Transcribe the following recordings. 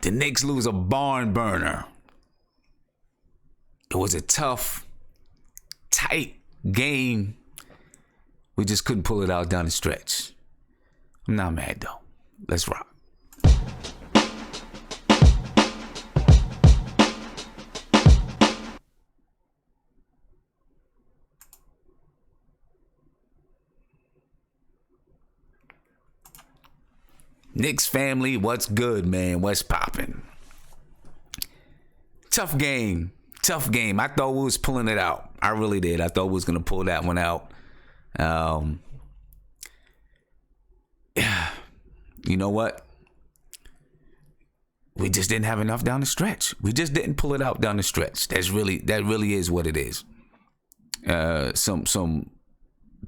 The Knicks lose a barn burner. It was a tough, tight game. We just couldn't pull it out down the stretch. I'm not mad though. Let's rock. Knicks family, what's good, man? What's poppin'? Tough game. I thought we was pulling it out. I really did. I thought we was going to pull that one out. You know what? We just didn't have enough down the stretch. We just didn't pull it out down the stretch. That really is what it is. Some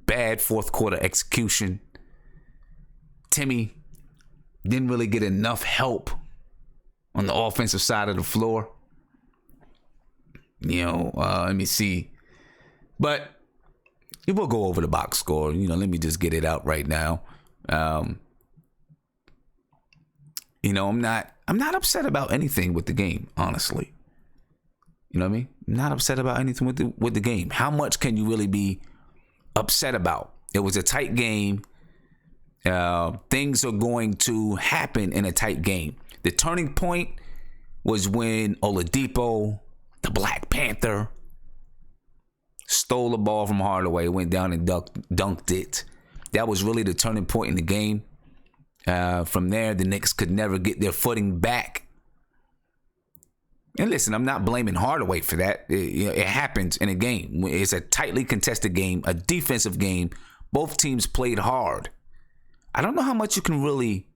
bad fourth quarter execution. Timmy didn't really get enough help on the offensive side of the floor. Let me see. But we'll go over the box score. Let me just get it out right now. I'm not upset about anything with the game, honestly. You know what I mean? I'm not upset about anything with the game. How much can you really be upset about? It was a tight game. Things are going to happen in a tight game. The turning point was when Oladipo, the Black Panther, stole the ball from Hardaway, went down and dunked it. That was really the turning point in the game. From there, the Knicks could never get their footing back. And listen, I'm not blaming Hardaway for that. It happens in a game. It's a tightly contested game, a defensive game. Both teams played hard. I don't know how much you can really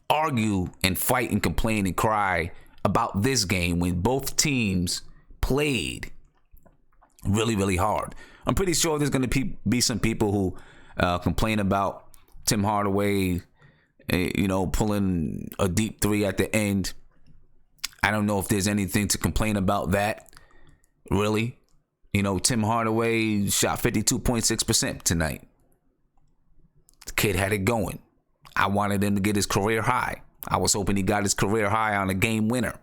argue and fight and complain and cry about this game when both teams played really, really hard. I'm pretty sure there's going to be some people who complain about Tim Hardaway, pulling a deep three at the end. I don't know if there's anything to complain about that, really. Tim Hardaway shot 52.6% tonight. The kid had it going. I wanted him to get his career high. I was hoping he got his career high on a game winner.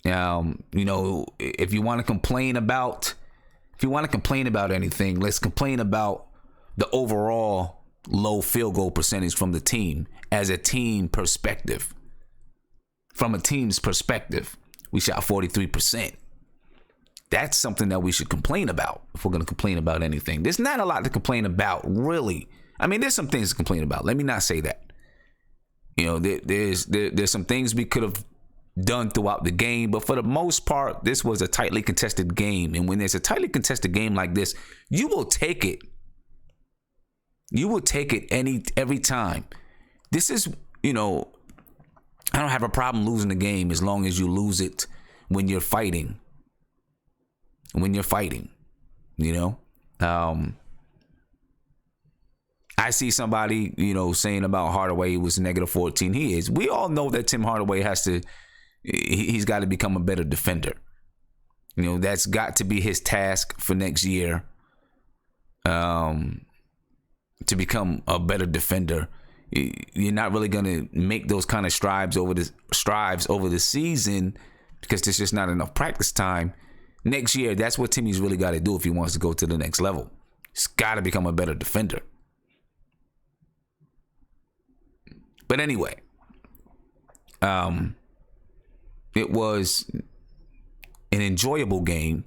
If you want to complain about anything, let's complain about the overall low field goal percentage from the team as a team perspective. From a team's perspective, we shot 43%. That's something that we should complain about if we're going to complain about anything. There's not a lot to complain about, really. I mean, there's some things to complain about. Let me not say that. There's some things we could have done throughout the game, but for the most part, this was a tightly contested game. And when there's a tightly contested game like this, you will take it. You will take it every time. This is, I don't have a problem losing the game as long as you lose it when you're fighting. I see somebody, saying about Hardaway he was negative 14. He is. We all know that Tim Hardaway he's got to become a better defender. That's got to be his task for next year. To become a better defender. You're not really going to make those kind of strides over the season because there's just not enough practice time. Next year, that's what Timmy's really got to do if he wants to go to the next level. He's got to become a better defender. But anyway, it was an enjoyable game.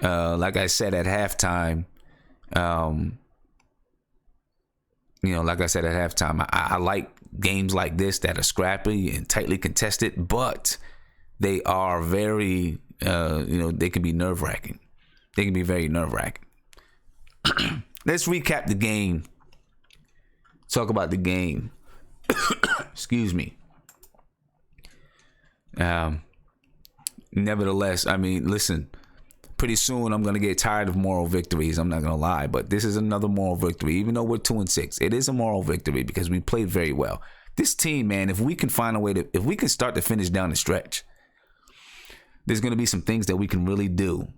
Like I said at halftime, I like games like this that are scrappy and tightly contested, but they are very, they can be nerve-wracking. They can be very nerve-wracking. Let's recap the game. Talk about the game. Excuse me. Nevertheless, listen, pretty soon I'm going to get tired of moral victories. I'm not going to lie, but this is another moral victory. Even though we're 2-6, it is a moral victory because we played very well. This team, man, if we can find a way if we can start to finish down the stretch, there's going to be some things that we can really do.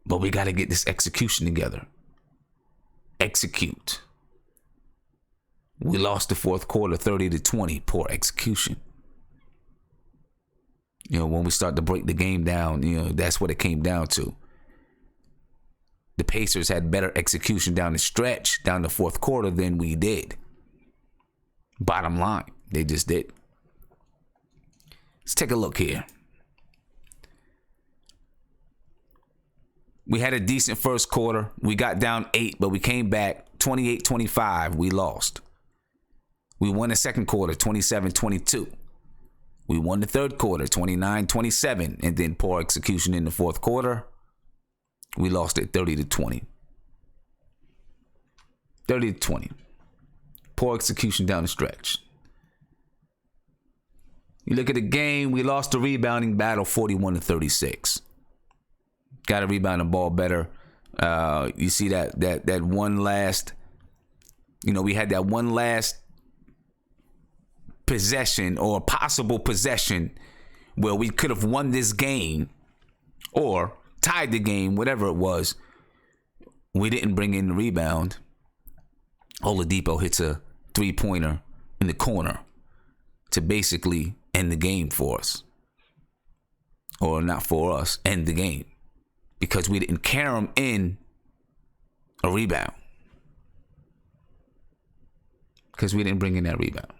But we got to get this execution together. Execute. We lost the fourth quarter 30-20. Poor execution. When we start to break the game down, that's what it came down to. The Pacers had better execution down the stretch, down the fourth quarter than we did. Bottom line, they just did. Let's take a look here. We had a decent first quarter. We got down 8, but we came back 28-25. We lost. We won the second quarter 27-22. We won the third quarter 29-27, and then poor execution in the fourth quarter. We lost it 30-20. 30-20. Poor execution down the stretch. You look at the game, we lost the rebounding battle 41-36. Got to rebound the ball better. You see that one last, we had that one last possession or possible possession where we could have won this game or tied the game, whatever it was. We didn't bring in the rebound. Oladipo hits a three-pointer in the corner to basically end the game for us. Or not for us, end the game. Because we didn't carry him in a rebound. Because we didn't bring in that rebound.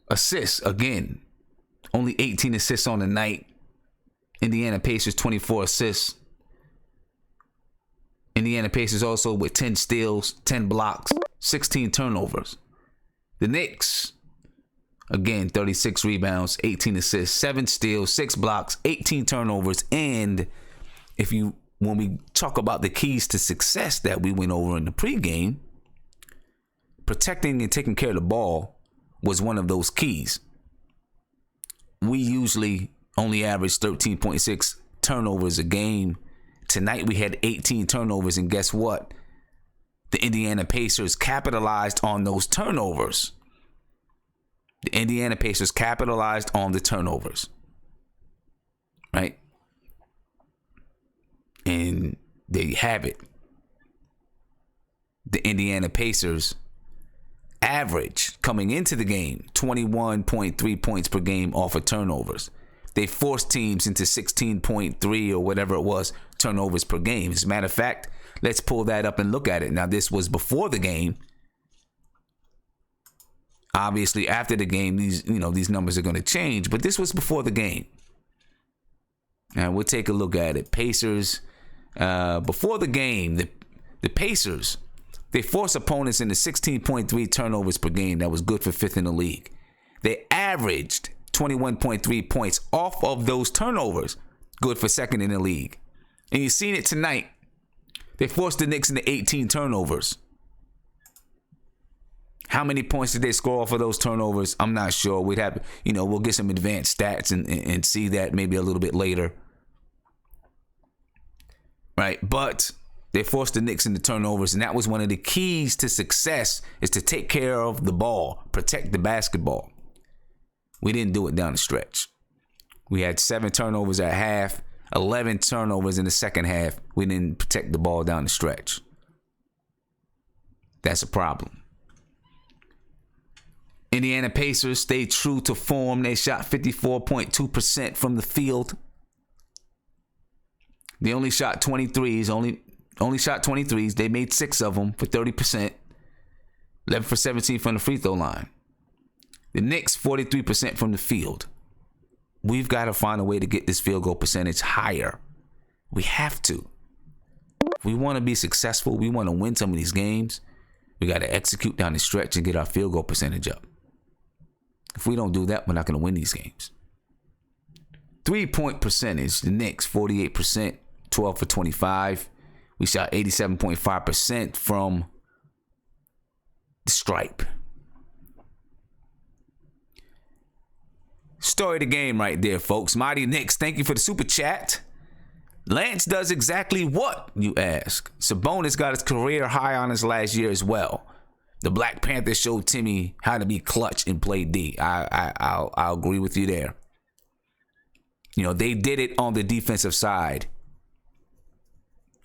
Assists, again. Only 18 assists on the night. Indiana Pacers, 24 assists. Indiana Pacers also with 10 steals, 10 blocks, 16 turnovers. The Knicks, again, 36 rebounds, 18 assists, 7 steals, 6 blocks, 18 turnovers. And when we talk about the keys to success that we went over in the pregame, protecting and taking care of the ball was one of those keys. We usually only average 13.6 turnovers a game. Tonight we had 18 turnovers, and guess what? The Indiana Pacers capitalized on those turnovers. The Indiana Pacers capitalized on the turnovers. Right? And there you have it. The Indiana Pacers average coming into the game 21.3 points per game off of turnovers. They forced teams into 16.3 or whatever it was turnovers per game. As a matter of fact, let's pull that up and look at it. Now, this was before the game. Obviously, after the game, these numbers are going to change, but this was before the game. Now, we'll take a look at it. Pacers, before the game, the Pacers, they forced opponents into 16.3 turnovers per game. That was good for 5th in the league. They averaged 21.3 points off of those turnovers. Good for 2nd in the league. And you've seen it tonight. They forced the Knicks into 18 turnovers. How many points did they score off of those turnovers? I'm not sure. We'd have, we'll get some advanced stats and see that maybe a little bit later. Right? But they forced the Knicks into turnovers, and that was one of the keys to success, is to take care of the ball, protect the basketball. We didn't do it down the stretch. We had 7 turnovers at half, 11 turnovers in the second half. We didn't protect the ball down the stretch. That's a problem. Indiana Pacers stayed true to form. They shot 54.2% from the field. They only shot 23s. Only shot 23s. They made 6 of them for 30%. 11 for 17 from the free throw line. The Knicks, 43% from the field. We've got to find a way to get this field goal percentage higher. We have to. If we want to be successful, we want to win some of these games, we got to execute down the stretch and get our field goal percentage up. If we don't do that, we're not going to win these games. 3-point percentage, the Knicks, 48%, 12 for 25. We shot 87.5% from the stripe. Story of the game right there, folks. Mighty Knicks, thank you for the super chat. Lance does exactly what, you ask? Sabonis got his career high on his last year as well. The Black Panthers showed Timmy how to be clutch and play D. I'll agree with you there. They did it on the defensive side.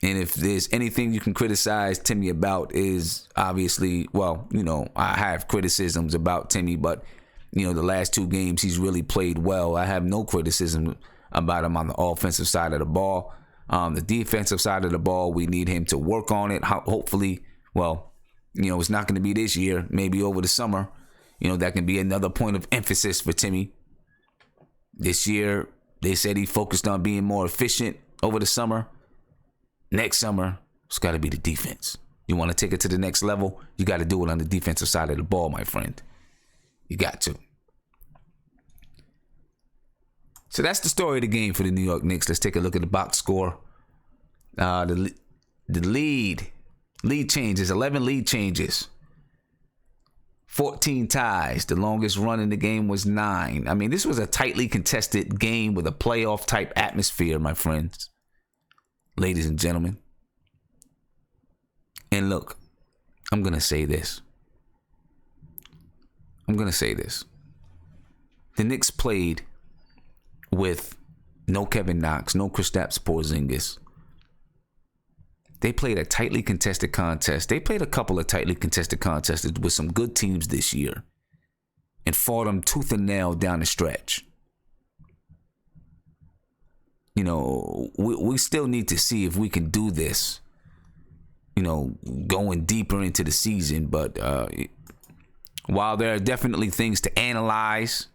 And if there's anything you can criticize Timmy about is obviously, well, I have criticisms about Timmy, but, the last 2 games he's really played well. I have no criticism about him on the offensive side of the ball. The defensive side of the ball, we need him to work on it. Hopefully, well, it's not going to be this year, maybe over the summer. That can be another point of emphasis for Timmy. This year, they said he focused on being more efficient over the summer. Next summer, it's got to be the defense. You want to take it to the next level, you got to do it on the defensive side of the ball, my friend. You got to. So that's the story of the game for the New York Knicks. Let's take a look at the box score. The lead changes, 11 lead changes. 14 ties. The longest run in the game was 9. I mean, this was a tightly contested game with a playoff type atmosphere, my friends. Ladies and gentlemen. And look, I'm going to say this. The Knicks played with no Kevin Knox, no Kristaps Porzingis. They played a tightly contested contest. They played a couple of tightly contested contests with some good teams this year and fought them tooth and nail down the stretch. We still need to see if we can do this, going deeper into the season. But while there are definitely things to analyze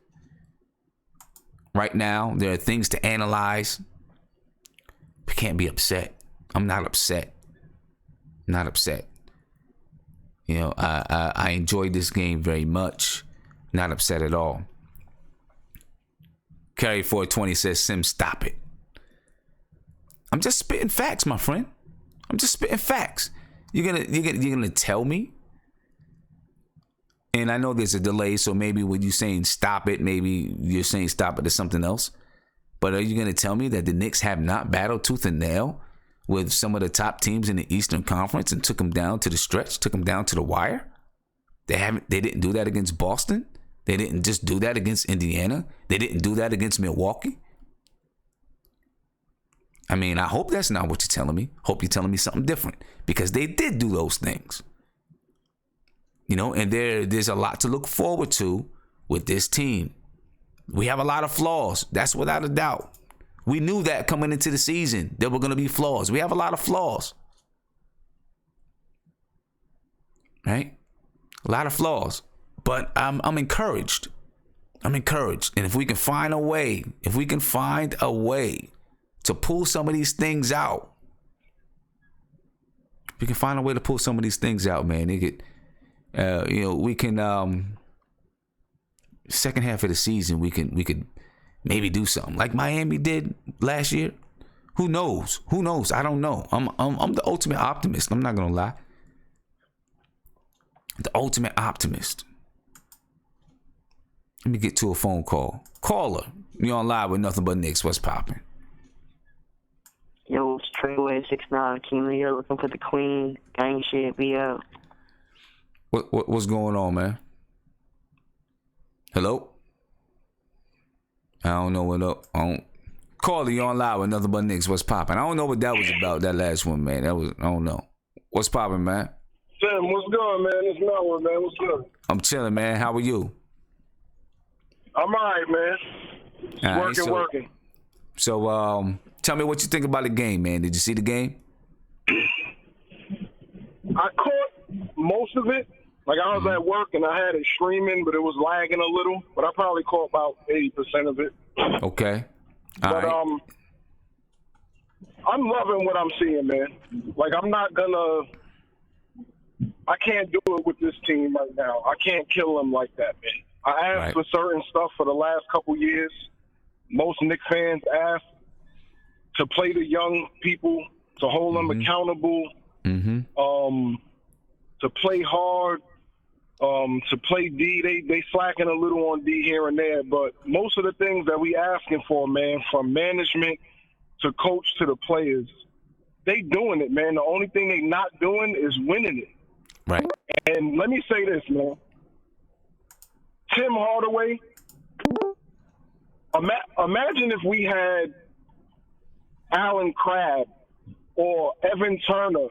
right now, we can't be upset. I'm not upset. I enjoyed this game very much. Not upset at all. Carry 420 says, Sim, stop it. I'm just spitting facts, my friend. I'm just spitting facts. You're gonna tell me? And I know there's a delay, so maybe when you saying stop it, maybe you're saying stop it to something else. But are you gonna tell me that the Knicks have not battled tooth and nail with some of the top teams in the Eastern Conference and took them down to the stretch, took them down to the wire? They didn't do that against Boston. They didn't just do that against Indiana. They didn't do that against Milwaukee. I mean, I hope that's not what you're telling me. Hope you're telling me something different, because they did do those things. And there's a lot to look forward to with this team. We have a lot of flaws. That's without a doubt. We knew that coming into the season, there were going to be flaws. We have a lot of flaws. Right? A lot of flaws. But I'm encouraged. And if we can find a way, to pull some of these things out, man, we can, second half of the season, we could maybe do something like Miami did last year. Who knows? I don't know. I'm the ultimate optimist. I'm not gonna lie. The ultimate optimist. Let me get to a phone call. Caller, you on live with Nothing But Knicks. What's popping? Yo, it's Treyway 6'9", Keem here, looking for the Queen. Gang shit, be out. What's going on, man? Hello? I don't know what up. Caller, you on live with Nothing But Knicks. What's popping? I don't know what that was about, that last one, man. I don't know. What's popping, man? Tim, what's good, man? It's Melvin, man. What's good? I'm chilling, man. How are you? I'm all right, man. Working. So, tell me what you think about the game, man. Did you see the game? I caught most of it. Like, I was at work and I had it streaming, but it was lagging a little. But I probably caught about 80% of it. Okay. All right. I'm loving what I'm seeing, man. Like, I can't do it with this team right now. I can't kill them like that, man. I asked for certain stuff for the last couple years. Most Knicks fans asked to play the young people, to hold them accountable, to play hard, to play D. They slacking a little on D here and there, but most of the things that we asking for, man, from management to coach to the players, they doing it, man. The only thing they not doing is winning it. Right. And let me say this, man. Tim Hardaway, imagine if we had Alan Crabb or Evan Turner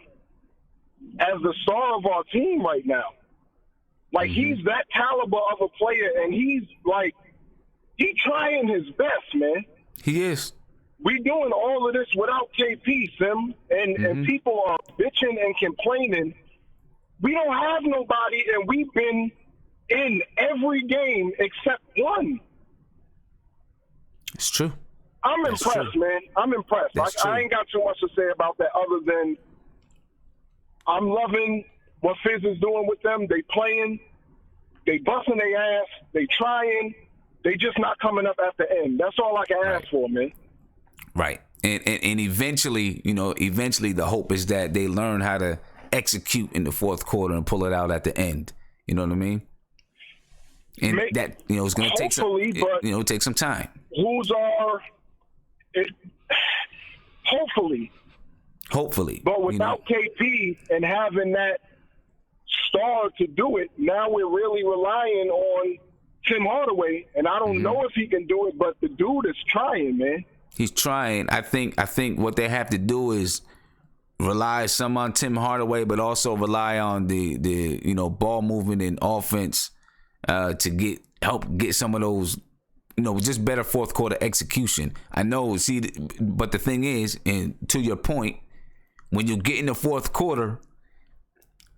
as the star of our team right now. Like, he's that caliber of a player, and he's trying his best, man. He is. We doing all of this without KP, Sim, and people are bitching and complaining. We don't have nobody, and we've been in every game except one. It's true. I'm impressed, man. I'm impressed. I ain't got too much to say about that other than I'm loving what Fizz is doing with them. They playing. They busting their ass. They trying. They just not coming up at the end. That's all I can ask for, man. Right. And eventually, eventually the hope is that they learn how to execute in the fourth quarter and pull it out at the end. You know what I mean? And that, it's going to take take some time. Hopefully. But without KP and having that star to do it, now we're really relying on Tim Hardaway, and I don't know if he can do it, but the dude is trying, man. He's trying. I think what they have to do is rely some on Tim Hardaway, but also rely on the ball movement and offense to help get some of those, just better fourth quarter execution. I know. But the thing is, and to your point, when you get in the fourth quarter,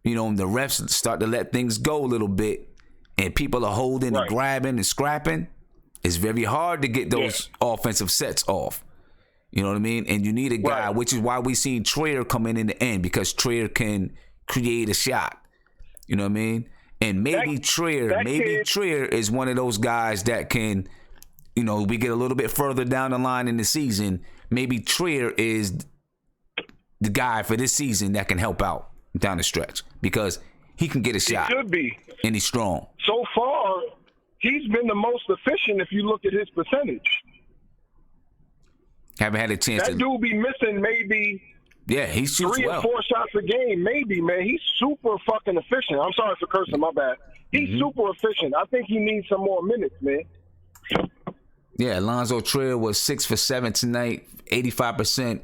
the refs start to let things go a little bit, and people are holding and grabbing and scrapping. It's very hard to get those offensive sets off. You know what I mean? And you need a guy, which is why we seen Trier come in the end, because Trier can create a shot. You know what I mean? And maybe Trier is one of those guys that can, we get a little bit further down the line in the season. Maybe Trier is the guy for this season that can help out down the stretch, because he can get a shot. He could be. And he's strong. So far, he's been the most efficient if you look at his percentage. Haven't had a chance. That dude be missing maybe he shoots 3 or 4 shots a game, maybe, man. He's super fucking efficient. I'm sorry for cursing, my bad. He's super efficient. I think he needs some more minutes, man. Yeah, Alonzo Trier was 6 for 7 tonight, 85%.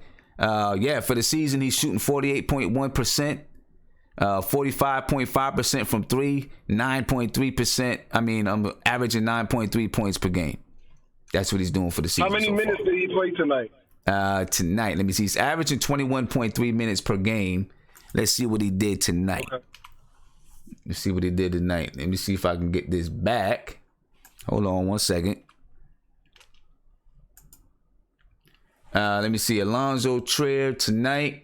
For the season, he's shooting 48.1%. 45.5% from 3, 9.3%. I'm averaging 9.3 points per game. That's what he's doing for the season. How many minutes did he play tonight? Tonight, let me see. He's averaging 21.3 minutes per game. Let's see what he did tonight. Okay. Let's see what he did tonight. Let me see if I can get this back. Hold on 1 second. Let me see. Alonzo Trier tonight.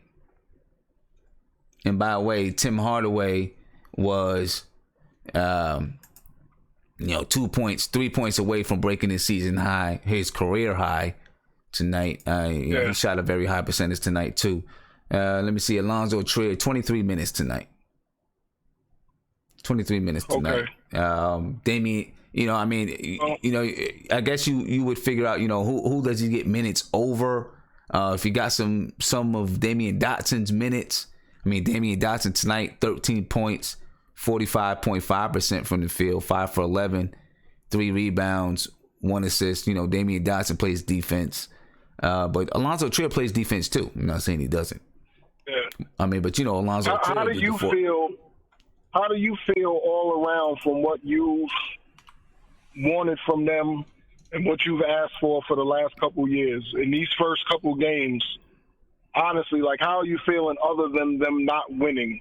And by the way, Tim Hardaway was, 2 points, 3 points away from breaking his season high, his career high tonight. He shot a very high percentage tonight too. Let me see. Alonzo Trier, 23 minutes tonight. 23 minutes tonight. Okay. Damian, I guess you would figure out, who does he get minutes over? If you got some of Damian Dotson's minutes. Damian Dotson tonight, 13 points, 45.5% from the field, 5 for 11, 3 rebounds, 1 assist. Damian Dotson plays defense. But Alonzo Trier plays defense too. I'm not saying he doesn't. Yeah. Alonzo Trier. How do you feel? How do you feel all around from what you've wanted from them and what you've asked for the last couple years in these first couple games? Honestly, how are you feeling other than them not winning?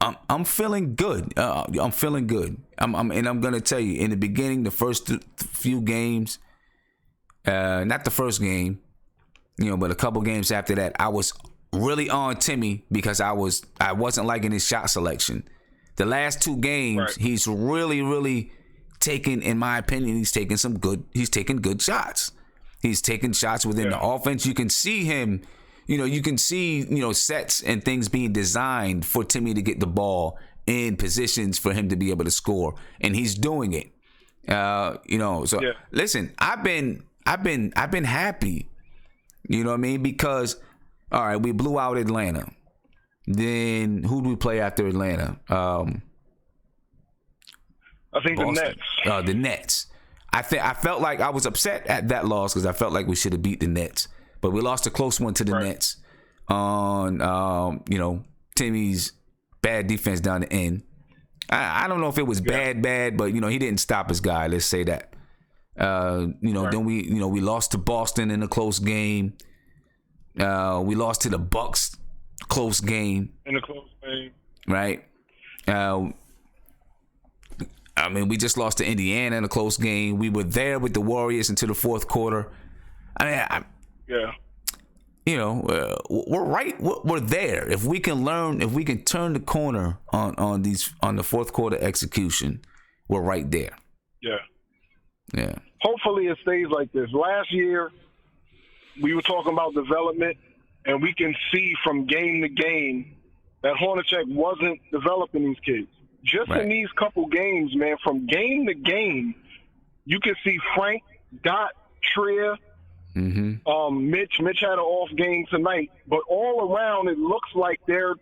I'm feeling good. I'm feeling good. I'm gonna tell you, in the beginning, the first few games, not the first game, but a couple games after that, I was really on Timmy because I wasn't liking his shot selection. The last 2 games, he's really, really taken, in my opinion, he's taking good shots. He's taking shots within the offense. You can see him. You can see, sets and things being designed for Timmy to get the ball in positions for him to be able to score, and he's doing it. Listen, I've been happy. You know what I mean? Because, all right, we blew out Atlanta. Then who do we play after Atlanta? I think Boston. The Nets. The Nets. I felt like I was upset at that loss because I felt like we should have beat the Nets. But we lost a close one to the Nets. on Timmy's bad defense down the end. I don't know if it was bad, but he didn't stop his guy. Let's say that. Right. Then we lost to Boston in a close game. We lost to the Bucks, close game. In a close game, right? We just lost to Indiana in a close game. We were there with the Warriors until the fourth quarter. We're right. We're there. If we can turn the corner on the fourth quarter execution, we're right there. Yeah. Hopefully it stays like this. Last year, we were talking about development, and we can see from game to game that Hornacek wasn't developing these kids. Just in these couple games, man, from game to game, you can see Frank, Dot, Trier, Mitch had an off game tonight, but all around it looks like they're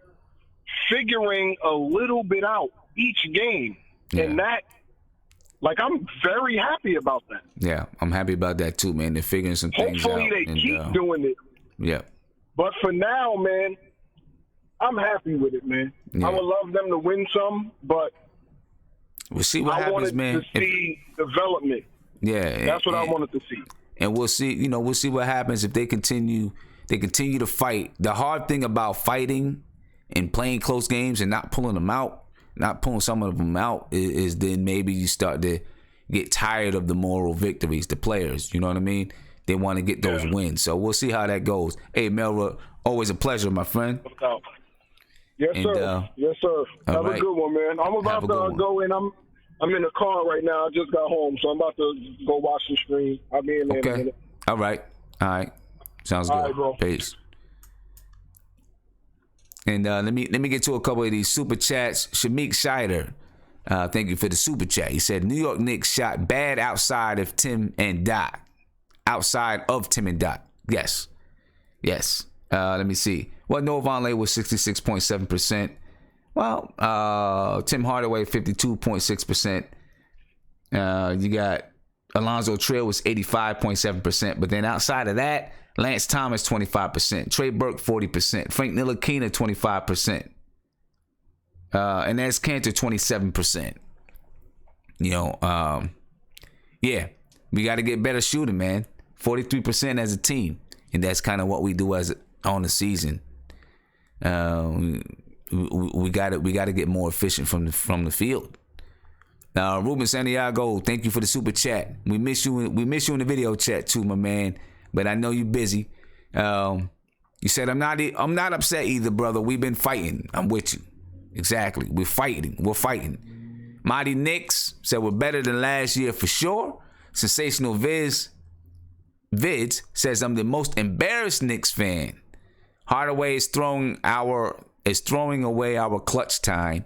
figuring a little bit out each game. Yeah. And that, I'm very happy about that. Yeah, I'm happy about that too, man. They're figuring some things out. Hopefully they keep doing it. Yeah. But for now, man, I'm happy with it, man. Yeah. I would love them to win some, but we'll see what happens, man. I wanted to see development. Yeah. That's what I wanted to see. And we'll see, we'll see what happens if they continue to fight. The hard thing about fighting and playing close games and not pulling some of them out is then maybe you start to get tired of the moral victories, the players, you know what I mean? They want to get those wins. So we'll see how that goes. Hey, Melra, always a pleasure, my friend. Yes, sir. Yes, sir. Have a good one, man. I'm about to go in. I'm in the car right now. I just got home, so I'm about to go watch the stream. I'll be in there in a minute. All right. Sounds good. All right, bro. Peace. And let me get to a couple of these super chats. Shamik Scheider, thank you for the super chat. He said New York Knicks shot bad outside of Tim and Dot. Outside of Tim and Dot. Yes. Let me see. Well, Noah Vonleh was 66.7%. Well, Tim Hardaway 52.6%. You got Alonzo Trier was 85.7%. But then outside of that, Lance Thomas 25%, Trey Burke 40%, Frank Ntilikina 25%, and Enes Kanter 27%. Yeah, we got to get better shooting, man. 43% as a team, and that's kind of what we do on the season. We got to get more efficient from the field. Ruben Santiago, thank you for the super chat. We miss you in the video chat too, my man. But I know you're busy. You said I'm not upset either, brother. We've been fighting. I'm with you. Exactly. We're fighting. Mighty Knicks said we're better than last year for sure. Sensational Vids says I'm the most embarrassed Knicks fan. Hardaway is throwing away our clutch time.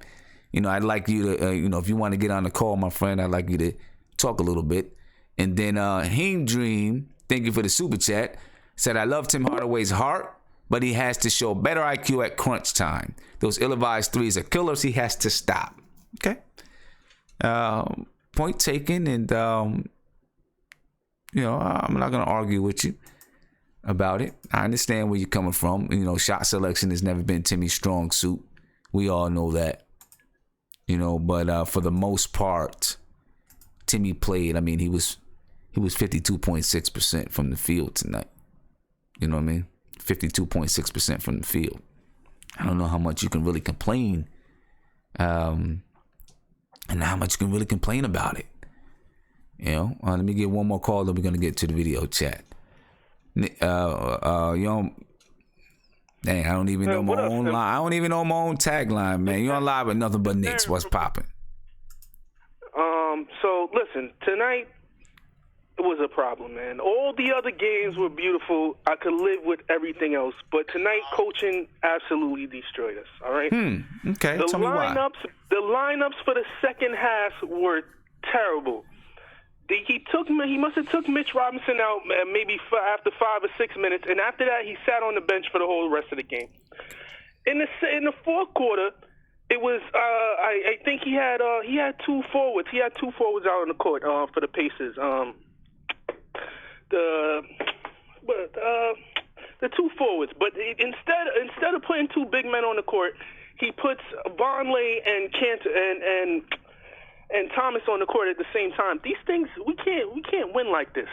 I'd like you to, if you want to get on the call, my friend, I'd like you to talk a little bit. And then Heme Dream, thank you for the super chat, said I love Tim Hardaway's heart, but he has to show better IQ at crunch time. Those ill-advised threes are killers. He has to stop. Okay. Point taken, and I'm not gonna argue with you about it. I understand where you're coming from. Shot selection has never been Timmy's strong suit. We all know that. But for the most part, Timmy played. I mean, he was 52.6% from the field tonight. You know what I mean? 52.6% from the field. I don't know how much you can really complain, and how much you can really complain about it. Let me get one more call, then we're gonna get to the video chat. Dang, I don't even know my own line. I don't even know my own tagline, man. You on live with nothing but Knicks. What's popping? So listen, tonight it was a problem, man. All the other games were beautiful. I could live with everything else, but tonight coaching absolutely destroyed us. All right. Okay. Tell me why. The lineups for the second half were terrible. He must have took Mitch Robinson out maybe after 5 or 6 minutes, and after that he sat on the bench for the whole rest of the game. In the fourth quarter, it was I think he had two forwards. He had two forwards out on the court The two forwards. But instead of putting two big men on the court, he puts Vonleh and and Thomas on the court at the same time. These things, we can't win like this.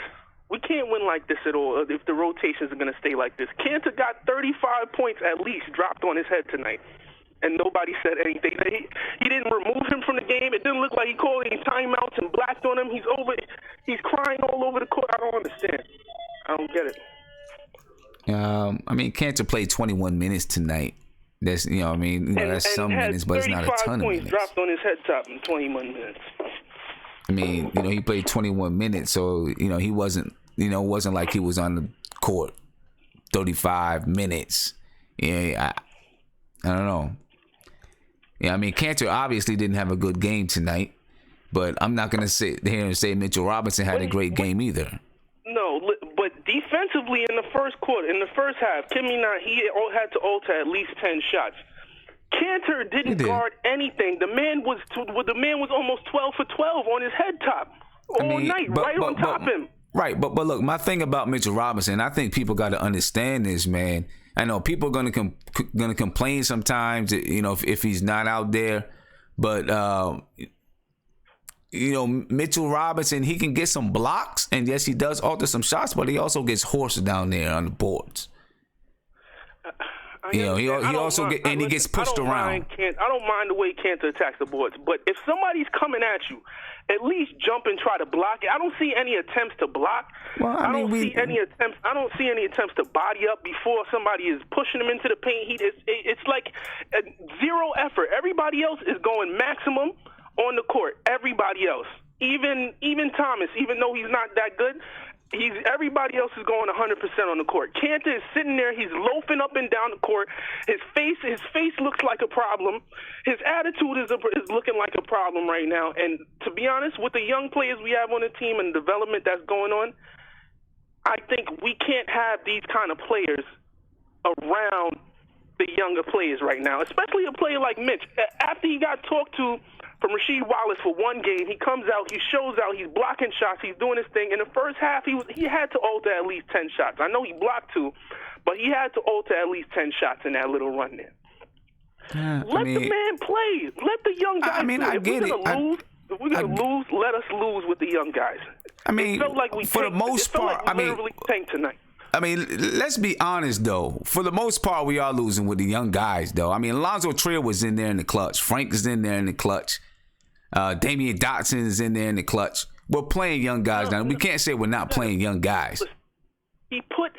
We can't win like this at all if the rotations are going to stay like this. Kanter got 35 points at least dropped on his head tonight, and nobody said anything. He didn't remove him from the game. It didn't look like he called any timeouts and blacked on him. He's crying all over the court. I don't understand. I don't get it. I mean, Kanter played 21 minutes tonight. That's that's some minutes, but it's not a ton of minutes. 35 points dropped on his head top in 21 minutes. I mean, he played 21 minutes, so he wasn't like he was on the court 35 minutes. Yeah, I don't know. Yeah, I mean, Kanter obviously didn't have a good game tonight, but I'm not gonna sit here and say Mitchell Robinson had a great game either. No, but defensively in the first half, Timmy had to alter at least 10 shots. Kanter didn't guard anything. The man was almost 12 for 12 on his head top all night, on top of him. Right, but look, my thing about Mitchell Robinson, I think people got to understand this, man. I know people are gonna complain sometimes, if he's not out there, but Mitchell Robinson, he can get some blocks, and yes, he does alter some shots, but he also gets horsed down there on the boards. He gets pushed around. I don't mind the way Kanter attacks the boards, but if somebody's coming at you, at least jump and try to block it. I don't see any attempts to block. Well, I don't see any attempts to body up before somebody is pushing him into the paint. It's like zero effort. Everybody else is going maximum on the court. Everybody else, even Thomas, even though he's not that good. Everybody else is going 100% on the court. Kanter is sitting there. He's loafing up and down the court. His face looks like a problem. His attitude is looking like a problem right now. And to be honest, with the young players we have on the team and the development that's going on, I think we can't have these kind of players around the younger players right now, especially a player like Mitch. After he got talked to from Rasheed Wallace for one game, he comes out, he shows out, he's blocking shots, he's doing his thing. In the first half, he had to alter at least 10 shots. I know he blocked 2, but he had to alter at least 10 shots in that little run there. Let the man play. Let the young guys play. If we're going to lose, let us lose with the young guys. I mean, it felt like we for the most part, literally tanked tonight. I mean, let's be honest, though. For the most part, we are losing with the young guys, though. I mean, Alonzo Trier was in there in the clutch. Frank is in there in the clutch. Damian Dotson is in there in the clutch. We're playing young guys now. We can't say we're not playing young guys. He put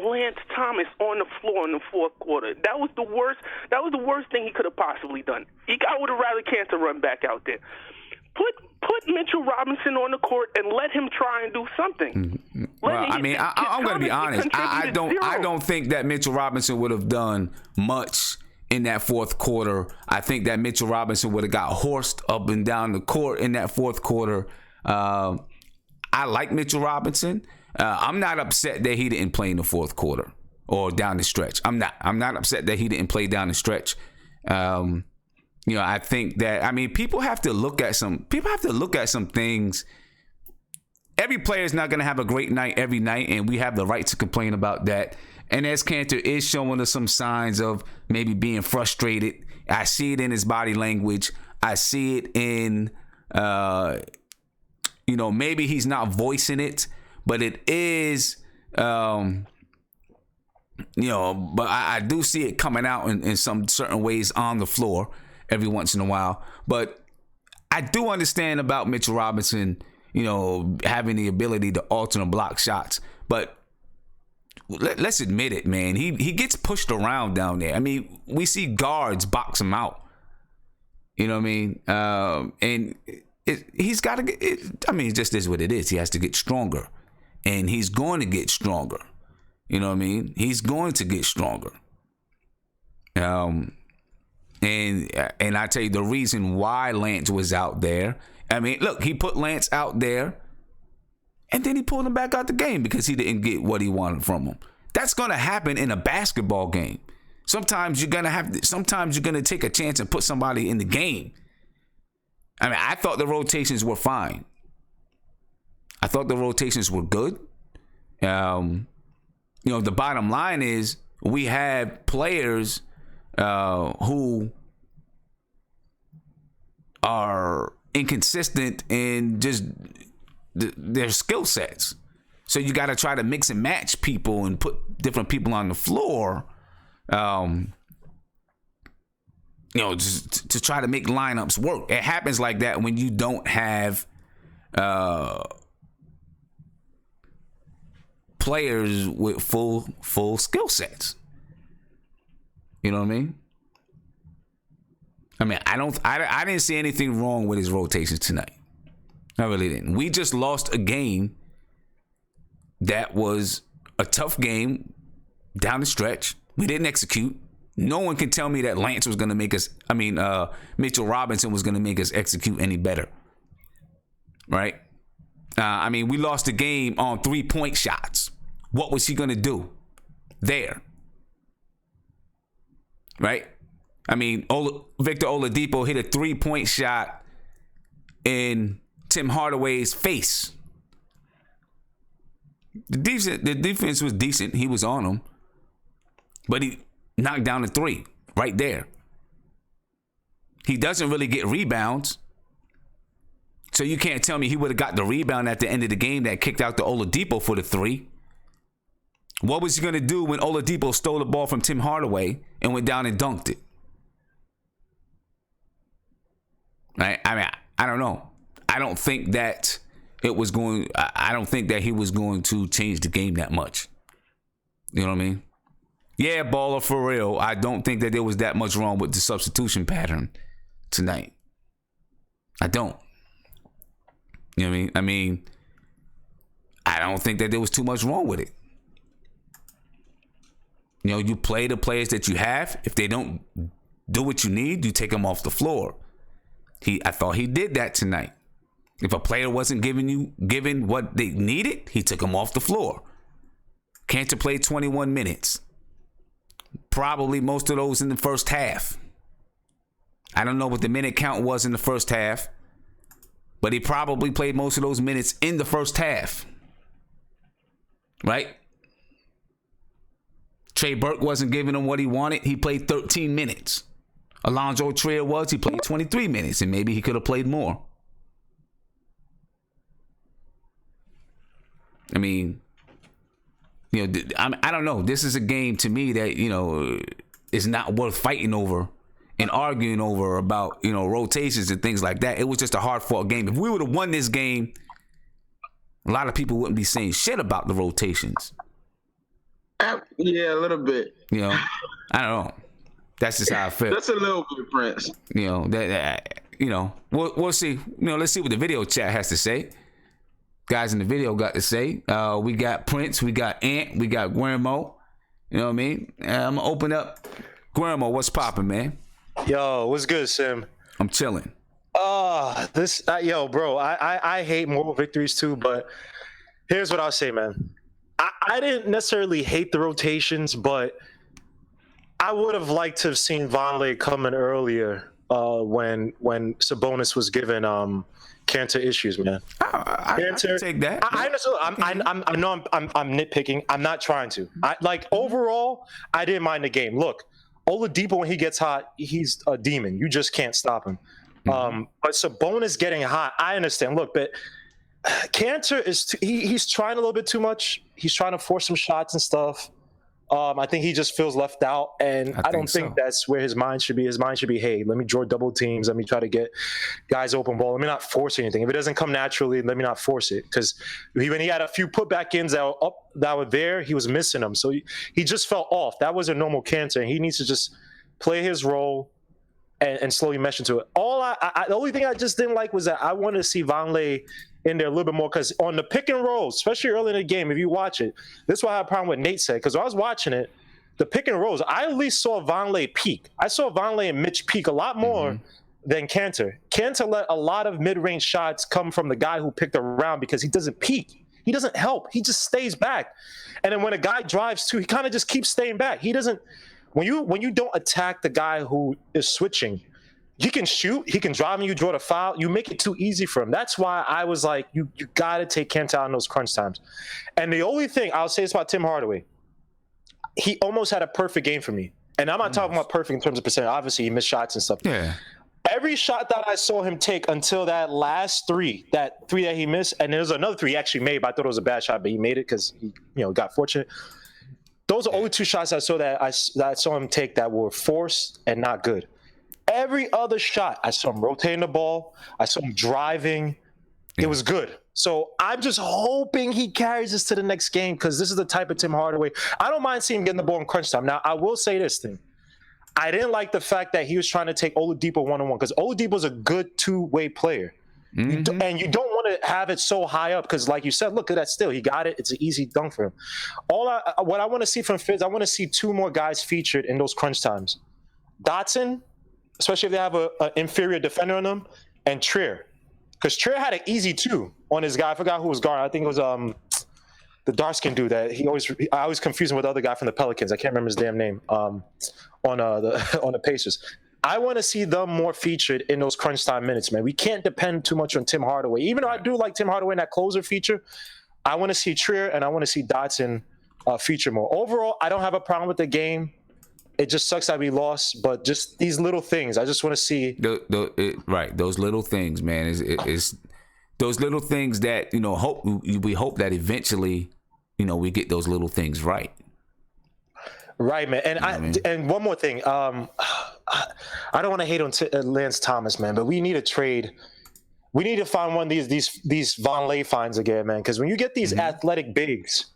Lance Thomas on the floor in the fourth quarter. That was the worst. That was the worst thing he could have possibly done. I would have rather Kanter run back out there. Put Mitchell Robinson on the court and let him try and do something. I'm going to be honest. I don't think that Mitchell Robinson would have done much in that fourth quarter. I think that Mitchell Robinson would have got horsed up and down the court in that fourth quarter. I like Mitchell Robinson. I'm not upset that he didn't play in the fourth quarter or down the stretch. I'm not upset that he didn't play down the stretch. I think that, people have to look at some things. Every player is not going to have a great night every night, and we have the right to complain about that. And as Kanter is showing us some signs of maybe being frustrated, I see it in his body language. I see it in, maybe he's not voicing it, but it is, but I do see it coming out in some certain ways on the floor every once in a while. But I do understand about Mitchell Robinson, having the ability to alter and block shots. But let's admit it, man. He gets pushed around down there. We see guards box him out. You know what I mean? And he's got to get it. It just is what it is. He has to get stronger. And he's going to get stronger. You know what I mean? He's going to get stronger. And I tell you the reason why Lance was out there. Look, he put Lance out there, and then he pulled him back out the game because he didn't get what he wanted from him. That's going to happen in a basketball game. Sometimes you're going to take a chance and put somebody in the game. I thought the rotations were fine. I thought the rotations were good. the bottom line is we have players who are inconsistent in just their skill sets. So you got to try to mix and match people and put different people on the floor, just to try to make lineups work. It happens like that when you don't have players with full skill sets. You know what I mean? I didn't see anything wrong with his rotations tonight. I really didn't. We just lost a game that was a tough game down the stretch. We didn't execute. No one can tell me that Lance was going to make us, Mitchell Robinson was going to make us execute any better. Right? We lost the game on 3-point shots. What was he going to do there? Right? Victor Oladipo hit a 3-point shot in Tim Hardaway's face. The defense was decent. He was on him. But he knocked down a 3 right there. He doesn't really get rebounds. So you can't tell me he would have got the rebound at the end of the game that kicked out the Oladipo for the 3. What was he going to do when Oladipo stole the ball from Tim Hardaway and went down and dunked it? Right? I don't know. I don't think that he was going to change the game that much. You know what I mean? Yeah, baller for real. I don't think that there was that much wrong with the substitution pattern tonight. I don't. You know what I mean? I don't think that there was too much wrong with it. You play the players that you have. If they don't do what you need, you take them off the floor. I thought he did that tonight. If a player wasn't given what they needed, he took them off the floor. Cantor played 21 minutes. Probably most of those in the first half. I don't know what the minute count was in the first half, but he probably played most of those minutes in the first half. Right? Trey Burke wasn't giving him what he wanted. He played 13 minutes. Alonzo Trier he played 23 minutes, and maybe he could have played more. I don't know. This is a game to me that, is not worth fighting over and arguing over about, rotations and things like that. It was just a hard-fought game. If we would have won this game, a lot of people wouldn't be saying shit about the rotations. Yeah, a little bit. I don't know. That's just how I feel. That's a little bit, Prince. We'll see. Let's see what the video chat has to say. Guys in the video got to say. We got Prince, we got Ant, we got Guillermo. You know what I mean? I'm gonna open up. Guillermo, what's popping, man? Yo, what's good, Sim? I'm chilling. Bro, I hate moral victories too, but here's what I'll say, man. I didn't necessarily hate the rotations, but I would have liked to have seen Vonleh come in earlier when Sabonis was given Cantor issues, man. I can take that. I know I'm nitpicking. I'm not trying to. Overall, I didn't mind the game. Look, Oladipo, when he gets hot, he's a demon. You just can't stop him. Mm-hmm. But Sabonis getting hot, I understand. Look, but Cantor he's trying a little bit too much. He's trying to force some shots and stuff. I think he just feels left out, and I don't think that's where his mind should be. His mind should be, hey, let me draw double teams. Let me try to get guys open ball. Let me not force anything. If it doesn't come naturally, let me not force it. Because when he had a few putback-ins that were there, he was missing them. So he just felt off. That was a normal Cantor, and he needs to just play his role and slowly mesh into it. The only thing I just didn't like was that I wanted to see Vonleh in there a little bit more, because on the pick and rolls, especially early in the game, if you watch it, this is why I had a problem with Nate said, because when I was watching it, the pick and rolls, I at least saw Vonleh peak. I saw Vonleh and Mitch peak a lot more than Cantor. Cantor let a lot of mid-range shots come from the guy who picked around because he doesn't peak. He doesn't help. He just stays back. And then when a guy drives too, he kind of just keeps staying back. He doesn't – when you don't attack the guy who is switching – he can shoot, he can drive, and you draw the foul. You make it too easy for him. That's why I was like, you got to take Kent out in those crunch times. And the only thing I'll say is about Tim Hardaway. he almost had a perfect game for me. And I'm not talking about perfect in terms of percentage. Obviously, he missed shots and stuff. Yeah. Every shot that I saw him take until that last three that he missed, and there's another three he actually made, but I thought it was a bad shot, but he made it because he, got fortunate. Those are only two shots I saw that I saw him take that were forced and not good. Every other shot, I saw him rotating the ball. I saw him driving. It was good. So I'm just hoping he carries us to the next game because this is the type of Tim Hardaway. I don't mind seeing him getting the ball in crunch time. Now, I will say this thing. I didn't like the fact that he was trying to take Oladipo one-on-one because Oladipo's a good two-way player. Mm-hmm. And you don't want to have it so high up because, like you said, look at that steal. He got it. It's an easy dunk for him. What I want to see from Fizz, I want to see two more guys featured in those crunch times. Dotson, especially if they have an inferior defender on them, and Trier. Because Trier had an easy two on his guy. I forgot who was guard. I think it was the dark-skinned dude that I always confuse him with the other guy from the Pelicans. I can't remember his damn name. On the Pacers. I want to see them more featured in those crunch time minutes, man. We can't depend too much on Tim Hardaway. Even though I do like Tim Hardaway in that closer feature, I want to see Trier and I want to see Dotson feature more. Overall, I don't have a problem with the game. It just sucks that we lost, but just these little things. I just want to see. Right, those little things, man. Is those little things that we hope that eventually, we get those little things right. Right, man. And and one more thing. I don't want to hate on Lance Thomas, man, but we need a trade. We need to find one of these Von Lay finds again, man. Because when you get these athletic bigs,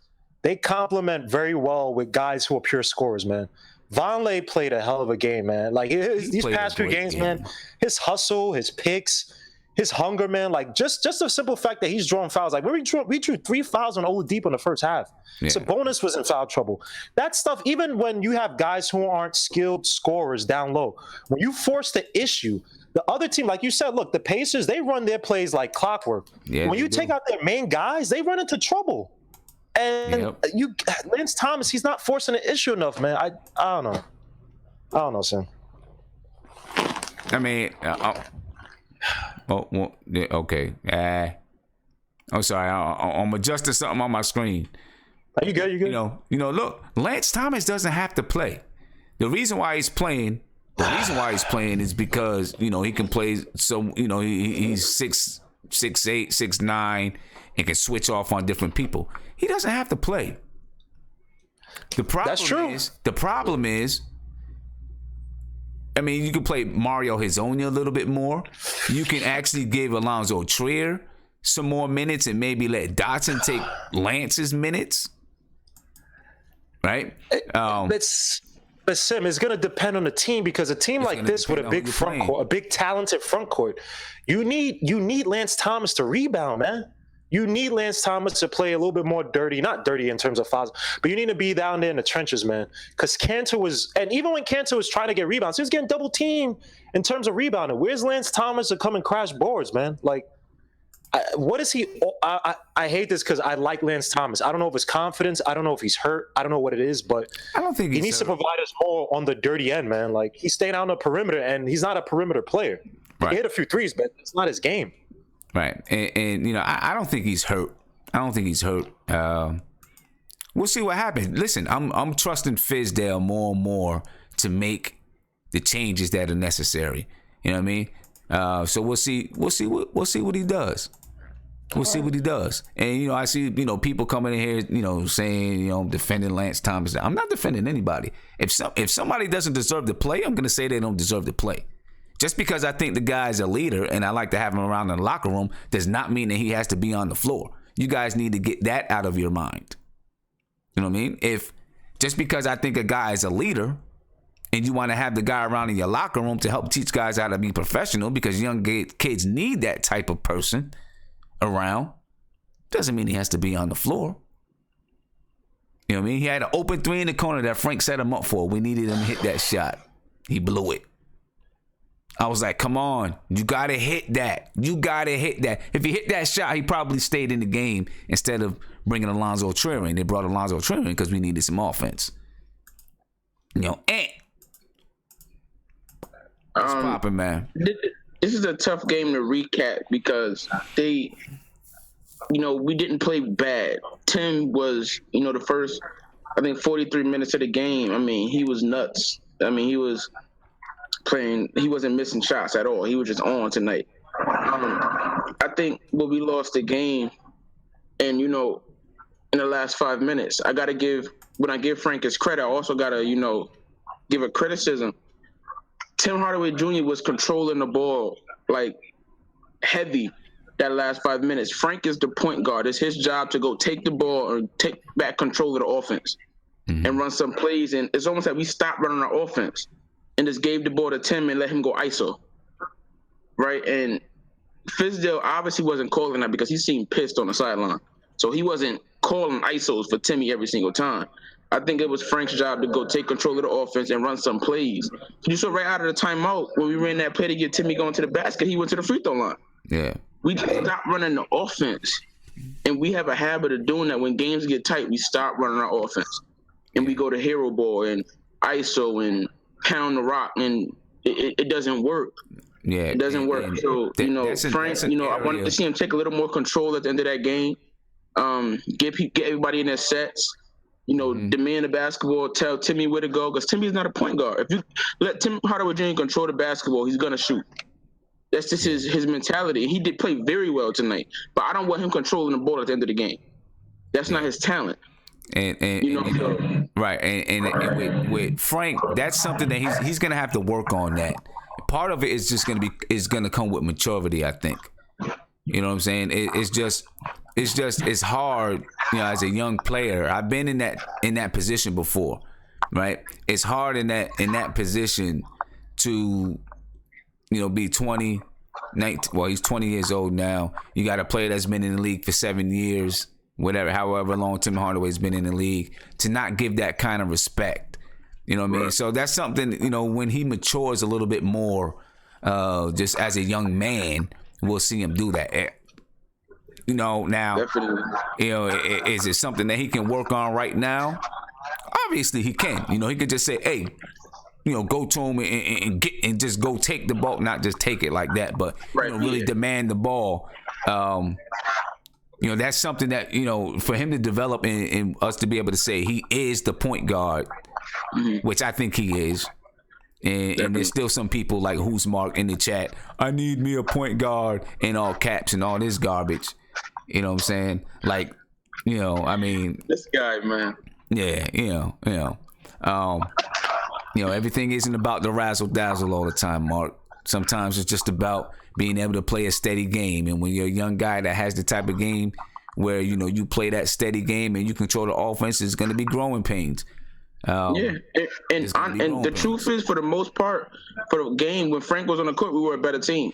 they complement very well with guys who are pure scorers, man. Von Lay played a hell of a game, man. Like these past few games, man, his hustle, his picks, his hunger, man. Like just the simple fact that he's drawing fouls. Like we drew 3 fouls on Oladipo in the first half. Yeah. Sabonis was in foul trouble. That stuff, even when you have guys who aren't skilled scorers down low, when you force the issue, the other team, like you said, look, the Pacers, they run their plays like clockwork. Yeah, when you take out their main guys, they run into trouble. And Lance Thomas, he's not forcing the issue enough, man. I don't know, son. I mean, okay. I'm sorry. I'm adjusting something on my screen. Are you good? You good? Look, Lance Thomas doesn't have to play. The reason why he's playing is because he can play. So he's 6'8", 6'9", and can switch off on different people. He doesn't have to play. That's true. The problem is, I mean, you can play Mario Hezonja a little bit more. You can actually give Alonzo Trier some more minutes and maybe let Dotson take Lance's minutes. Right? But Sim, it's going to depend on the team because a team like this with a big front court, a big talented front court, you need Lance Thomas to rebound, man. You need Lance Thomas to play a little bit more dirty, not dirty in terms of fouls, but you need to be down there in the trenches, man. Because Cantor and even when Cantor was trying to get rebounds, he was getting double teamed in terms of rebounding. Where's Lance Thomas to come and crash boards, man? Like, what is he? I hate this because I like Lance Thomas. I don't know if it's confidence. I don't know if he's hurt. I don't know what it is, but I don't think he needs to provide us more on the dirty end, man. Like, he's staying out on the perimeter, and he's not a perimeter player. Right. He hit a few threes, but it's not his game. Right, and I don't think he's hurt. We'll see what happens. Listen, I'm trusting Fizdale more and more to make the changes that are necessary. You know what I mean? So we'll see what he does. We'll see what he does. And I see people coming in here saying defending Lance Thomas. I'm not defending anybody. If somebody doesn't deserve to play, I'm going to say they don't deserve to play. Just because I think the guy's a leader and I like to have him around in the locker room does not mean that he has to be on the floor. You guys need to get that out of your mind. You know what I mean? If just because I think a guy is a leader and you want to have the guy around in your locker room to help teach guys how to be professional because young kids need that type of person around, doesn't mean he has to be on the floor. You know what I mean? He had an open three in the corner that Frank set him up for. We needed him to hit that shot. He blew it. I was like, come on, you got to hit that. If he hit that shot, he probably stayed in the game instead of bringing Alonzo Trier in. They brought Alonzo Trier in because we needed some offense. It's popping, man. This is a tough game to recap because we didn't play bad. Tim was, the first I think 43 minutes of the game. I mean, he was nuts. I mean, he was playing. He wasn't missing shots at all. He was just on tonight. I think when we lost the game, and in the last 5 minutes, when I give Frank his credit, I also gotta give a criticism. Tim Hardaway Jr. was controlling the ball like heavy that last 5 minutes. Frank is the point guard. It's his job to go take the ball or take back control of the offense and run some plays. And it's almost like we stopped running our offense and just gave the ball to Tim and let him go ISO. Right? And Fizdale obviously wasn't calling that because he seemed pissed on the sideline. So he wasn't calling ISOs for Timmy every single time. I think it was Frank's job to go take control of the offense and run some plays. You saw right out of the timeout when we ran that play to get Timmy going to the basket, he went to the free throw line. Yeah. We just stopped running the offense. And we have a habit of doing that. When games get tight, we stop running our offense. And we go to hero ball and ISO and pound the rock, and it doesn't work. Yeah. It doesn't work. So, Frank, I wanted to see him take a little more control at the end of that game. Get everybody in their sets. Demand the basketball, tell Timmy where to go, because Timmy's not a point guard. If you let Tim Hardaway Jr. control the basketball, he's going to shoot. That's just his mentality. He did play very well tonight, but I don't want him controlling the ball at the end of the game. That's not his talent. Right. And with Frank, that's something that he's going to have to work on. That part of it is just going to come with maturity, I think. You know what I'm saying? It's hard, as a young player. I've been in that position before, right? It's hard in that position to, be 20, 19. Well, he's 20 years old now. You got a player that's been in the league for 7 years, however long Tim Hardaway's been in the league, to not give that kind of respect. You know what I mean? So that's something, when he matures a little bit more, just as a young man, we'll see him do that. Now, definitely. Is it something that he can work on right now? Obviously he can. He could just say, hey, go to him and just go take the ball, not just take it like that, but really demand the ball. That's something that, for him to develop and us to be able to say he is the point guard, which I think he is. And there's still some people like Who's Mark in the chat, I need me a point guard in all caps and all this garbage. You know what I'm saying? Like, this guy, man. Yeah, everything isn't about the razzle dazzle all the time, Mark. Sometimes it's just about being able to play a steady game. And when you're a young guy that has the type of game where, you play that steady game and you control the offense, it's going to be growing pains. And the truth is, for the most part, for the game, when Frank was on the court, we were a better team.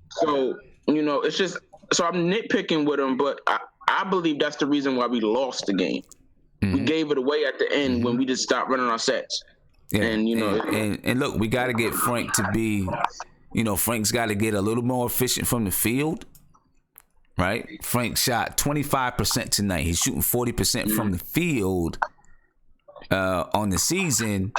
So, it's just, so I'm nitpicking with him, but I believe that's the reason why we lost the game. We gave it away at the end when we just stopped running our sets. Yeah. And look, we got to get Frank to be, Frank's got to get a little more efficient from the field, right? Frank shot 25% tonight. He's shooting 40% from the field. On the season,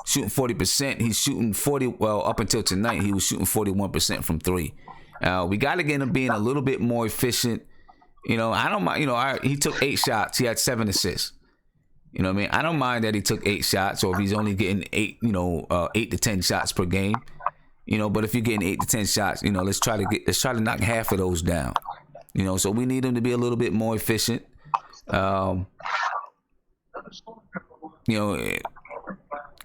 shooting 40%. He's shooting 40. Well, up until tonight, he was shooting 41% from three. We got to get him being a little bit more efficient. I don't mind. He took 8 shots. He had 7 assists. You know what I mean? I don't mind that he took 8 shots, or if he's only getting 8 to 10 shots per game. But if you're getting 8 to 10 shots, let's try to knock half of those down. So we need him to be a little bit more efficient.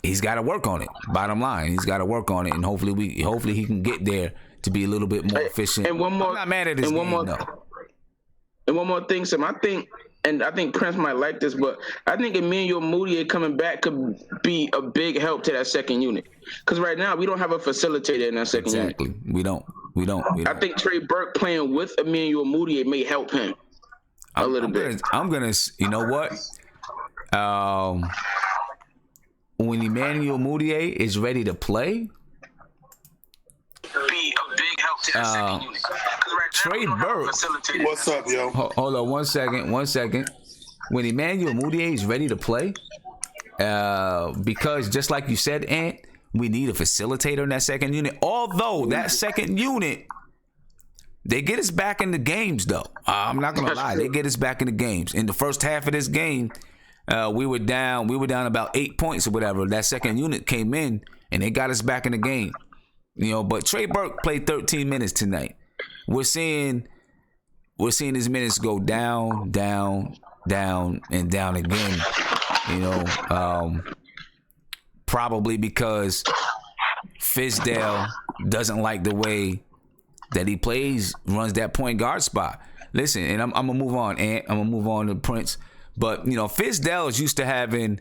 He's got to work on it. Bottom line, he's got to work on it, and hopefully he can get there to be a little bit more efficient. And one more, I'm not mad at his game, And one more thing, Sam. I think Prince might like this, but I think Emmanuel Mudiay coming back could be a big help to that second unit. Because right now we don't have a facilitator in that second unit. Exactly. We don't. I think Trey Burke playing with Emmanuel Mudiay may help him a little bit. I'm gonna. You know what? When Emmanuel Mudiay is ready to play, be a big help to that second unit. Trey Burke. What's up, yo? Hold on 1 second. When Emmanuel Mudiay is ready to play, because just like you said, Ant, we need a facilitator in that second unit. Although that second unit, they get us back in the games, though. I'm not gonna lie, they get us back in the games. In the first half of this game, we were down about 8 points or whatever. That second unit came in and they got us back in the game. But Trey Burke played 13 minutes tonight. We're seeing his minutes go down, down, down, and down again. Probably because Fizdale doesn't like the way that he plays, runs that point guard spot. Listen, and I'm gonna move on, Ant. I'm gonna move on to Prince. But Fizdale is used to having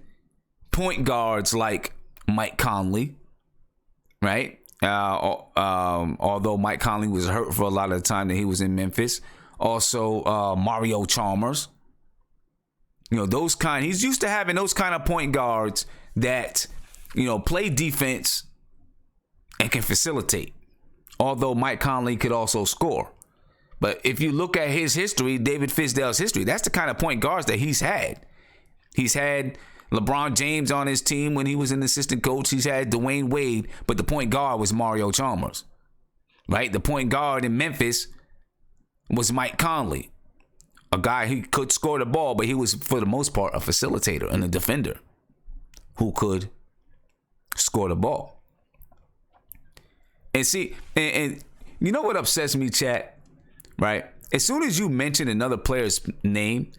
point guards like Mike Conley, right? Although Mike Conley was hurt for a lot of the time that he was in Memphis. Also, Mario Chalmers. He's used to having those kind of point guards that, play defense and can facilitate. Although Mike Conley could also score. But if you look at his history, David Fizdale's history, that's the kind of point guards that he's had. He's had LeBron James on his team when he was an assistant coach. He's had Dwayne Wade, but the point guard was Mario Chalmers, right? The point guard in Memphis was Mike Conley, a guy who could score the ball, but he was, for the most part, a facilitator and a defender who could score the ball. And see, and you know what upsets me, chat, right? As soon as you mention another player's name,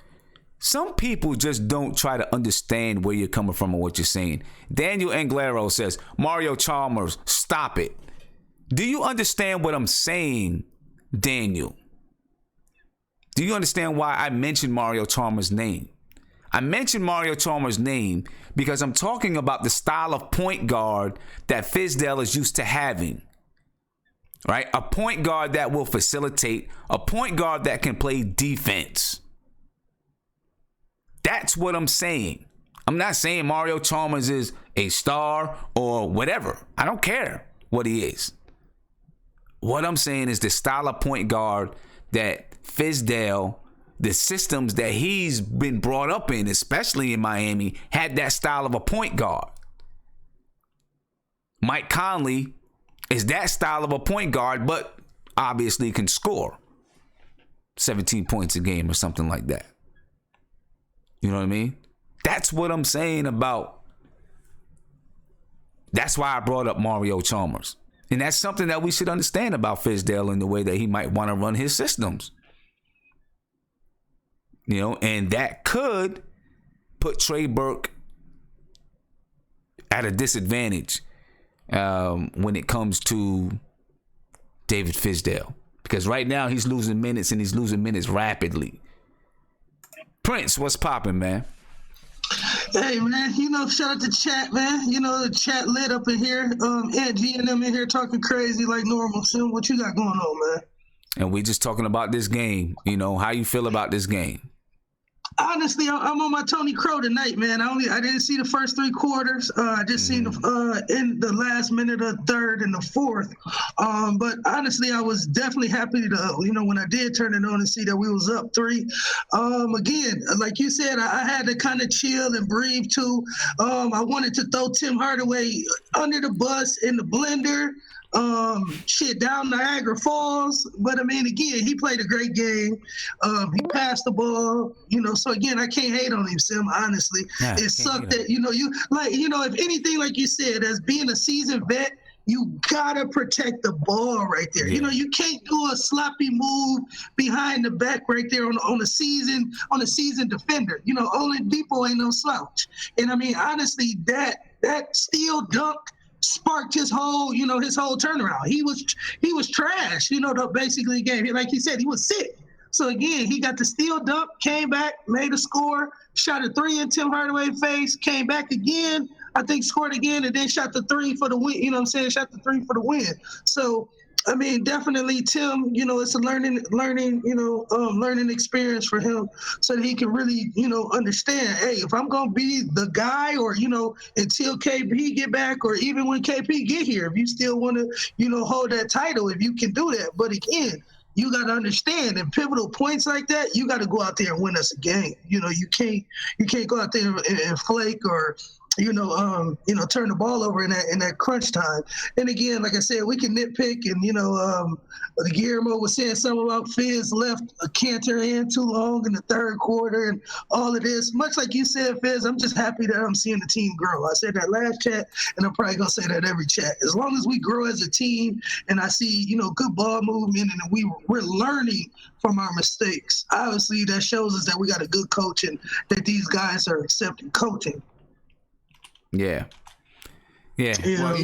some people just don't try to understand where you're coming from and what you're saying. Daniel Anglero says, Mario Chalmers, stop it. Do you understand what I'm saying, Daniel? Do you understand why I mentioned Mario Chalmers' name? I mentioned Mario Chalmers' name because I'm talking about the style of point guard that Fizdale is used to having. Right? A point guard that will facilitate, a point guard that can play defense. That's what I'm saying. I'm not saying Mario Chalmers is a star or whatever. I don't care what he is. What I'm saying is the style of point guard that Fizdale, the systems that he's been brought up in, especially in Miami, had that style of a point guard. Mike Conley is that style of a point guard, but obviously can score 17 points a game or something like that. You know what I mean? That's what I'm saying about. That's why I brought up Mario Chalmers. And that's something that we should understand about Fizdale in the way that he might want to run his systems. And that could put Trey Burke at a disadvantage when it comes to David Fizdale. Because right now he's losing minutes and he's losing minutes rapidly. Prince, what's popping, man? Hey, man, shout out to chat, man. The chat lit up in here. Ed G and them in here talking crazy like normal. So what you got going on, man? And we just talking about this game. How you feel about this game? Honestly, I'm on my Tony Crow tonight, man. I didn't see the first three quarters. I just seen in the last minute of third and the fourth. But honestly, I was definitely happy to, when I did turn it on and see that we was up 3. Again, like you said, I had to kind of chill and breathe too. I wanted to throw Tim Hardaway under the bus in the blender. Down Niagara Falls, but I mean, again, he played a great game. He passed the ball, so again, I can't hate on him, Sim, honestly. Yeah, it sucked that, if anything, like you said, as being a seasoned vet, you gotta protect the ball right there. Yeah. You can't do a sloppy move behind the back right there on a seasoned defender. Oladipo ain't no slouch. And I mean, honestly, that steal dunk sparked his whole turnaround. He was trash, to basically game. Like he said, he was sick. So again, he got the steal dunk, came back, made a score, shot a 3 in Tim Hardaway's face, came back again, I think scored again, and then shot the 3 for the win. Shot the 3 for the win. So I mean, definitely Tim, it's a learning experience for him so that he can really, understand, hey, if I'm going to be the guy or, until KP get back or even when KP get here, if you still want to, hold that title, if you can do that. But again, you got to understand in pivotal points like that, you got to go out there and win us a game. You can't go out there and flake or turn the ball over in that crunch time. And again, like I said, we can nitpick, and Guillermo was saying something about Fizz left a canter in too long in the third quarter and all of this. Much like you said, Fizz, I'm just happy that I'm seeing the team grow. I said that last chat, and I'm probably gonna say that every chat. As long as we grow as a team, and I see good ball movement, and we're learning from our mistakes. Obviously, that shows us that we got a good coach and that these guys are accepting coaching. Yeah. People.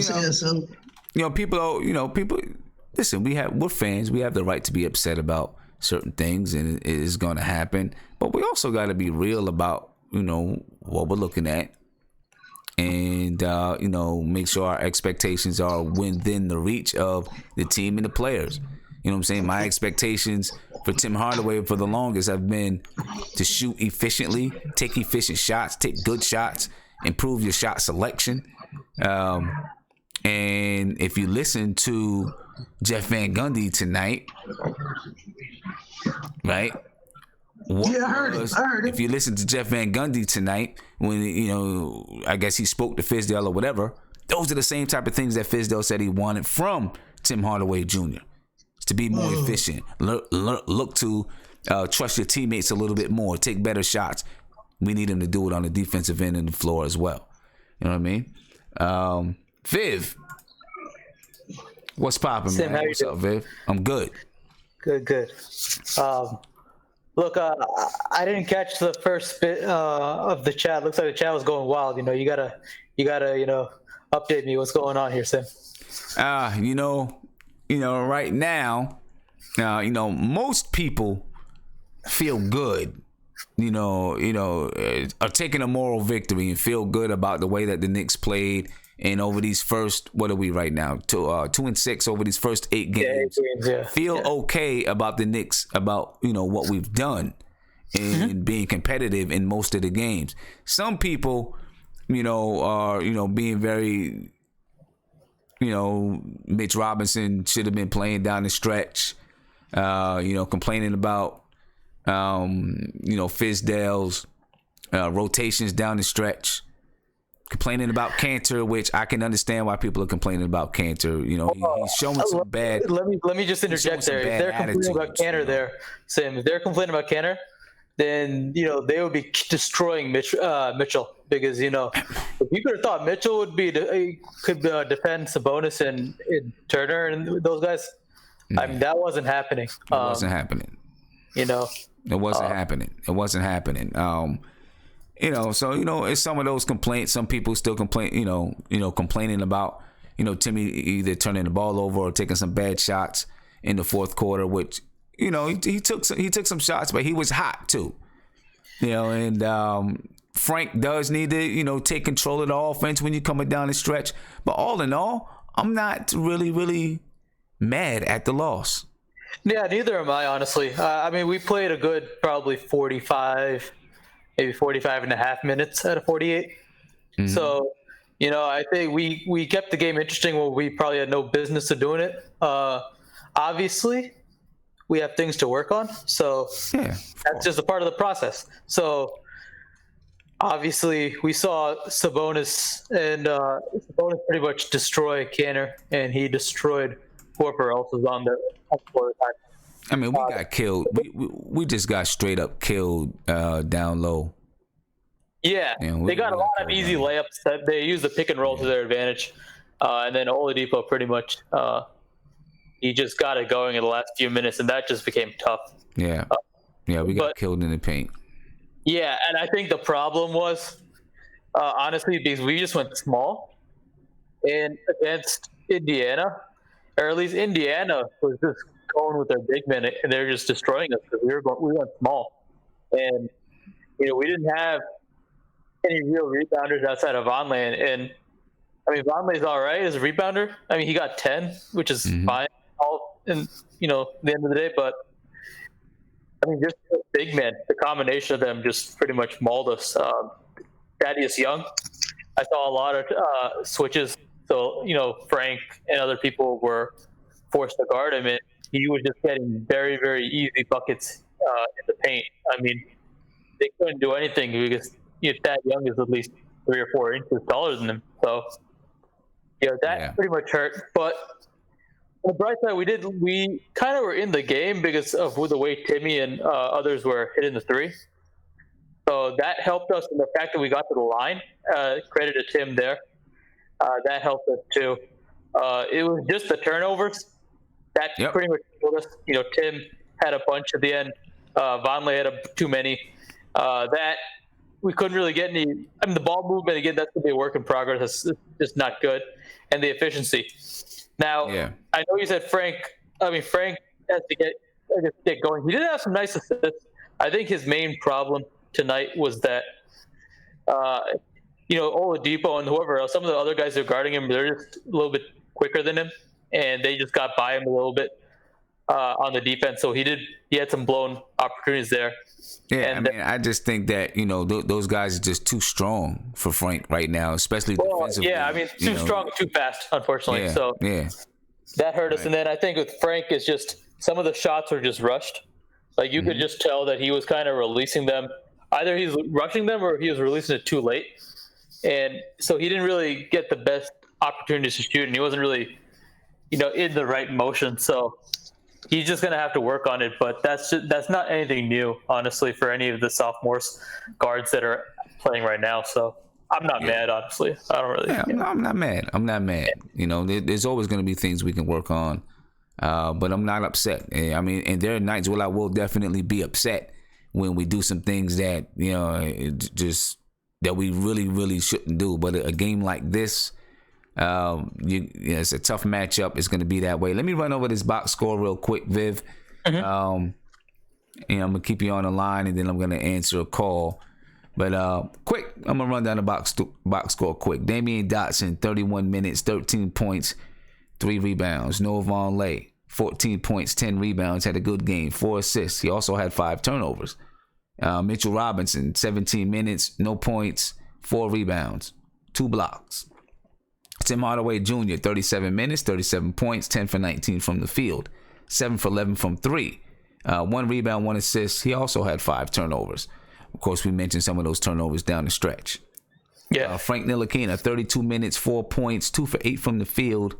Listen, we're fans. We have the right to be upset about certain things, and it is going to happen. But we also got to be real about what we're looking at, and make sure our expectations are within the reach of the team and the players. You know what I'm saying? My expectations for Tim Hardaway for the longest have been to shoot efficiently, take efficient shots, take good shots, improve your shot selection. And if you listen to Jeff Van Gundy tonight, right? I heard it. If you listen to Jeff Van Gundy tonight, when I guess he spoke to Fizdale or whatever, those are the same type of things that Fizdale said he wanted from Tim Hardaway Jr. To be more efficient, look to trust your teammates a little bit more, take better shots. We need him to do it on the defensive end of the floor as well. You know what I mean? Viv, what's poppin', man? What's up, Viv? I'm good. Good. Look, I didn't catch the first bit of the chat. Looks like the chat was going wild. You gotta update me. What's going on here, Sim? Right now, most people feel good. Are taking a moral victory and feel good about the way that the Knicks played. And over these first, what are we right now? 2-6 over these first 8 games. Feel okay about the Knicks, about what we've done and being competitive in most of the games. Some people, are being very, Mitch Robinson should have been playing down the stretch. Complaining about Fizdale's rotations down the stretch, complaining about Cantor, which I can understand why people are complaining about Cantor. He's showing some bad. Let me just interject there. If they're complaining about Cantor there, Sam, if they're complaining about Cantor, then they would be destroying Mitchell, because if you could have thought Mitchell could defend Sabonis and Turner and those guys, I mean, that wasn't happening. It wasn't happening. It wasn't happening. It wasn't happening. So it's some of those complaints. Some people still complain. Complaining about Timmy either turning the ball over or taking some bad shots in the fourth quarter. Which he took some shots, but he was hot too. And Frank does need to take control of the offense when you're coming down the stretch. But all in all, I'm not really mad at the loss. Yeah, neither am I, honestly. I mean, we played a good probably 45, maybe 45 and a half minutes out of 48. Mm-hmm. So, I think we kept the game interesting when we probably had no business of doing it. Obviously, we have things to work on. So that's just a part of the process. So, obviously, we saw Sabonis, and Sabonis pretty much destroy Cantor, and he destroyed whoever else was on the floor. I mean, we got killed. We just got straight up killed down low. Yeah, they got a lot of easy layups. That they used the pick and roll to their advantage, and then Oladipo pretty much he just got it going in the last few minutes, and that just became tough. Yeah, we got killed in the paint. Yeah, and I think the problem was honestly because we just went small, and against Indiana, or at least Indiana was just going with their big men, and they're just destroying us because we went small, and we didn't have any real rebounders outside of Vonleh, and I mean Vonleh's all right as a rebounder. I mean he got 10, which is fine. And the end of the day, but I mean just the big men, the combination of them just pretty much mauled us. Thaddeus Young, I saw a lot of switches. So, Frank and other people were forced to guard him, and he was just getting very, very easy buckets in the paint. I mean, they couldn't do anything because Thad Young is at least 3 or 4 inches taller than him. So, that pretty much hurt. But on the bright side, we kind of were in the game because of the way Timmy and others were hitting the three. So that helped us in the fact that we got to the line. Credit to Tim there. That helped us too. It was just the turnovers that pretty much killed us. Tim had a bunch at the end. Vonleh had too many. That we couldn't really get any. I mean, the ball movement again. That's gonna be a work in progress. That's just not good, and the efficiency. Now, I know you said Frank. I mean, Frank has to get going. He did have some nice assists. I think his main problem tonight was that, Oladipo and whoever else, some of the other guys who are guarding him, they're just a little bit quicker than him, and they just got by him a little bit on the defense. So he had some blown opportunities there. Yeah, and I just think that those guys are just too strong for Frank right now, especially defensively. Yeah, I mean, too strong, too fast, unfortunately. So that hurt us. And then I think with Frank, it's just some of the shots were just rushed. Like you could just tell that he was kind of releasing them. Either he's rushing them or he was releasing it too late. And so he didn't really get the best opportunities to shoot, and he wasn't really, in the right motion. So he's just going to have to work on it. But that's not anything new, honestly, for any of the sophomores guards that are playing right now. So I'm not mad, honestly. I don't really. Yeah, I'm not mad. There's always going to be things we can work on. But I'm not upset. I mean, and there are nights where I will definitely be upset when we do some things that, just that we really, really shouldn't do. But a game like this, it's a tough matchup. It's going to be that way. Let me run over this box score real quick, Viv. And I'm going to keep you on the line, and then I'm going to answer a call. But quick, I'm going to run down the box score quick. Damian Dotson, 31 minutes, 13 points, 3 rebounds. Noah Vonleh, 14 points, 10 rebounds, had a good game, 4 assists. He also had 5 turnovers. Mitchell Robinson, 17 minutes, no points, 4 rebounds, 2 blocks. Tim Hardaway Jr., 37 minutes, 37 points, 10 for 19 from the field, 7 for 11 from 3. 1 rebound, 1 assist. He also had 5 turnovers. Of course, we mentioned some of those turnovers down the stretch. Frank Ntilikina, 32 minutes, 4 points, 2 for 8 from the field,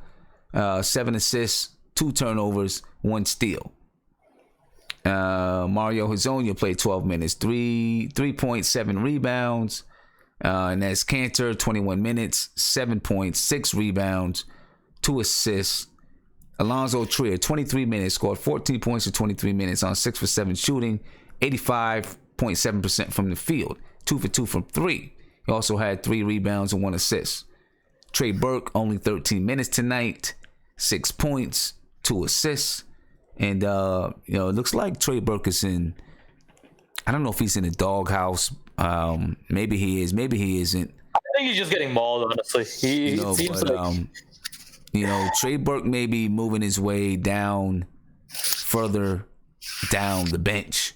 7 assists, 2 turnovers, 1 steal. Mario Hezonja played 12 minutes, 3 points, 7 rebounds. And that's Cantor, 21 minutes, 7 points, 6 rebounds, 2 assists. Alonzo Trier, 23 minutes, scored 14 points in 23 minutes on 6 for 7 shooting, 85.7% from the field, 2 for 2 from 3. He also had 3 rebounds and 1 assist. Trey Burke, only 13 minutes tonight, 6 points, 2 assists. And, it looks like Trey Burke is in, I don't know if he's in the doghouse. Maybe he is, maybe he isn't. I think he's just getting mauled, honestly. He seems like... Trey Burke may be moving his way further down the bench.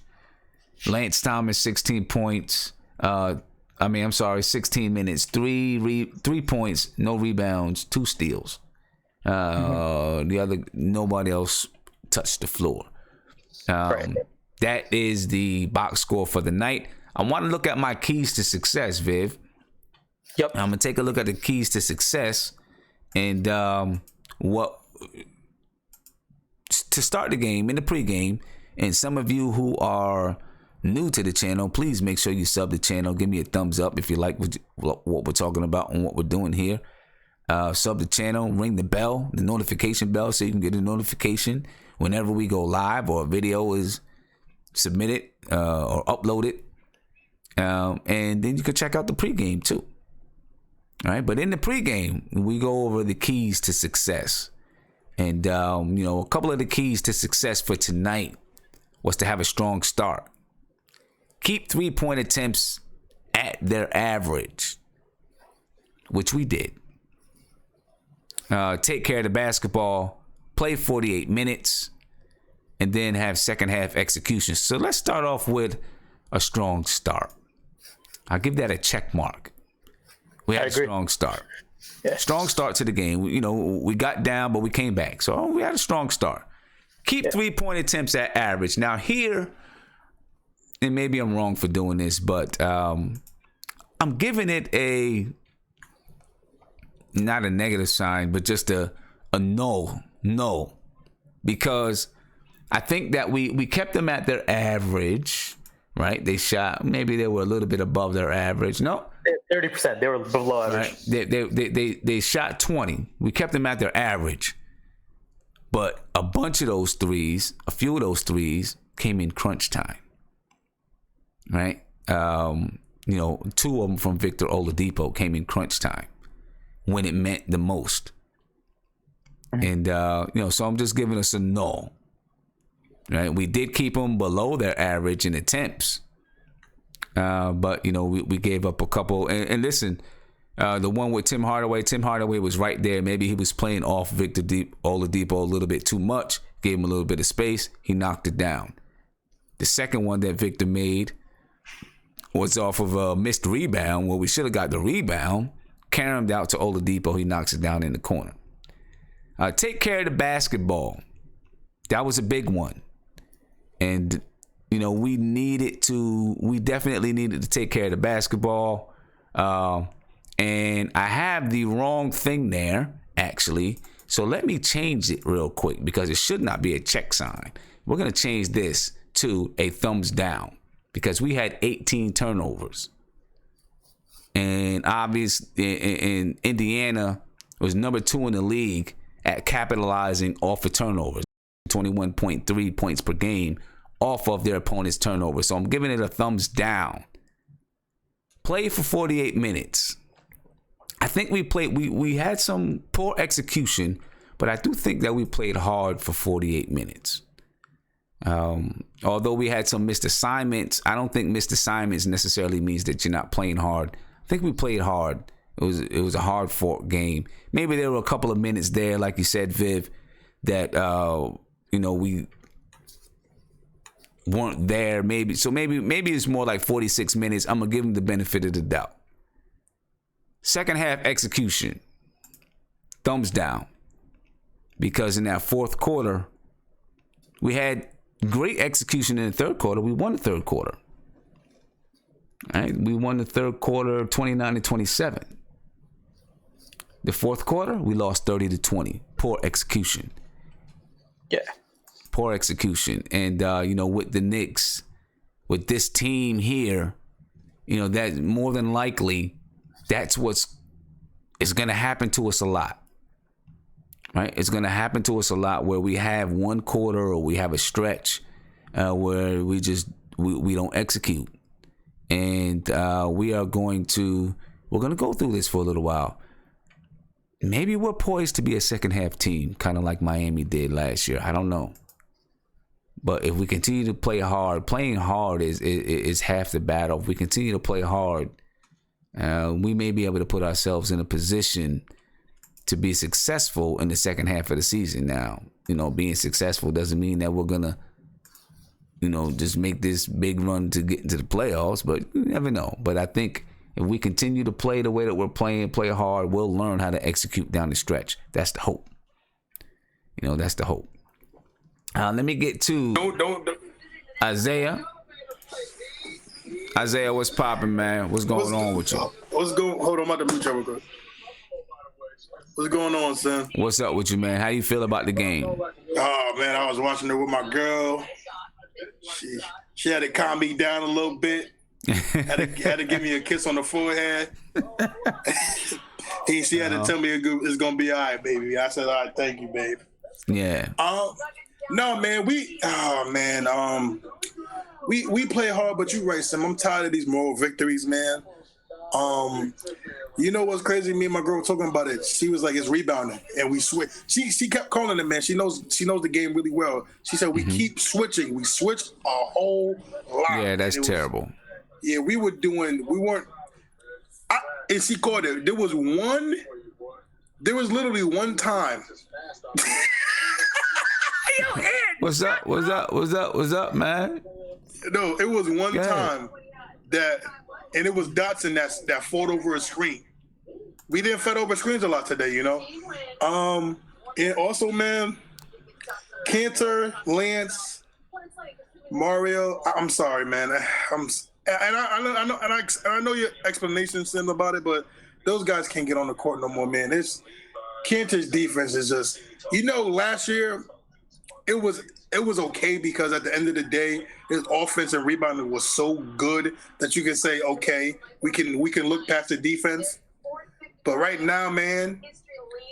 Lance Thomas, 16 points. 16 minutes, 3 points, no rebounds, 2 steals. Nobody else touched the floor. That is the box score for the night. I want to look at my keys to success, Viv. Yep. I'm gonna take a look at the keys to success, and what to start the game in the pregame. And some of you who are new to the channel, please make sure you sub the channel. Give me a thumbs up if you like what we're talking about and what we're doing here. Sub the channel, ring the bell, the notification bell, so you can get a notification whenever we go live or a video is submitted or uploaded. And then you can check out the pregame too. All right, but in the pregame, we go over the keys to success. And, a couple of the keys to success for tonight was to have a strong start. Keep 3-point attempts at their average, which we did. Take care of the basketball, play 48 minutes, and then have second half execution. So let's start off with a strong start. I'll give that a check mark. We had a strong start. Yeah. Strong start to the game. We got down, but we came back. So we had a strong start. Keep 3-point attempts at average. Now here, and maybe I'm wrong for doing this, but I'm giving it not a negative sign, but just a no, because I think that we kept them at their average, right? They shot, maybe they were a little bit above their average. No, 30%. They were below average. Right? They shot 20. We kept them at their average, but a bunch of those threes, a few of those threes, came in crunch time, right? Two of them from Victor Oladipo came in crunch time when it meant the most. And, so I'm just giving us a no. Right? We did keep them below their average in attempts. But, we gave up a couple. And listen, the one with Tim Hardaway was right there. Maybe he was playing off Victor Oladipo a little bit too much. Gave him a little bit of space. He knocked it down. The second one that Victor made was off of a missed rebound where we should have got the rebound. Carried out to Oladipo. He knocks it down in the corner. Take care of the basketball. That was a big one. And, we definitely needed to take care of the basketball. And I have the wrong thing there, actually. So let me change it real quick because it should not be a check sign. We're going to change this to a thumbs down because we had 18 turnovers. And obviously, in Indiana was number 2 in the league at capitalizing off of turnovers, 21.3 points per game off of their opponent's turnovers. So I'm giving it a thumbs down. Play for 48 minutes. I think we had some poor execution, but I do think that we played hard for 48 minutes. Although we had some missed assignments, I don't think missed assignments necessarily means that you're not playing hard. I think we played hard. It was a hard fought game. Maybe there were a couple of minutes there, like you said, Viv, that we weren't there. Maybe it's more like 46 minutes. I'm gonna give them the benefit of the doubt. Second half execution, thumbs down, because in that fourth quarter, we had great execution in the third quarter. We won the third quarter. All right, we won the third quarter 29-27. The fourth quarter, we lost 30-20. Poor execution. Yeah. Poor execution. And, with the Knicks, with this team here, that more than likely, that's it's going to happen to us a lot. Right? It's going to happen to us a lot where we have one quarter or we have a stretch where we don't execute. And we're going to go through this for a little while. Maybe we're poised to be a second half team, kind of like Miami did last year. I don't know. But if we continue to play hard, playing hard is half the battle. If we continue to play hard, we may be able to put ourselves in a position to be successful in the second half of the season. Now, being successful doesn't mean that we're going to, just make this big run to get into the playoffs, but you never know. But I think if we continue to play the way that we're playing, play hard, we'll learn how to execute down the stretch. That's the hope. That's the hope. Let me get to Isaiah. Isaiah, what's popping, man? What's going on with you? Hold on, I'm about to mute you real quick. What's going on, son? What's up with you, man? How you feel about the game? Oh, man, I was watching it with my girl. She had to calm me down a little bit. had to give me a kiss on the forehead. She had to tell me it's gonna be all right, baby. I said, all right, thank you, babe. Yeah. No, man, we play hard, but you right, Sam. I'm tired of these moral victories, man. You know what's crazy? Me and my girl were talking about it. She was like, "It's rebounding," and we switch. She kept calling it, man. She knows the game really well. She said we keep switching. We switched a whole lot. Yeah, that's terrible. We weren't. And she called it. There was literally one time. What's up, man? No, it was one time and it was Dotson that fought over a screen. We didn't fight over screens a lot today, And also, man, Cantor, Lance, Mario. I'm sorry, man. And I know your explanation, Sim, about it, but those guys can't get on the court no more, man. Cantor's defense is just, last year it was okay because at the end of the day, his offense and rebounding was so good that you can say, okay, we can look past the defense. But right now, man,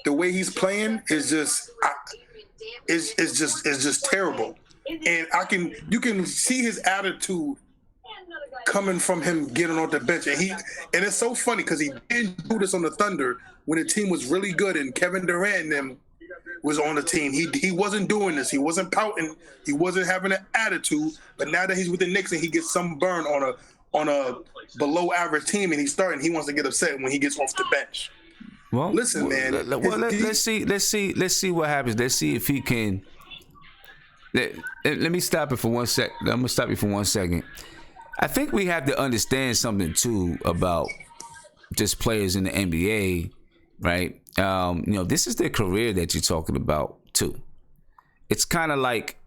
the way he's playing is just terrible. And you can see his attitude coming from him getting on the bench. And it's so funny because he didn't do this on the Thunder when the team was really good and Kevin Durant and them was on the team. He wasn't doing this. He wasn't pouting. He wasn't having an attitude. But now that he's with the Knicks and he gets some burn on a below average team and he's starting, he wants to get upset when he gets off the bench. Well, listen, man. Let's see what happens. Let's see if he can. Let me stop it for 1 sec. I'm gonna stop you for 1 second. I think we have to understand something too about just players in the NBA, right? This is their career that you're talking about too. It's kind of like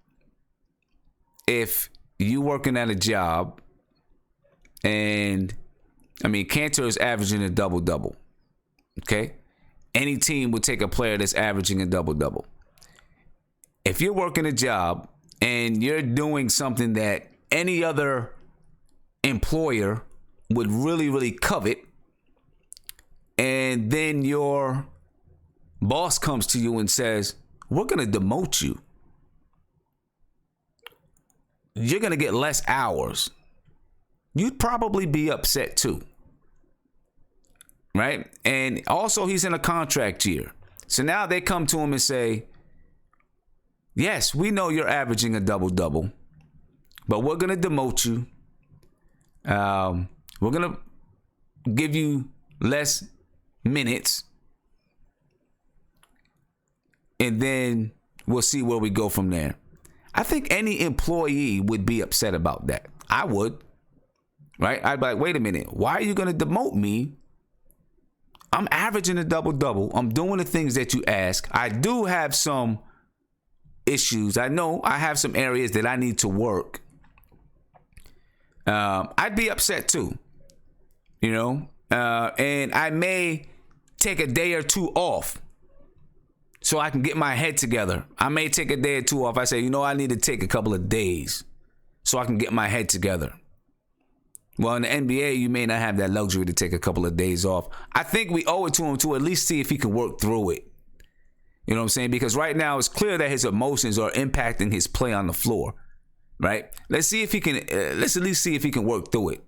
if you working at a job, and Cantor is averaging a double-double. Okay, any team would take a player that's averaging a double-double. If you're working a job and you're doing something that any other employer would really, really covet, and then your boss comes to you and says, we're going to demote you. You're going to get less hours. You'd probably be upset too. Right? And also he's in a contract year. So now they come to him and say, yes, we know you're averaging a double-double, but we're going to demote you. We're going to give you less minutes. And then we'll see where we go from there. I think any employee would be upset about that. I would. Right? I'd be like, wait a minute. Why are you going to demote me? I'm averaging a double-double. I'm doing the things that you ask. I do have some issues. I know I have some areas that I need to work. I'd be upset too. And I may take a day or two off so I can get my head together. I may take a day or two off. I say, I need to take a couple of days so I can get my head together. Well, in the NBA, you may not have that luxury to take a couple of days off. I think we owe it to him to at least see if he can work through it. You know what I'm saying? Because right now it's clear that his emotions are impacting his play on the floor. Right? Let's see if he can. Let's at least see if he can work through it.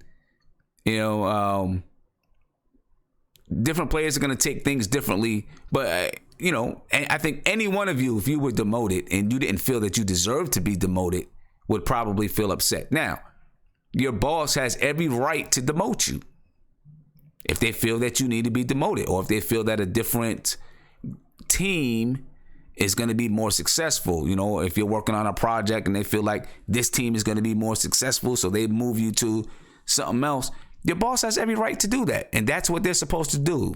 Different players are going to take things differently, but I think any one of you, if you were demoted and you didn't feel that you deserved to be demoted, would probably feel upset. Now, your boss has every right to demote you if they feel that you need to be demoted, or if they feel that a different team is going to be more successful. If you're working on a project and they feel like this team is going to be more successful, so they move you to something else, your boss has every right to do that. And that's what they're supposed to do.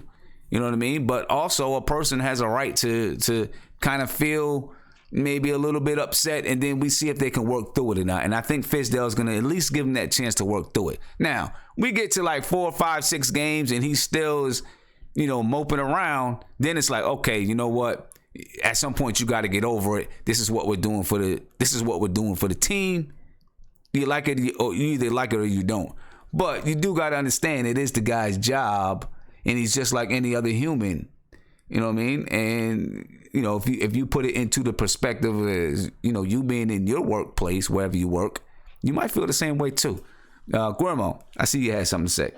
You know what I mean? But also a person has a right to kind of feel maybe a little bit upset, and then we see if they can work through it or not. And I think Fizdale is going to at least give him that chance to work through it. Now, we get to like 4, 5, 6 games and he still is, moping around. Then it's like, okay, you know what? At some point you got to get over it. This is what we're doing for the team. You like it, or you either like it or you don't. But you do got to understand it is the guy's job, and he's just like any other human. You know what I mean? And if you put it into the perspective as you being in your workplace, wherever you work, you might feel the same way too. Guillermo, I see you had something to say.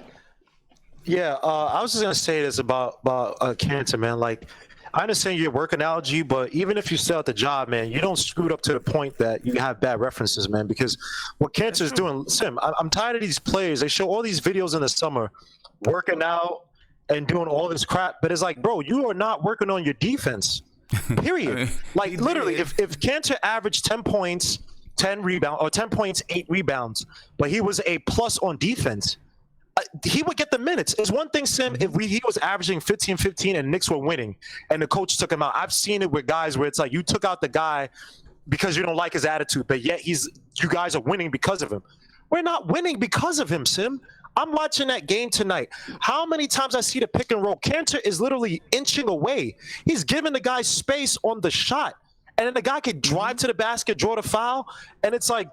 Yeah, I was just gonna say this about Cantor, man. Like, I understand your work analogy, but even if you still at the job, man, you don't screw it up to the point that you have bad references, man. Because what Cantor's doing, Sim, I'm tired of these players. They show all these videos in the summer, working out and doing all this crap, but it's like, bro, you are not working on your defense. Period. Like, literally, if Cantor averaged 10 points, 10 rebounds, or 10 points, 8 rebounds, but he was a plus on defense, he would get the minutes. It's one thing, Sim, if he was averaging 15 and Knicks were winning and the coach took him out. I've seen it with guys where it's like you took out the guy because you don't like his attitude, but yet you guys are winning because of him. We're not winning because of him, Sim. I'm watching that game tonight. How many times I see the pick and roll? Cantor is literally inching away. He's giving the guy space on the shot. And then the guy could drive to the basket, draw the foul. And it's like,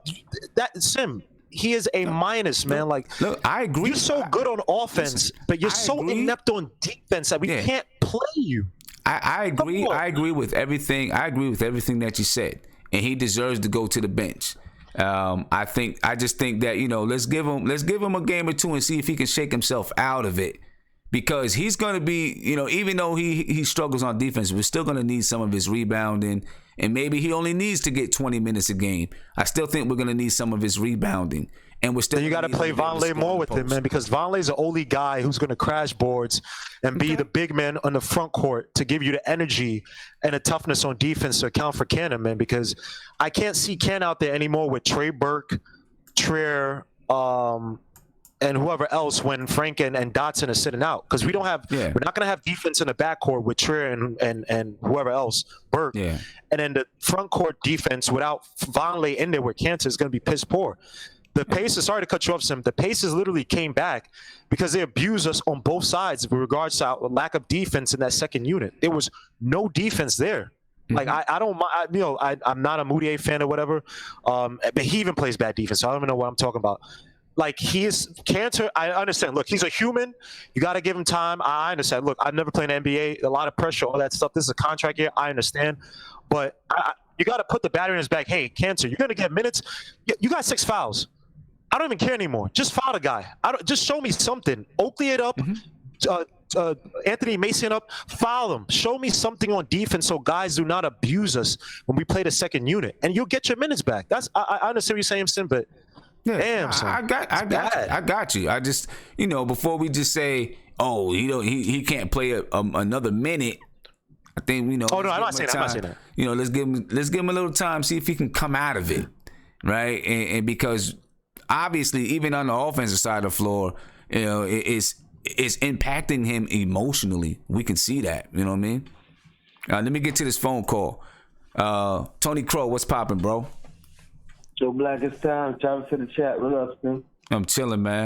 that Sim, he is a minus, man. Like, look, I agree. You're so good on offense, but you're so inept on defense that we can't play you. I agree. I agree with everything. I agree with everything that you said. And he deserves to go to the bench. I just think that, let's give him a game or two and see if he can shake himself out of it, because he's going to be, even though he struggles on defense, we're still going to need some of his rebounding, and maybe he only needs to get 20 minutes a game. I still think we're going to need some of his rebounding, and we're still. Then you got to play Vonleh more with him, man, because Vonleh's the only guy who's going to crash boards and be the big man on the front court to give you the energy and the toughness on defense to account for Cannon, man, because I can't see Ken out there anymore with Trey Burke, Trier, and whoever else when Frank and Dotson are sitting out, because we don't have we're not going to have defense in the backcourt with Trier and whoever else, Burke, and then the front court defense without Vonleh in there with Cantor is going to be piss poor. The Pacers, sorry to cut you off, Sim, the Pacers literally came back because they abused us on both sides with regards to our lack of defense in that second unit. There was no defense there. Like, I don't mind, I'm not a Moutier fan or whatever, but he even plays bad defense, so I don't even know what I'm talking about. Like, Cantor, I understand. Look, he's a human. You got to give him time. I understand. Look, I've never played in the NBA. A lot of pressure, all that stuff. This is a contract year. I understand. But you got to put the battery in his back. Hey, Cantor, you're going to get minutes. You got 6 fouls. I don't even care anymore. Just foul the guy. Just show me something. Oakley it up. Anthony Mason up. Foul him. Show me something on defense so guys do not abuse us when we play the second unit. And you'll get your minutes back. I understand what you're saying, Sim, but damn, son. I got you. I just, before we just say, oh, he can't play another minute. I think Oh no, I'm not saying that. Let's give him a little time, see if he can come out of it, right? And because obviously, even on the offensive side of the floor, it's impacting him emotionally. We can see that. You know what I mean? Let me get to this phone call. Tony Crow, what's popping, bro? Joe Black, it's time. Travis to the chat. What up, Tim? I'm chilling, man.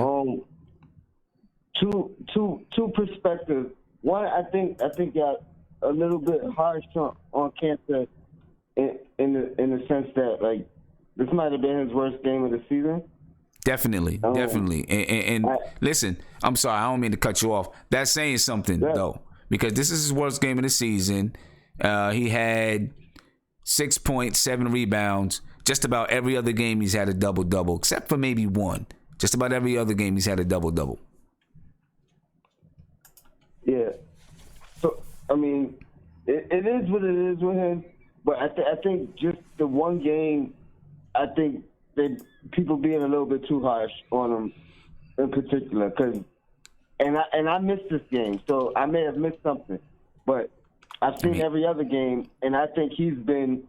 Two perspectives. One, I think got a little bit harsh on Cantor in the sense that, like, this might have been his worst game of the season. Definitely. And listen, I'm sorry, I don't mean to cut you off. That's saying something though, because this is his worst game of the season. He had 6 points, 7 rebounds. Just about every other game he's had a double-double, except for maybe one. Just about every other game he's had a double-double. Yeah. So, I mean, it is what it is with him. But I think just the one game, I think that people being a little bit too harsh on him in particular. And I missed this game, so I may have missed something. But I've seen every other game, and I think he's been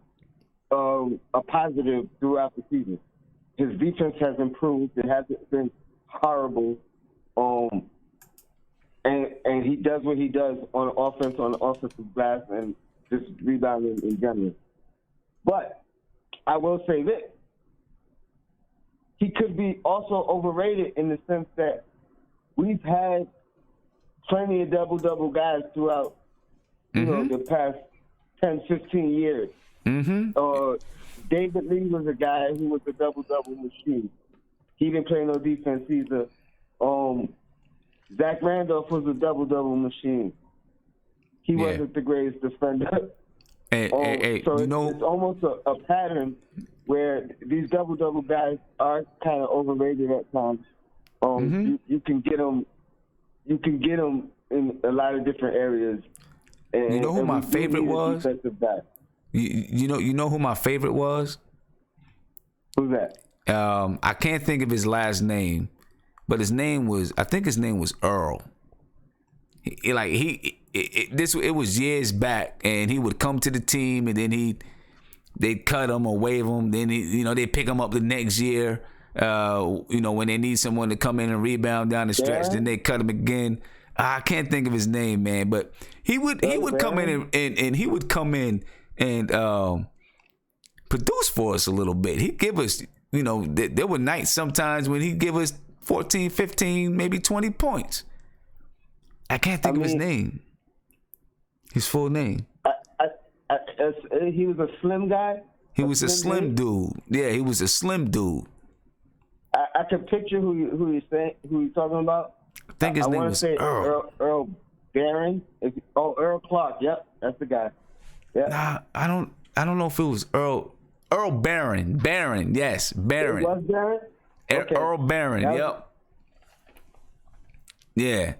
a positive throughout the season. His defense has improved. It hasn't been horrible. And he does what he does on offense, on the offensive glass, and just rebounding in general. But I will say this. He could be also overrated in the sense that we've had plenty of double-double guys throughout the past 10, 15 years. David Lee was a guy who was a double-double machine. He didn't play no defense either. Zach Randolph was a double-double machine. He wasn't the greatest defender. So it's almost a pattern where these double-double guys are kind of overrated at times. You can get them. You can get them in a lot of different areas. And, you know who my favorite was? You know who my favorite was? Who's that? I can't think of his last name, but I think his name was Earl. It was years back, and he would come to the team, and then they'd cut him or waive him. Then they pick him up the next year. When they need someone to come in and rebound down the stretch, then they cut him again. I can't think of his name, man, but he would come in and he would come in and produce for us a little bit. He'd give us you know, there were nights sometimes when he'd give us 14, 15, maybe 20 points. I can't think of his name. His full name. He was a slim guy. He was a slim dude. Yeah, he was a slim dude. I can picture who you're talking about. I think his name was Earl. Earl Barron. Earl Clark. Yep, that's the guy. Yep. Nah, I don't know if it was Earl Barron. Barron, yes, Barron. It was Barron? Okay. Earl Barron. Yep. Yeah.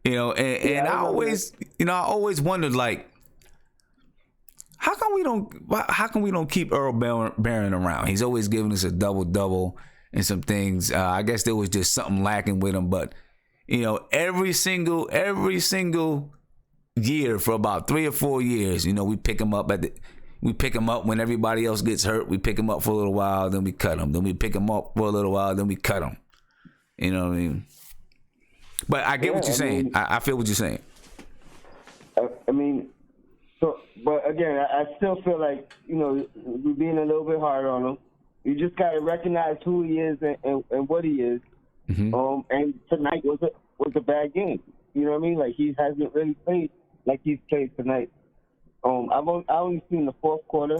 You know, and I always wondered, like, how come we don't keep Earl Barron around? He's always giving us a double and some things. I guess there was just something lacking with him, but you know, every single year for about 3 or 4 years, you know, we pick him up when everybody else gets hurt. We pick him up for a little while, then we cut him. Then we pick him up for a little while, then we cut him. You know what I mean? But I get what you're saying. I feel what you're saying. I mean, but again, I still feel like, you know, we're being a little bit hard on him. You just got to recognize who he is and what he is. Mm-hmm. And tonight was a bad game. You know what I mean? Like, he hasn't really played like he's played tonight. I only seen the fourth quarter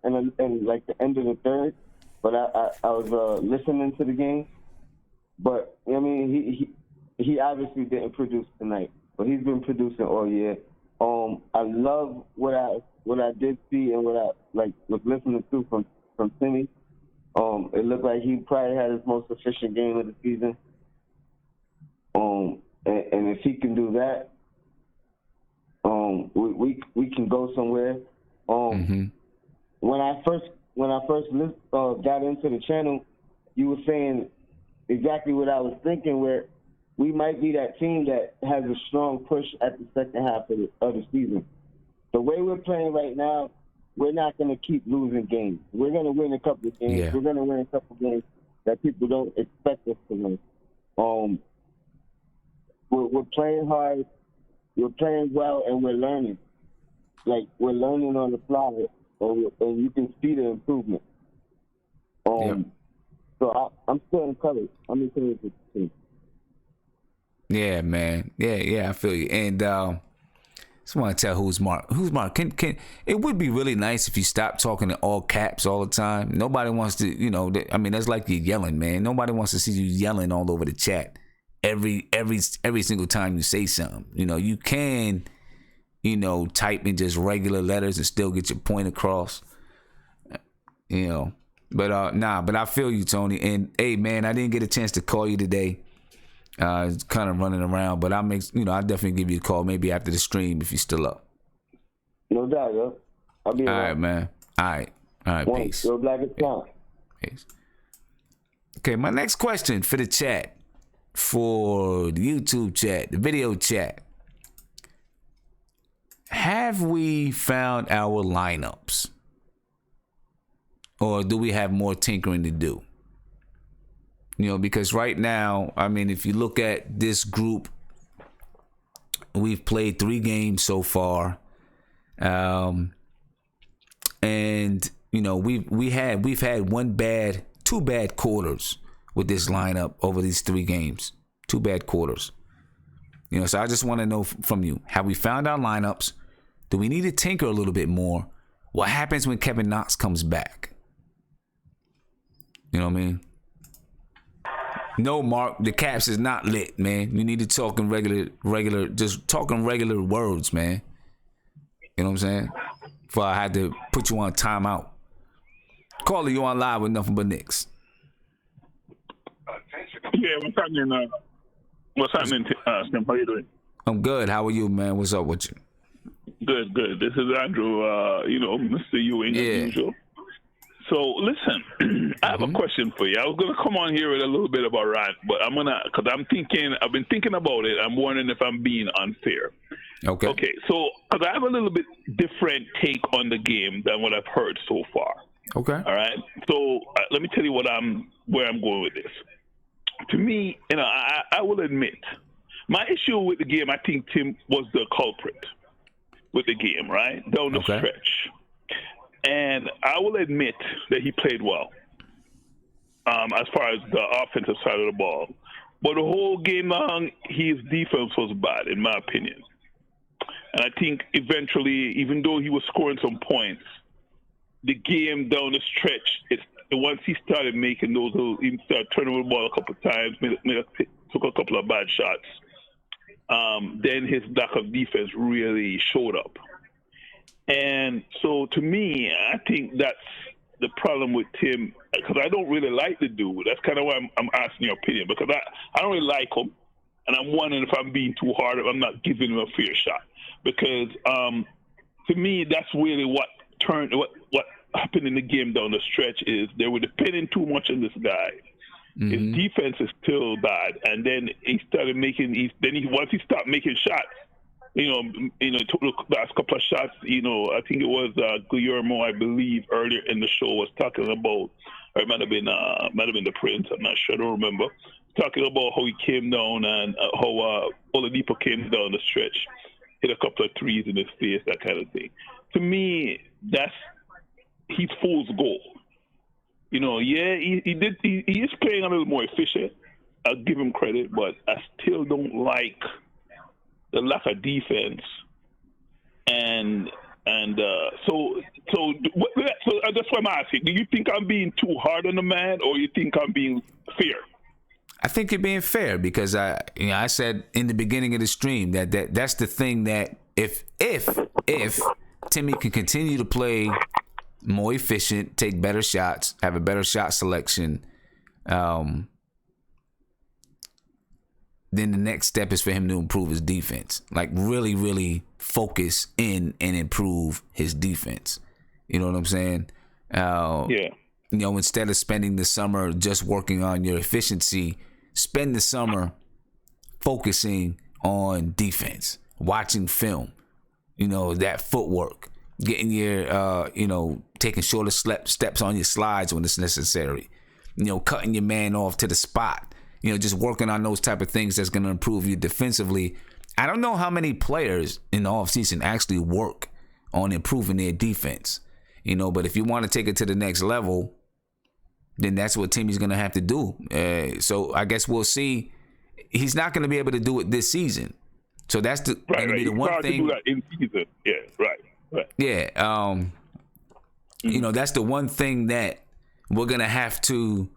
and like the end of the third, but I was listening to the game. But I mean, he obviously didn't produce tonight, but he's been producing all year. I love what I did see and what I was listening to from Timmy. It looked like he probably had his most efficient game of the season. And if he can do that, we can go somewhere. Mm-hmm. When I first got into the channel, you were saying exactly what I was thinking, where we might be that team that has a strong push at the second half of the season. The way we're playing right now, we're not going to keep losing games. We're going to win a couple of games. Yeah. We're going to win a couple of games that people don't expect us to win. We're playing hard, we're playing well, and we're learning. Like, we're learning on the fly, and you can see the improvement. So I'm still encouraged. I'm encouraged with the team. Yeah, man. Yeah, I feel you. And just want to tell who's Mark. Can it would be really nice if you stopped talking in all caps all the time. Nobody wants to, you know. I mean, that's like you're yelling, man. Nobody wants to see you yelling all over the chat every single time you say something. You know, you can, you know, type in just regular letters and still get your point across. You know, but but I feel you, Tony. And hey, man, I didn't get a chance to call you today. It's kind of running around, but I'll definitely give you a call maybe after the stream if you're still up. No doubt, yo. I'll be around. All right, man. All right, peace. Go Black and Tom. Peace. Okay, my next question for the chat, for the YouTube chat, the video chat. Have we found our lineups? Or do we have more tinkering to do? You know, because right now, I mean, if you look at this group, we've played 3 games so far. And you know, we've had two bad quarters with this lineup over these 3 games. 2 bad quarters. You know, so I just want to know from you, have we found our lineups? Do we need to tinker a little bit more? What happens when Kevin Knox comes back? You know what I mean? No, Mark, the Caps is not lit, man. You need to talk in regular, just talking regular words, man. You know what I'm saying? Before I had to put you on timeout. Caller, you on live with Nothing But Knicks. Yeah, what's happening, Tim? How you doing? I'm good. How are you, man? What's up with you? Good. This is Andrew, Mr. Ewing, as usual. So, listen, I have a question for you. I was going to come on here with a little bit of a rant, but I've been thinking about it. I'm wondering if I'm being unfair. Okay, so because I have a little bit different take on the game than what I've heard so far. Okay. All right. So let me tell you where I'm going with this. To me, you know, I will admit, my issue with the game, I think Tim was the culprit with the game, right? Down the stretch. And I will admit that he played well. as far as the offensive side of the ball. But the whole game long, his defense was bad, in my opinion. And I think eventually, even though he was scoring some points, the game down the stretch, once he started making those, he started turning over the ball a couple of times, took a couple of bad shots. Then his lack of defense really showed up. And so to me, I think that's the problem with Tim, because I don't really like the dude. That's kind of why I'm asking your opinion, because I don't really like him. And I'm wondering if I'm being too hard, if I'm not giving him a fair shot. Because to me, that's really what happened in the game down the stretch is they were depending too much on this guy. Mm-hmm. His defense is still bad, and then he started making. Once he stopped making shots, took the last couple of shots. I think it was Guillermo, I believe, earlier in the show was talking about, or it might have been the Prince. I'm not sure. I don't remember. Talking about how he came down and how Oladipo came down the stretch, hit a couple of threes in his face, that kind of thing. To me, that's his fool's goal. He is playing a little more efficient. I'll give him credit, but I still don't like the lack of defense. So that's why I'm asking. Do you think I'm being too hard on the man, or you think I'm being fair? I think you're being fair because I said in the beginning of the stream that's the thing that if Timmy can continue to play more efficient, take better shots, have a better shot selection, then the next step is for him to improve his defense. Like really, really focus in and improve his defense. You know what I'm saying? Yeah. Instead of spending the summer just working on your efficiency, spend the summer focusing on defense, watching film, that footwork, getting your, taking shorter steps on your slides when it's necessary, cutting your man off to the spot, just working on those type of things that's going to improve you defensively. I don't know how many players in the offseason actually work on improving their defense, but if you want to take it to the next level, then that's what Timmy's going to have to do. So I guess we'll see. He's not going to be able to do it this season. So that's going to be the one thing. To do that in season. Yeah, right. Yeah. That's the one thing that we're going to have to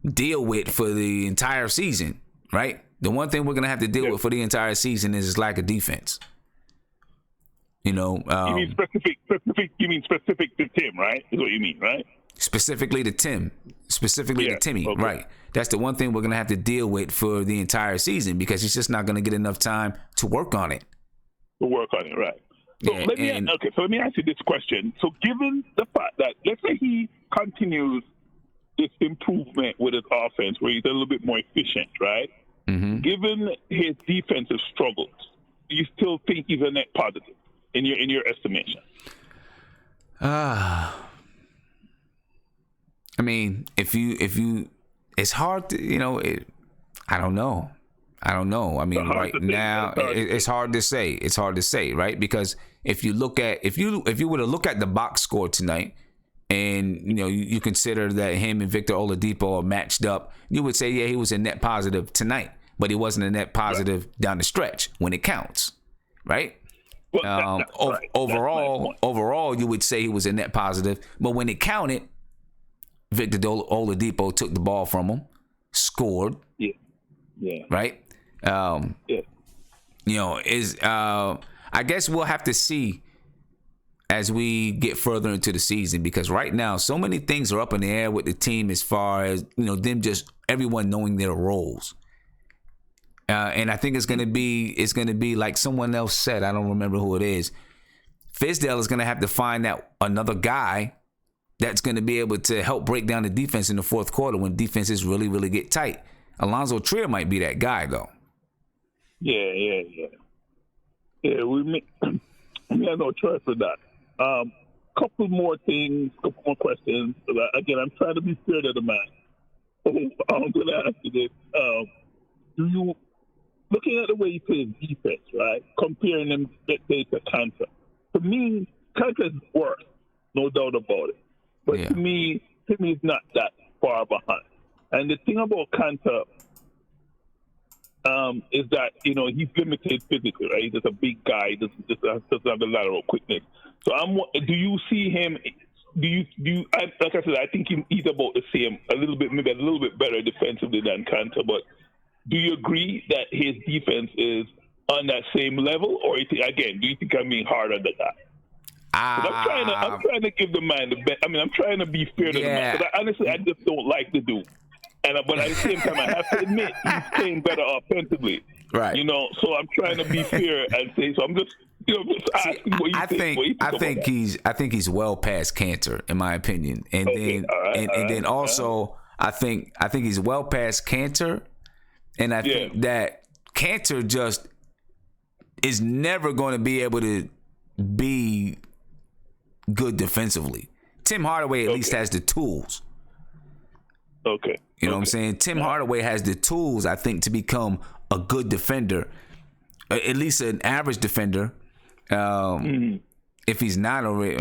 deal with for the entire season, right? The one thing we're going to have to deal with for the entire season is his lack of defense. You mean specific? You mean specific to Tim, right? Is what you mean, right? Specifically to Timmy, okay. Right? That's the one thing we're gonna have to deal with for the entire season because he's just not gonna get enough time to work on it. Right? So let me ask you this question. So, given the fact that let's say he continues this improvement with his offense, where he's a little bit more efficient, right? Mm-hmm. Given his defensive struggles, do you still think he's a net positive in your estimation? I mean, if you, it's hard to, I don't know. I mean, right now it's hard to say. It's hard to say, right? Because if you were to look at the box score tonight, and you consider that him and Victor Oladipo are matched up, you would say, yeah, he was a net positive tonight, but he wasn't a net positive down the stretch when it counts, right? Well, overall, you would say he was a net positive, but when it counted, Victor Oladipo took the ball from him, scored. Yeah. Right. I guess we'll have to see as we get further into the season because right now so many things are up in the air with the team as far as them just everyone knowing their roles. And I think it's gonna be like someone else said. I don't remember who it is. Fizdale is gonna have to find that another guy that's going to be able to help break down the defense in the fourth quarter when defenses really, really get tight. Alonzo Trier might be that guy, though. Yeah. We have no choice for that. Couple more things, couple more questions. Again, I'm trying to be fair to the man. So I'm going to ask you this. Looking at the way he plays defense, right, comparing him, let's say, to Kanter, to me, Kanter is worse, no doubt about it. But to me, Timmy's not that far behind. And the thing about Kanter is that, you know, he's limited physically, right? He's just a big guy. He doesn't have the lateral quickness. So do you see him? Like I said, I think he's about the same, maybe a little bit better defensively than Kanter. But do you agree that his defense is on that same level, or do you think I'm being harder than that? I'm trying to give the man the best. I mean, I'm trying to be fair to the man. Because honestly, I just don't like the dude. But at the same time, I have to admit he's playing better offensively. Right. You know, so I'm trying to be fair and say. So I'm just, asking what you think. I think he's well past Kanter, in my opinion. And then also I think he's well past Kanter, and I think that Kanter just is never going to be able to be good defensively. Tim Hardaway at least has the tools. Okay. You know what I'm saying? Tim Hardaway has the tools, I think, to become a good defender, at least an average defender. If he's not already,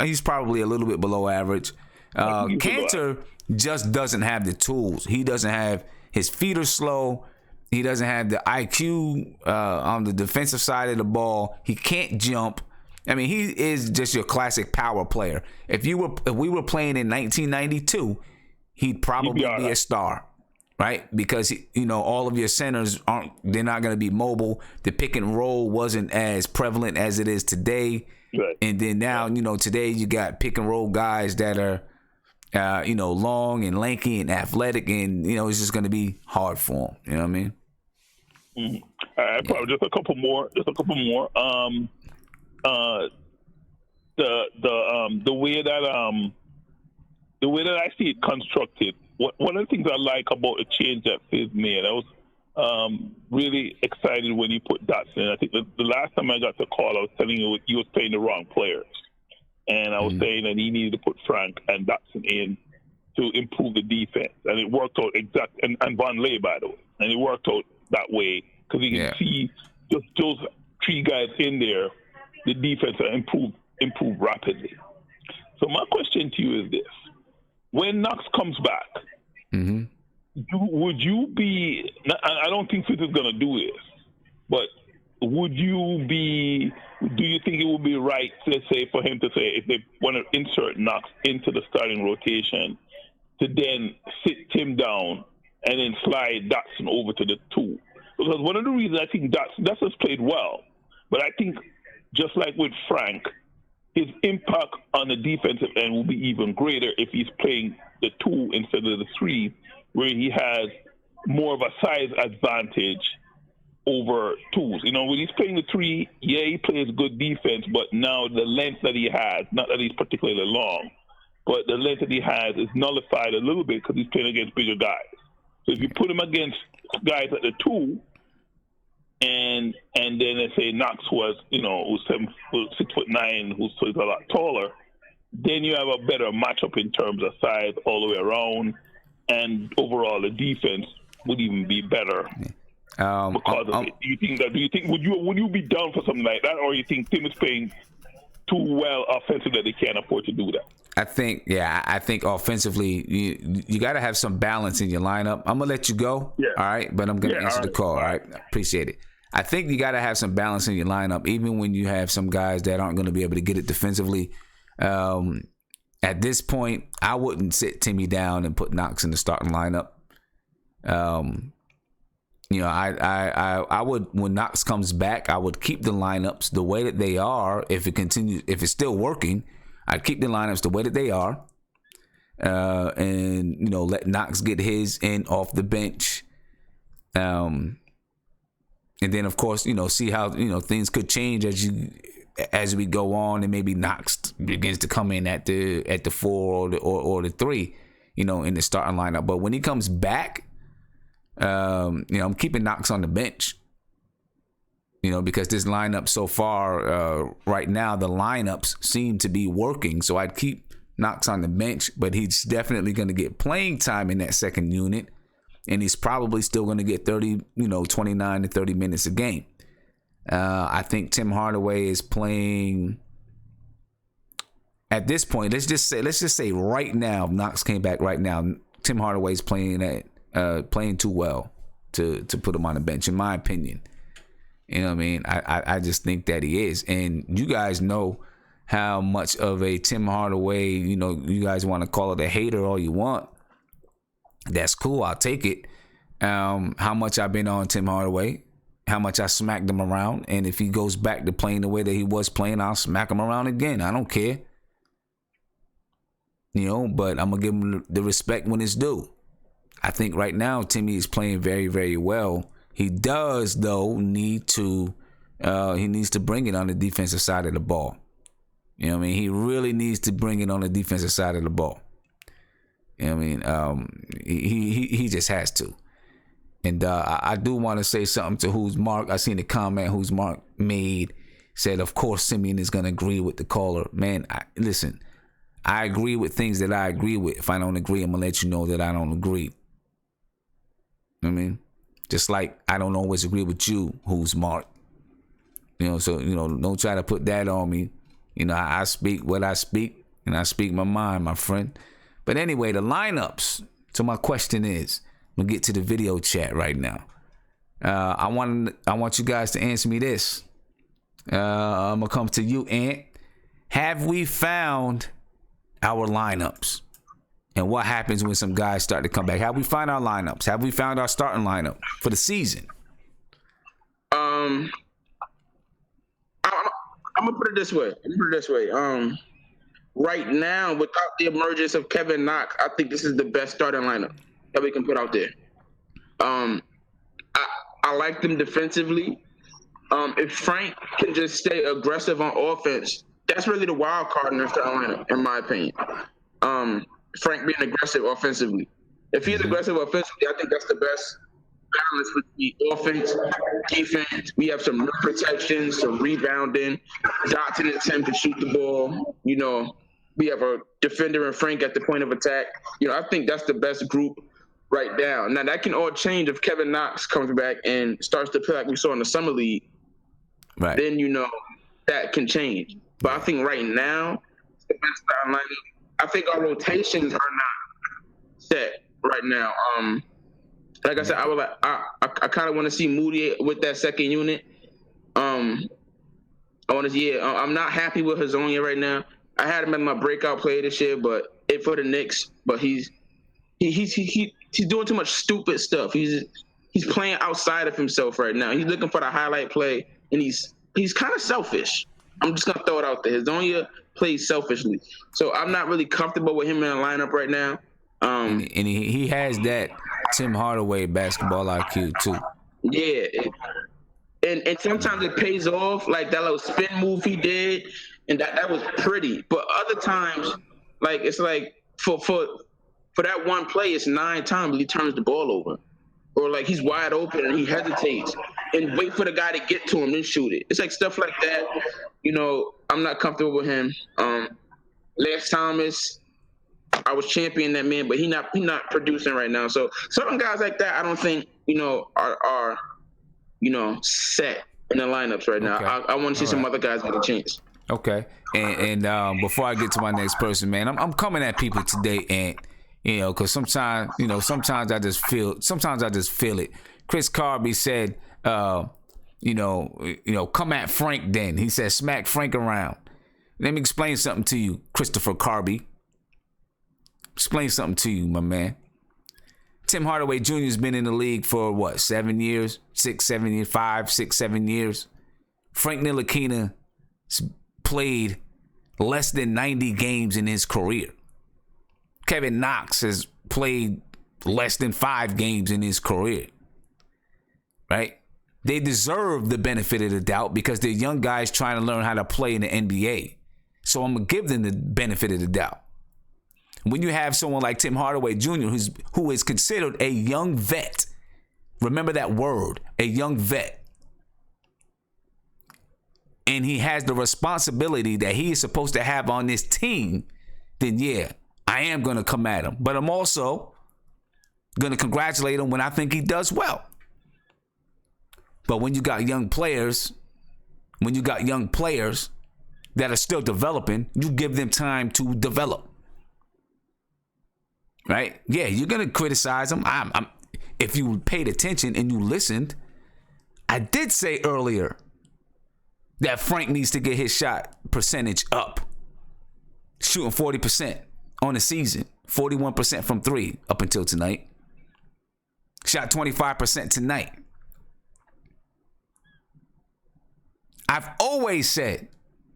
he's probably a little bit below average. Kanter just doesn't have the tools. He doesn't have, his feet are slow. He doesn't have the IQ on the defensive side of the ball. He can't jump. I mean, he is just your classic power player. If we were playing in 1992, he'd probably be a star, right? Because all of your centers they're not going to be mobile. The pick and roll wasn't as prevalent as it is today. Right. And then now, today you got pick and roll guys that are, long and lanky and athletic, and it's just going to be hard for them. You know what I mean? Mm-hmm. All right, probably just a couple more. The way that I see it constructed, one of the things I like about the change that Fizz made, I was really excited when he put Dotson in. I think the last time I got the call, I was telling you he was playing the wrong players. And I was saying that he needed to put Frank and Dotson in to improve the defense. And it worked out and Von Lay, by the way. And it worked out that way because you can see just those three guys in there, the defense improved rapidly. So my question to you is this. When Knox comes back, would you be – I don't think Fitz is going to do this, but do you think it would be right, let's say, for him to say if they want to insert Knox into the starting rotation, to then sit Tim down and then slide Dotson over to the 2? Because one of the reasons I think Dotson's played well, but I think just like with Frank, his impact on the defensive end will be even greater if he's playing the 2 instead of the 3, where he has more of a size advantage over 2s. When he's playing the 3, he plays good defense, but now the length that he has, not that he's particularly long, but the length that he has is nullified a little bit because he's playing against bigger guys. So if you put him against guys at the 2, and then let's say Knox was, who's 6'9", who's a lot taller, then you have a better matchup in terms of size all the way around, and overall the defense would even be better because of it. Do you think would you be down for something like that, or you think Tim is playing too well offensively that they can't afford to do that? I think offensively, you got to have some balance in your lineup. I'm gonna let you go, all right? But I'm gonna answer the call, all right? Appreciate it. I think you got to have some balance in your lineup, even when you have some guys that aren't going to be able to get it defensively. At this point, I wouldn't sit Timmy down and put Knox in the starting lineup. I would, when Knox comes back, I would keep the lineups the way that they are. If it's still working, I'd keep the lineups the way that they are, and let Knox get his in off the bench. And then, of course, see how things could change as we go on, and maybe Knox begins to come in at the 4 or the 3, in the starting lineup. But when he comes back, I'm keeping Knox on the bench, because this lineup so far right now, the lineups seem to be working. So I'd keep Knox on the bench, but he's definitely going to get playing time in that second unit. And he's probably still going to get 29 to 30 minutes a game. I think Tim Hardaway is playing at this point. Let's just say right now, Knox came back right now. Tim Hardaway's playing too well to put him on the bench, in my opinion. You know what I mean? I just think that he is. And you guys know how much of a Tim Hardaway, you guys want to call it a hater all you want. That's cool. I'll take it. How much I've been on Tim Hardaway, how much I smacked him around. And if he goes back to playing the way that he was playing, I'll smack him around again. I don't care. But I'm going to give him the respect when it's due. I think right now Timmy is playing very, very well. He does, though, need to bring it on the defensive side of the ball. You know what I mean? He really needs to bring it on the defensive side of the ball. You know what I mean? He just has to. And I do want to say something to Who's Mark. I seen the comment Who's Mark made. Said, of course, Simeon is going to agree with the caller. Man, listen, I agree with things that I agree with. If I don't agree, I'm going to let you know that I don't agree. You know what I mean? Just like I don't always agree with you, Who's Mark. So, don't try to put that on me. I speak what I speak, and I speak my mind, my friend. But anyway, the lineups. So my question is, I'm going to get to the video chat right now. I want you guys to answer me this. I'm going to come to you, Ant. Have we found our lineups? And what happens when some guys start to come back? Have we found our lineups? Have we found our starting lineup for the season? I'm gonna put it this way. Right now, without the emergence of Kevin Knox, I think this is the best starting lineup that we can put out there. I like them defensively. If Frank can just stay aggressive on offense, that's really the wild card in their starting lineup, in my opinion. Frank being aggressive offensively. If he's aggressive offensively, I think that's the best balance between offense, defense. We have some rim protection, some rebounding, Dots in attempt to shoot the ball. We have a defender and Frank at the point of attack. I think that's the best group right now. Now, that can all change if Kevin Knox comes back and starts to play like we saw in the Summer League. Right. Then, that can change. But I think right now, it's the best starting lineup. I think our rotations are not set right now. Like I said, I kind of want to see Moody with that second unit. I'm not happy with Hazonia right now. I had him as my breakout player this year, but for the Knicks. But he's doing too much stupid stuff. He's playing outside of himself right now. He's looking for the highlight play, and he's kind of selfish. I'm just gonna throw it out there. Hazonia plays selfishly, so I'm not really comfortable with him in the lineup right now. And he has that Tim Hardaway basketball IQ too. Yeah, and sometimes it pays off, like that little spin move he did, and that was pretty. But other times, like it's like for that one play, it's 9 times he turns the ball over, or like he's wide open and he hesitates and wait for the guy to get to him and shoot it. It's like stuff like that. I'm not comfortable with him. Lance Thomas, I was championing that man, but he not producing right now. So certain guys like that, I don't think are set in the lineups right now. I want to see some other guys get a chance. Okay, and before I get to my next person, man, I'm coming at people today, and because sometimes I just feel it. Chris Carby said, come at Frank. Then he said, smack Frank around. Let me explain something to you, Christopher Carby. Explain something to you, my man. Tim Hardaway Jr. has been in the league for what, 7 years, 6, 7 years, 5, 6, 7 years. Frank Ntilikina played less than 90 games in his career. Kevin Knox has played less than 5 games in his career. Right? They deserve the benefit of the doubt because they're young guys trying to learn how to play in the NBA. So I'm going to give them the benefit of the doubt. When you have someone like Tim Hardaway Jr., who is considered a young vet, remember that word, a young vet, and he has the responsibility that he is supposed to have on this team, then yeah, I am going to come at him. But I'm also going to congratulate him when I think he does well. But when you got young players that are still developing, you give them time to develop. right? Yeah, you're gonna criticize him. If you paid attention and you listened, I did say earlier that Frank needs to get his shot percentage up, shooting 40% on the season, 41% from three up until tonight. Shot 25% tonight. I've always said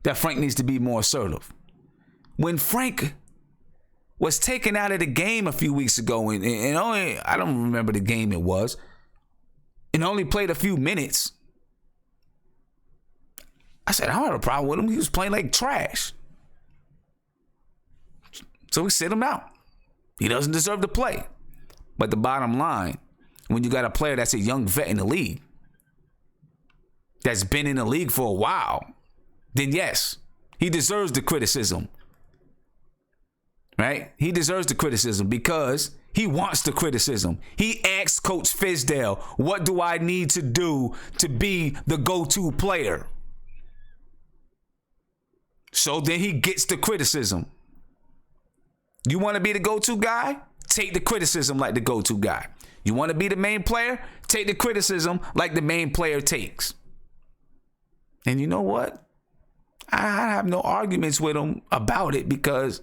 that Frank needs to be more assertive. When Frank was taken out of the game a few weeks ago, and only, I don't remember the game it was, and only played a few minutes, I said, I don't have a problem with him. He was playing like trash. So we sit him out. He doesn't deserve to play. But the bottom line, when you got a player that's a young vet in the league, that's been in the league for a while, then yes, he deserves the criticism. Right? He deserves the criticism because he wants the criticism. He asked Coach Fizdale, what do I need to do to be the go-to player? So then he gets the criticism. You want to be the go-to guy? Take the criticism like the go-to guy. You want to be the main player? Take the criticism like the main player takes. And you know what? I have no arguments with him about it because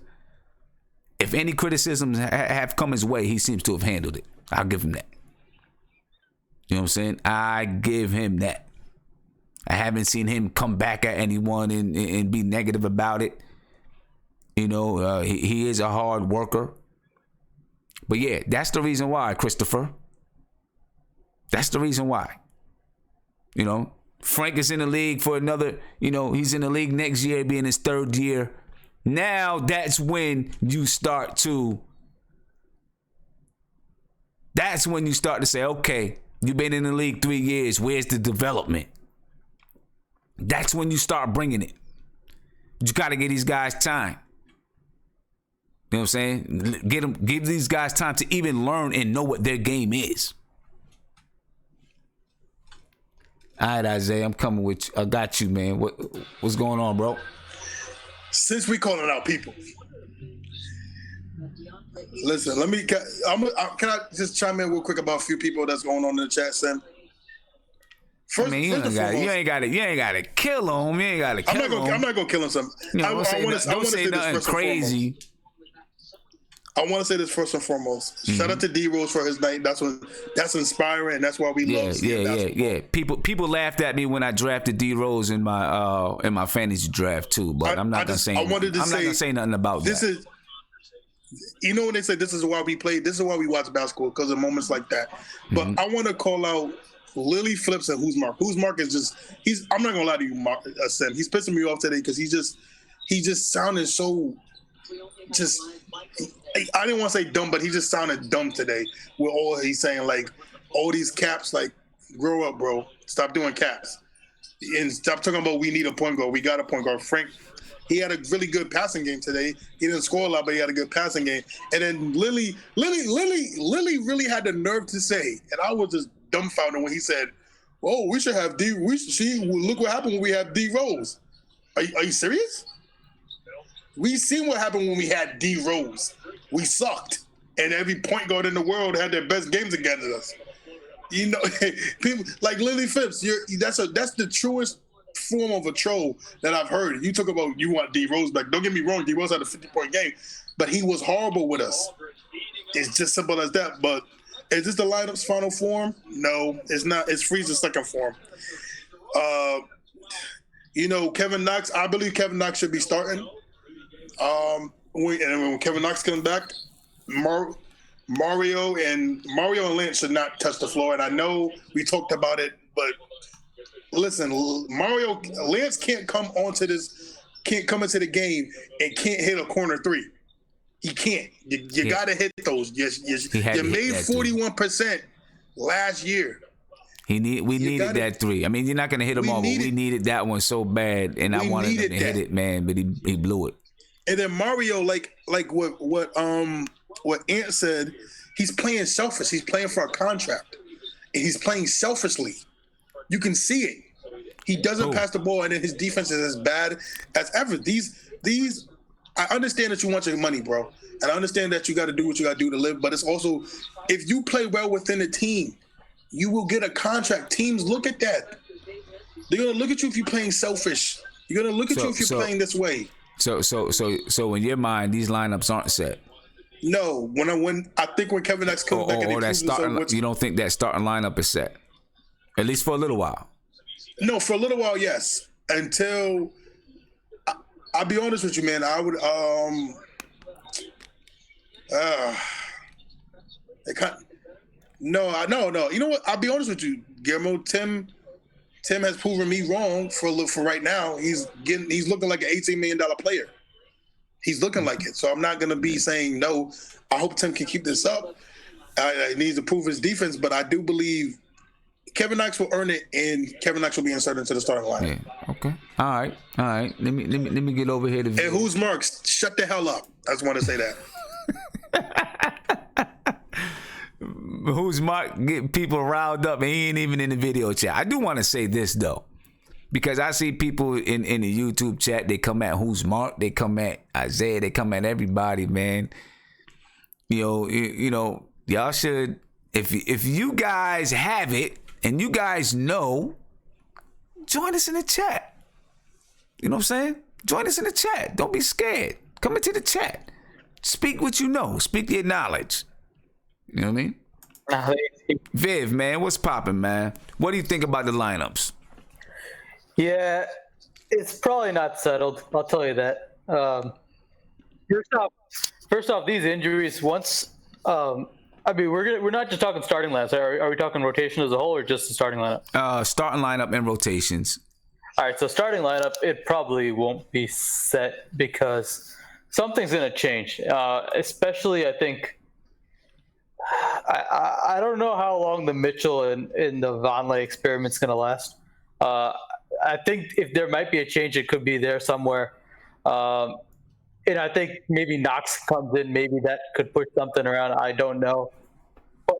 if any criticisms have come his way, he seems to have handled it. I'll give him that. You know what I'm saying? I give him that. I haven't seen him come back at anyone and be negative about it. You know, he is a hard worker. But yeah, that's the reason why, Christopher. That's the reason why. You know, Frank is in the league for another, you know, he's in the league next year, being his third year. Now that's when you start to say, okay, you've been in the league 3 years. Where's the development? That's when you start bringing it. You got to give these guys time. You know what I'm saying? Give these guys time to even learn and know what their game is. All right, Isaiah, I'm coming with you. I got you, man. What's going on, bro? Since we calling out people, listen. Can I just chime in real quick about a few people that's going on in the chat, Sam? First, you ain't got to kill him. You ain't got to kill him. I'm not gonna kill him. Don't say nothing crazy. I want to say this first and foremost. Mm-hmm. Shout out to D Rose for his night. That's inspiring. And that's why we love. Yeah. People laughed at me when I drafted D Rose in my fantasy draft too. But I'm not gonna say nothing about this. That. Is, you know, when they say this is why we play. This is why we watch basketball, because of moments like that. But I want to call out Lily Flips and Who's Mark. Who's Mark is just I'm not gonna lie to you, Mark, Sam. He's pissing me off today because he just sounded so just. I didn't want to say dumb, but he just sounded dumb today with all he's saying, like all these caps, like grow up, bro. Stop doing caps. And stop talking about we need a point guard. We got a point guard. Frank, he had a really good passing game today. He didn't score a lot, but he had a good passing game. And then Lily really had the nerve to say, and I was just dumbfounded when he said, "Oh, we should have D. Look what happened when we have D Rose." Are you serious? We seen what happened when we had D Rose. We sucked, and every point guard in the world had their best games against us. You know, people like Lily Phipps. That's the truest form of a troll that I've heard. You talk about you want D Rose back. Don't get me wrong, D Rose had a 50-point game, but he was horrible with us. It's just simple as that. But is this the lineup's final form? No, it's not. It's Freeze's second form. You know, Kevin Knox. I believe Kevin Knox should be starting. When Kevin Knox comes back, Mario and Lance should not touch the floor. And I know we talked about it, but listen, Lance can't come into the game and can't hit a corner three. He can't. You got to hit those. Yes. You made 41% last year. We needed that three. I mean, you're not going to hit them all, but we needed that one so bad, and I wanted him to hit it, man, but he blew it. And then Mario, like what Ant said, he's playing selfish. He's playing for a contract, and he's playing selfishly. You can see it. He doesn't pass the ball, and then his defense is as bad as ever. These I understand that you want your money, bro, and I understand that you got to do what you got to do to live. But it's also, if you play well within the team, you will get a contract. Teams look at that. They're gonna look at you if you're playing selfish. You're gonna look at you if you're playing this way. So in your mind, these lineups aren't set. No, when Kevin Knox comes back and he proves himself, you don't think that starting lineup is set, at least for a little while. No, for a little while, yes. Until I'll be honest with you, man. I would No. You know what? I'll be honest with you, Guillermo. Tim has proven me wrong for right now. He's looking like an $18 million player. He's looking like it. So I'm not gonna be saying no. I hope Tim can keep this up. He needs to prove his defense, but I do believe Kevin Knox will earn it, and Kevin Knox will be inserted into the starting lineup. Yeah. Okay. All right. Let me get over here to. And who's Marks? Shut the hell up. I just want to say that. Who's Mark getting people riled up and he ain't even in the video chat. I do want to say this though, because I see people in the YouTube chat, they come at Who's Mark, they come at Isaiah, they come at everybody, man. You know, y'all should, if you guys have it and you guys know, join us in the chat. You know what I'm saying? Join us in the chat. Don't be scared. Come into the chat. Speak what you know. Speak your knowledge. You know what I mean? Viv, man, what's popping, man? What do you think about the lineups? Yeah, it's probably not settled. I'll tell you that. First off, these injuries. Once, we're not just talking starting lineups. Are we talking rotation as a whole, or just the starting lineup? Starting lineup and rotations. All right, so starting lineup, it probably won't be set because something's going to change. Especially, I think. I don't know how long the Mitchell and the Vonleh experiment's going to last. I think if there might be a change, it could be there somewhere. And I think maybe Knox comes in. Maybe that could push something around. I don't know. But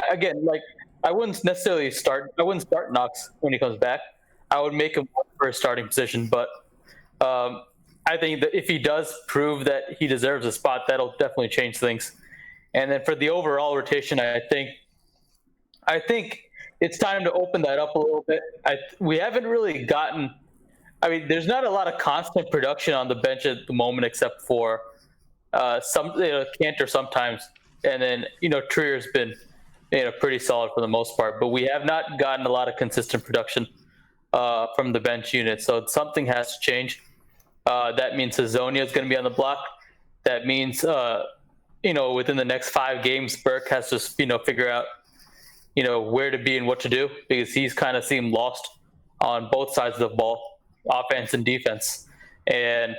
again, like I wouldn't start Knox when he comes back. I would make him work for a starting position, but I think that if he does prove that he deserves a spot, that'll definitely change things. And then for the overall rotation, I think it's time to open that up a little bit. We haven't really gotten. I mean, there's not a lot of constant production on the bench at the moment, except for Cantor sometimes, and then Trier's been pretty solid for the most part. But we have not gotten a lot of consistent production from the bench unit, so something has to change. That means Hazonia is going to be on the block. That means, within the next 5 games, Burke has to, figure out, where to be and what to do, because he's kind of seemed lost on both sides of the ball, offense and defense. And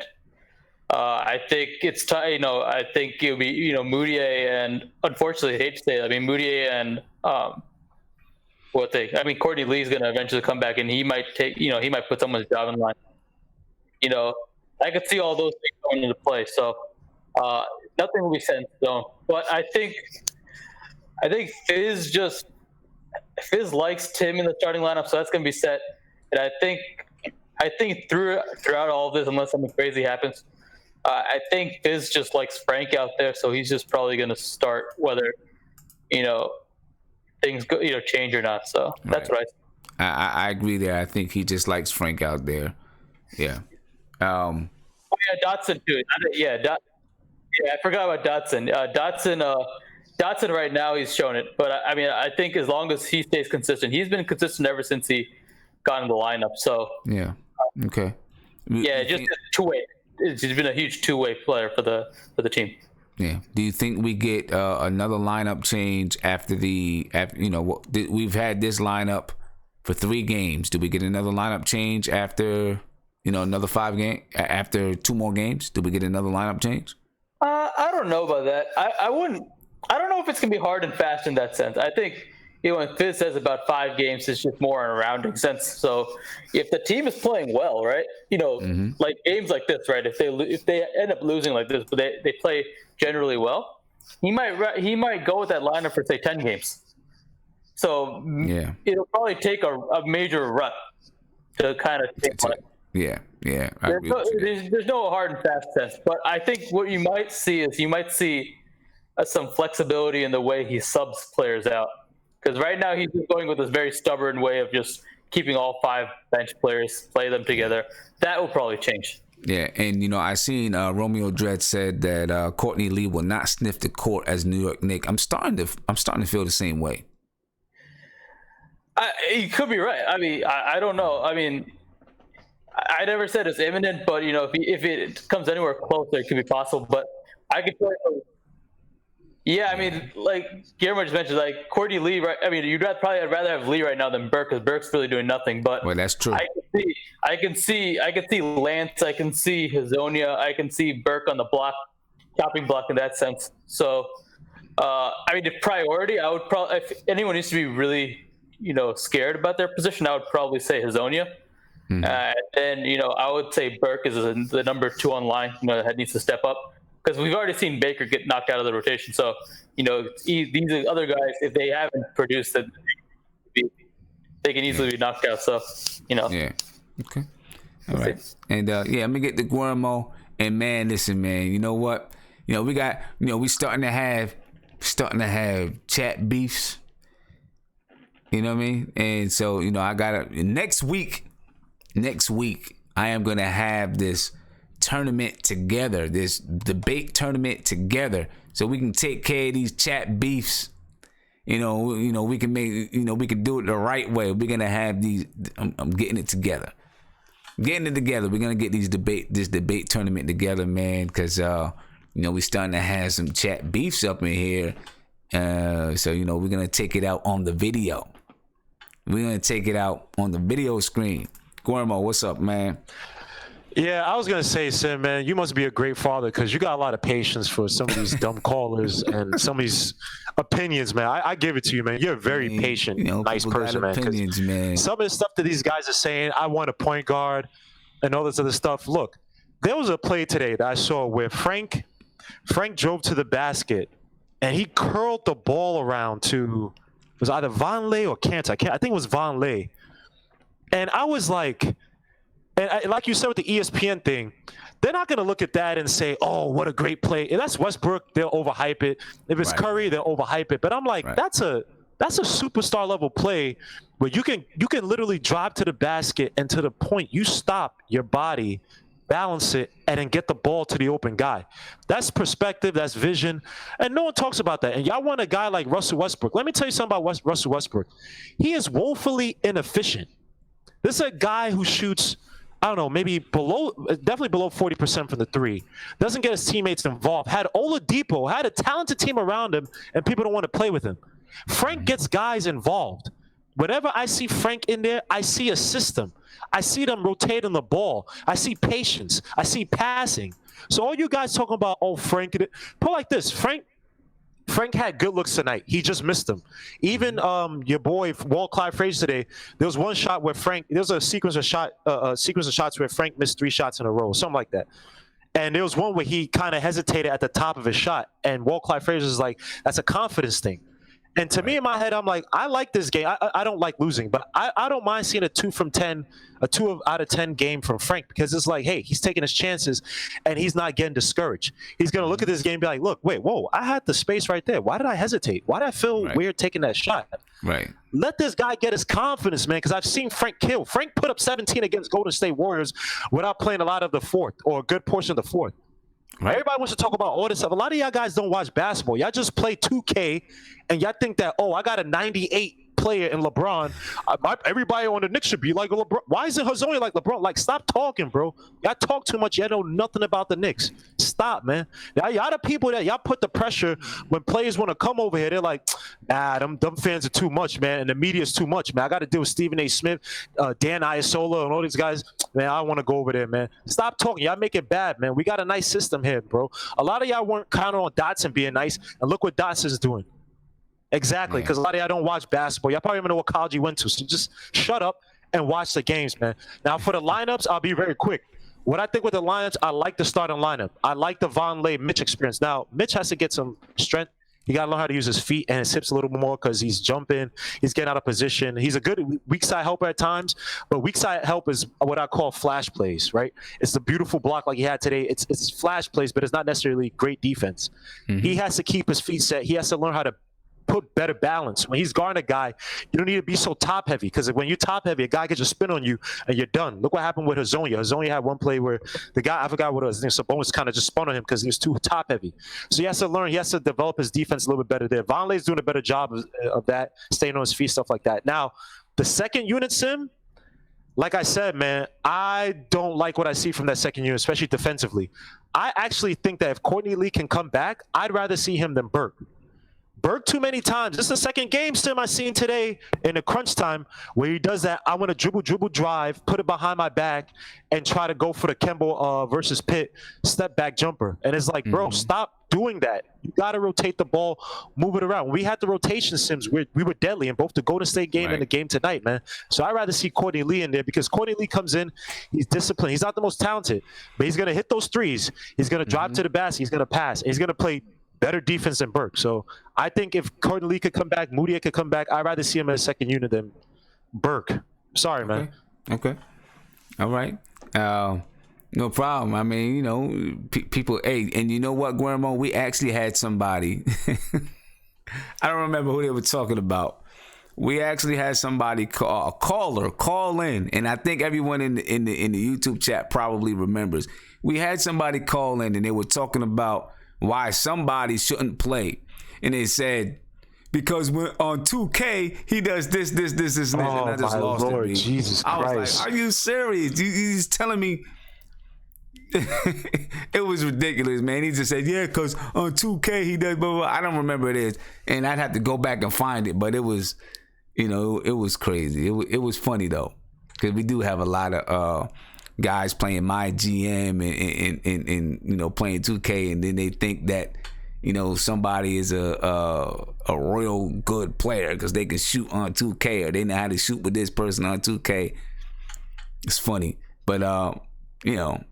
I think it's time, I think it'll be, Moutier and, unfortunately, I hate to say it, Moutier and, Courtney Lee's going to eventually come back, and he might put someone's job in line. I could see all those things going into play. So nothing will be set in stone. But I think Fizz likes Tim in the starting lineup, so that's going to be set. And I think throughout all of this, unless something crazy happens, I think Fizz just likes Frank out there, so he's just probably going to start whether things go, change or not. So that's right. I agree there. I think he just likes Frank out there. Yeah. Dotson too. I forgot about Dotson. Dotson right now he's shown it, but I think as long as he stays consistent, he's been consistent ever since he got in the lineup. So yeah, okay. Yeah, just a two-way. He's been a huge two-way player for the team. Yeah. Do you think we get another lineup change after we've had this lineup for 3 games? Do we get another lineup change after? Another 5 game after 2 more games? Do we get another lineup change? I don't know about that. I wouldn't. I don't know if it's gonna be hard and fast in that sense. I think when Fizz says about 5 games, it's just more in a rounding sense. So if the team is playing well, right? Like games like this, right? If they end up losing like this, but they play generally well, he might go with that lineup for say 10 games. So it'll probably take a major run to kind of take one. Yeah. I There's agree no, with you there. there's no hard and fast test, but I think what you might see is some flexibility in the way he subs players out. Because right now he's just going with this very stubborn way of just keeping all 5 bench players, play them together. That will probably change. Yeah, and I seen Romeo Dredd said that Courtney Lee will not sniff the court as New York Knicks. I'm starting to feel the same way. You could be right. I mean, I don't know. I mean, I never said it's imminent, but if it comes anywhere closer, it could be possible. But I could feel like, yeah, I mean, like Guillermo just mentioned, like Courtney Lee, right? I mean, I'd rather have Lee right now than Burke, because Burke's really doing nothing. But well, that's true. I can see Lance, I can see Hazonia, I can see Burke on the block, chopping block in that sense. So, I mean, the priority, I would probably, if anyone needs to be really, scared about their position, I would probably say Hazonia. Mm-hmm. And I would say Burke is the number 2 on line, that needs to step up. Because we've already seen Baker get knocked out of the rotation. So, these other guys, if they haven't produced, then they can easily be knocked out. So, Yeah. Okay. All right. And, I'm going to get the Guillermo. And, man, listen, man, you know what? We got, we starting to have chat beefs. You know what I mean? And so, I got to, next week, I am going to have this tournament together, this debate tournament together, so we can take care of these chat beefs. We can make, we can do it the right way. We're gonna have these. I'm getting it together. We're gonna get this debate tournament together, man, because we starting to have some chat beefs up in here. So we're gonna take it out on the video. We're gonna take it out on the video screen. Guillermo, what's up, man? Yeah, I was going to say, Sim, man, you must be a great father, because you got a lot of patience for some of these dumb callers and some of these opinions, man. I give it to you, man. You're a very patient, nice person, man. Opinions, man. Some of the stuff that these guys are saying, I want a point guard and all this other stuff. Look, there was a play today that I saw where Frank drove to the basket and he curled the ball around to, it was either Vonleh or Cantor. I think it was Vonleh. And I was like... And like you said with the ESPN thing, they're not going to look at that and say, oh, what a great play. If that's Westbrook, they'll overhype it. If it's Curry, they'll overhype it. But I'm like, that's a superstar level play where you can literally drive to the basket, and to the point you stop your body, balance it, and then get the ball to the open guy. That's perspective, that's vision, and no one talks about that. And y'all want a guy like Russell Westbrook. Let me tell you something about Russell Westbrook. He is woefully inefficient. This is a guy who shoots, I don't know, definitely below 40% from the 3. Doesn't get his teammates involved. Had Oladipo, had a talented team around him, and people don't want to play with him. Frank gets guys involved. Whenever I see Frank in there, I see a system. I see them rotating the ball. I see patience. I see passing. So all you guys talking about, Frank, put it like this, Frank had good looks tonight. He just missed them. Even your boy Walt Clyde Frazier today, there was one shot where there was a sequence of shots where Frank missed 3 shots in a row, something like that. And there was one where he kind of hesitated at the top of his shot, and Walt Clyde Frazier is like, that's a confidence thing. And to me in my head, I'm like, I like this game. I don't like losing, but I don't mind seeing a 2 out of 10 game from Frank, because it's like, hey, he's taking his chances and he's not getting discouraged. He's going to look at this game and be like, look, wait, whoa, I had the space right there. Why did I hesitate? Why did I feel weird taking that shot? Right. Let this guy get his confidence, man, because I've seen Frank kill. Frank put up 17 against Golden State Warriors without playing a lot of the fourth, or a good portion of the fourth. Right. Everybody wants to talk about all this stuff. A lot of y'all guys don't watch basketball. Y'all just play 2K, and y'all think that, I got a 98 player in LeBron. Everybody on the Knicks should be like LeBron. Why isn't Hazonia like LeBron? Like, stop talking, bro. Y'all talk too much. Y'all know nothing about the Knicks. Stop, man. Y'all the people that y'all put the pressure when players want to come over here. They're like, them fans are too much, man, and the media is too much, man. I got to deal with Stephen A. Smith, Dan Iasola, and all these guys. Man, I want to go over there, man. Stop talking. Y'all make it bad, man. We got a nice system here, bro. A lot of y'all weren't counting on Dotson being nice, and look what Dotson's doing. Exactly, because a lot of y'all don't watch basketball. Y'all probably don't know what college you went to, so just shut up and watch the games, man. Now, for the lineups, I'll be very quick. What I think with the lineups, I like the starting lineup. I like the Vonleh Mitch experience. Now, Mitch has to get some strength. He got to learn how to use his feet and his hips a little bit more because he's jumping, he's getting out of position. He's a good weak side helper at times, but weak side help is what I call flash plays, right? It's the beautiful block like he had today. It's flash plays, but it's not necessarily great defense. He has to keep his feet set. He has to learn how to put better balance. When he's guarding a guy, you don't need to be so top heavy because when you're top heavy, a guy gets a spin on you and you're done. Look what happened with Hazonia. Hazonia had one play where the guy, I forgot what it was, Sabonis kind of just spun on him because he was too top heavy. So he has to learn, he has to develop his defense a little bit better there. Vonleh's doing a better job of that, staying on his feet, stuff like that. Now, the second unit, Sim, like I said, man, I don't like what I see from that second unit, especially defensively. I actually think that if Courtney Lee can come back, I'd rather see him than Burke. Burke too many times. This is the second game, Sim, I seen today in the crunch time where he does that. I want to dribble, drive, put it behind my back, and try to go for the Kemba versus Pitt step back jumper. And it's like, bro, stop doing that. You got to rotate the ball, move it around. When we had the rotation, Sims, we were deadly in both the Golden State game and the game tonight, man. So I'd rather see Courtney Lee in there because Courtney Lee comes in, he's disciplined. He's not the most talented, but he's going to hit those threes. He's going to drive to the basket. He's going to pass. And he's going to play better defense than Burke. So I think if Courtney Lee could come back, Moody could come back, I'd rather see him as a second unit than Burke. Sorry, man. Okay. All right. No problem. I mean, you know, people, hey, and you know what, Guillermo? We actually had somebody, I don't remember who they were talking about. We actually had somebody call in, and I think everyone in the YouTube chat probably remembers. We had somebody call in, and they were talking about why somebody shouldn't play. And they said, because when on 2K, he does this, and I just lost Lord, it. Jesus I Christ. was like, are you serious? He's telling me. It was ridiculous, man. He just said, yeah, because on 2K, he does blah, blah, blah. I don't remember what it is. And I'd have to go back and find it. But it was, you know, it was crazy. It was funny, though. Because we do have a lot of guys playing my GM and you know, playing 2K, and then they think that, you know, somebody is a real good player because they can shoot on 2K or they know how to shoot with this person on 2K. It's funny, but you know,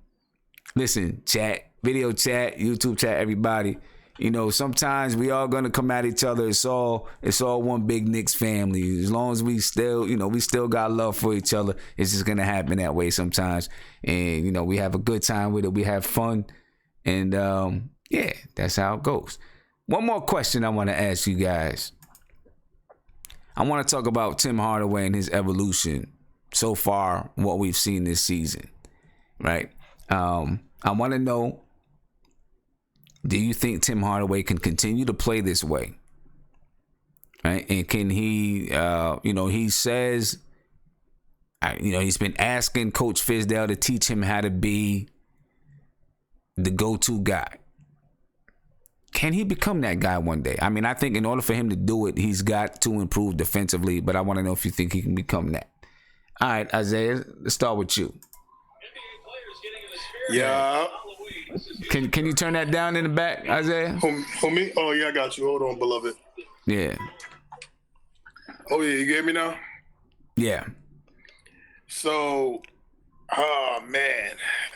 listen, chat, video chat, YouTube chat, everybody. You know, sometimes we all gonna come at each other. It's all one big Knicks family. As long as we still, you know, we still got love for each other, it's just gonna happen that way sometimes. And you know, we have a good time with it. We have fun, and yeah, that's how it goes. One more question I want to ask you guys. I want to talk about Tim Hardaway and his evolution so far, what we've seen this season, right? I want to know, do you think Tim Hardaway can continue to play this way? Right? And can he, you know, he says, you know, he's been asking Coach Fizdale to teach him how to be the go-to guy. Can he become that guy one day? I mean, I think in order for him to do it, he's got to improve defensively, but I want to know if you think he can become that. All right, Isaiah, let's start with you. Yeah. Can you turn that down in the back, Isaiah? For me? Oh, yeah, I got you. Hold on, beloved. Yeah. Oh, yeah, you get me now? Yeah. So, oh, man.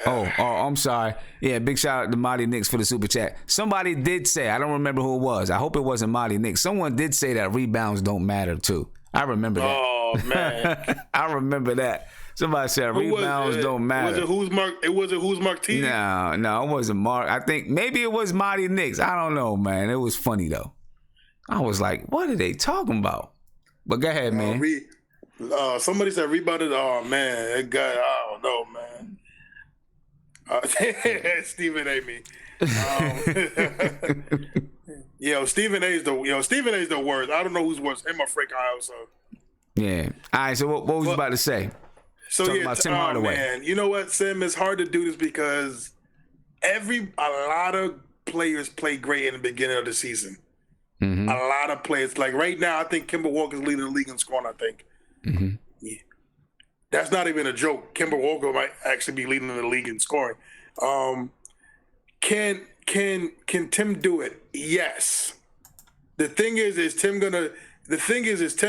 Oh, I'm sorry. Yeah, big shout out to Marty Knicks for the super chat. Somebody did say, I don't remember who it was. I hope it wasn't Marty Knicks. Someone did say that rebounds don't matter, too. I remember that. Oh, man. I remember that. Somebody said rebounds don't matter. It wasn't who's Mark T? No, it wasn't Mark. I think maybe it was Marty Knicks. I don't know, man. It was funny, though. I was like, what are they talking about? But go ahead, man. Somebody said rebounded. Oh, man. That guy, I don't know, man. Stephen A. me. Stephen A. is the worst. I don't know who's worse. Him or Frank Kyle, so. Yeah. All right, so what was you about to say? So talking about Tim Hardaway. Man, you know what, Sam? It's hard to do this because a lot of players play great in the beginning of the season. Mm-hmm. A lot of players, like right now, I think Kemba Walker's leading the league in scoring. I think. Mm-hmm. Yeah. That's not even a joke. Kemba Walker might actually be leading the league in scoring. Can Tim do it? Yes. The thing is Tim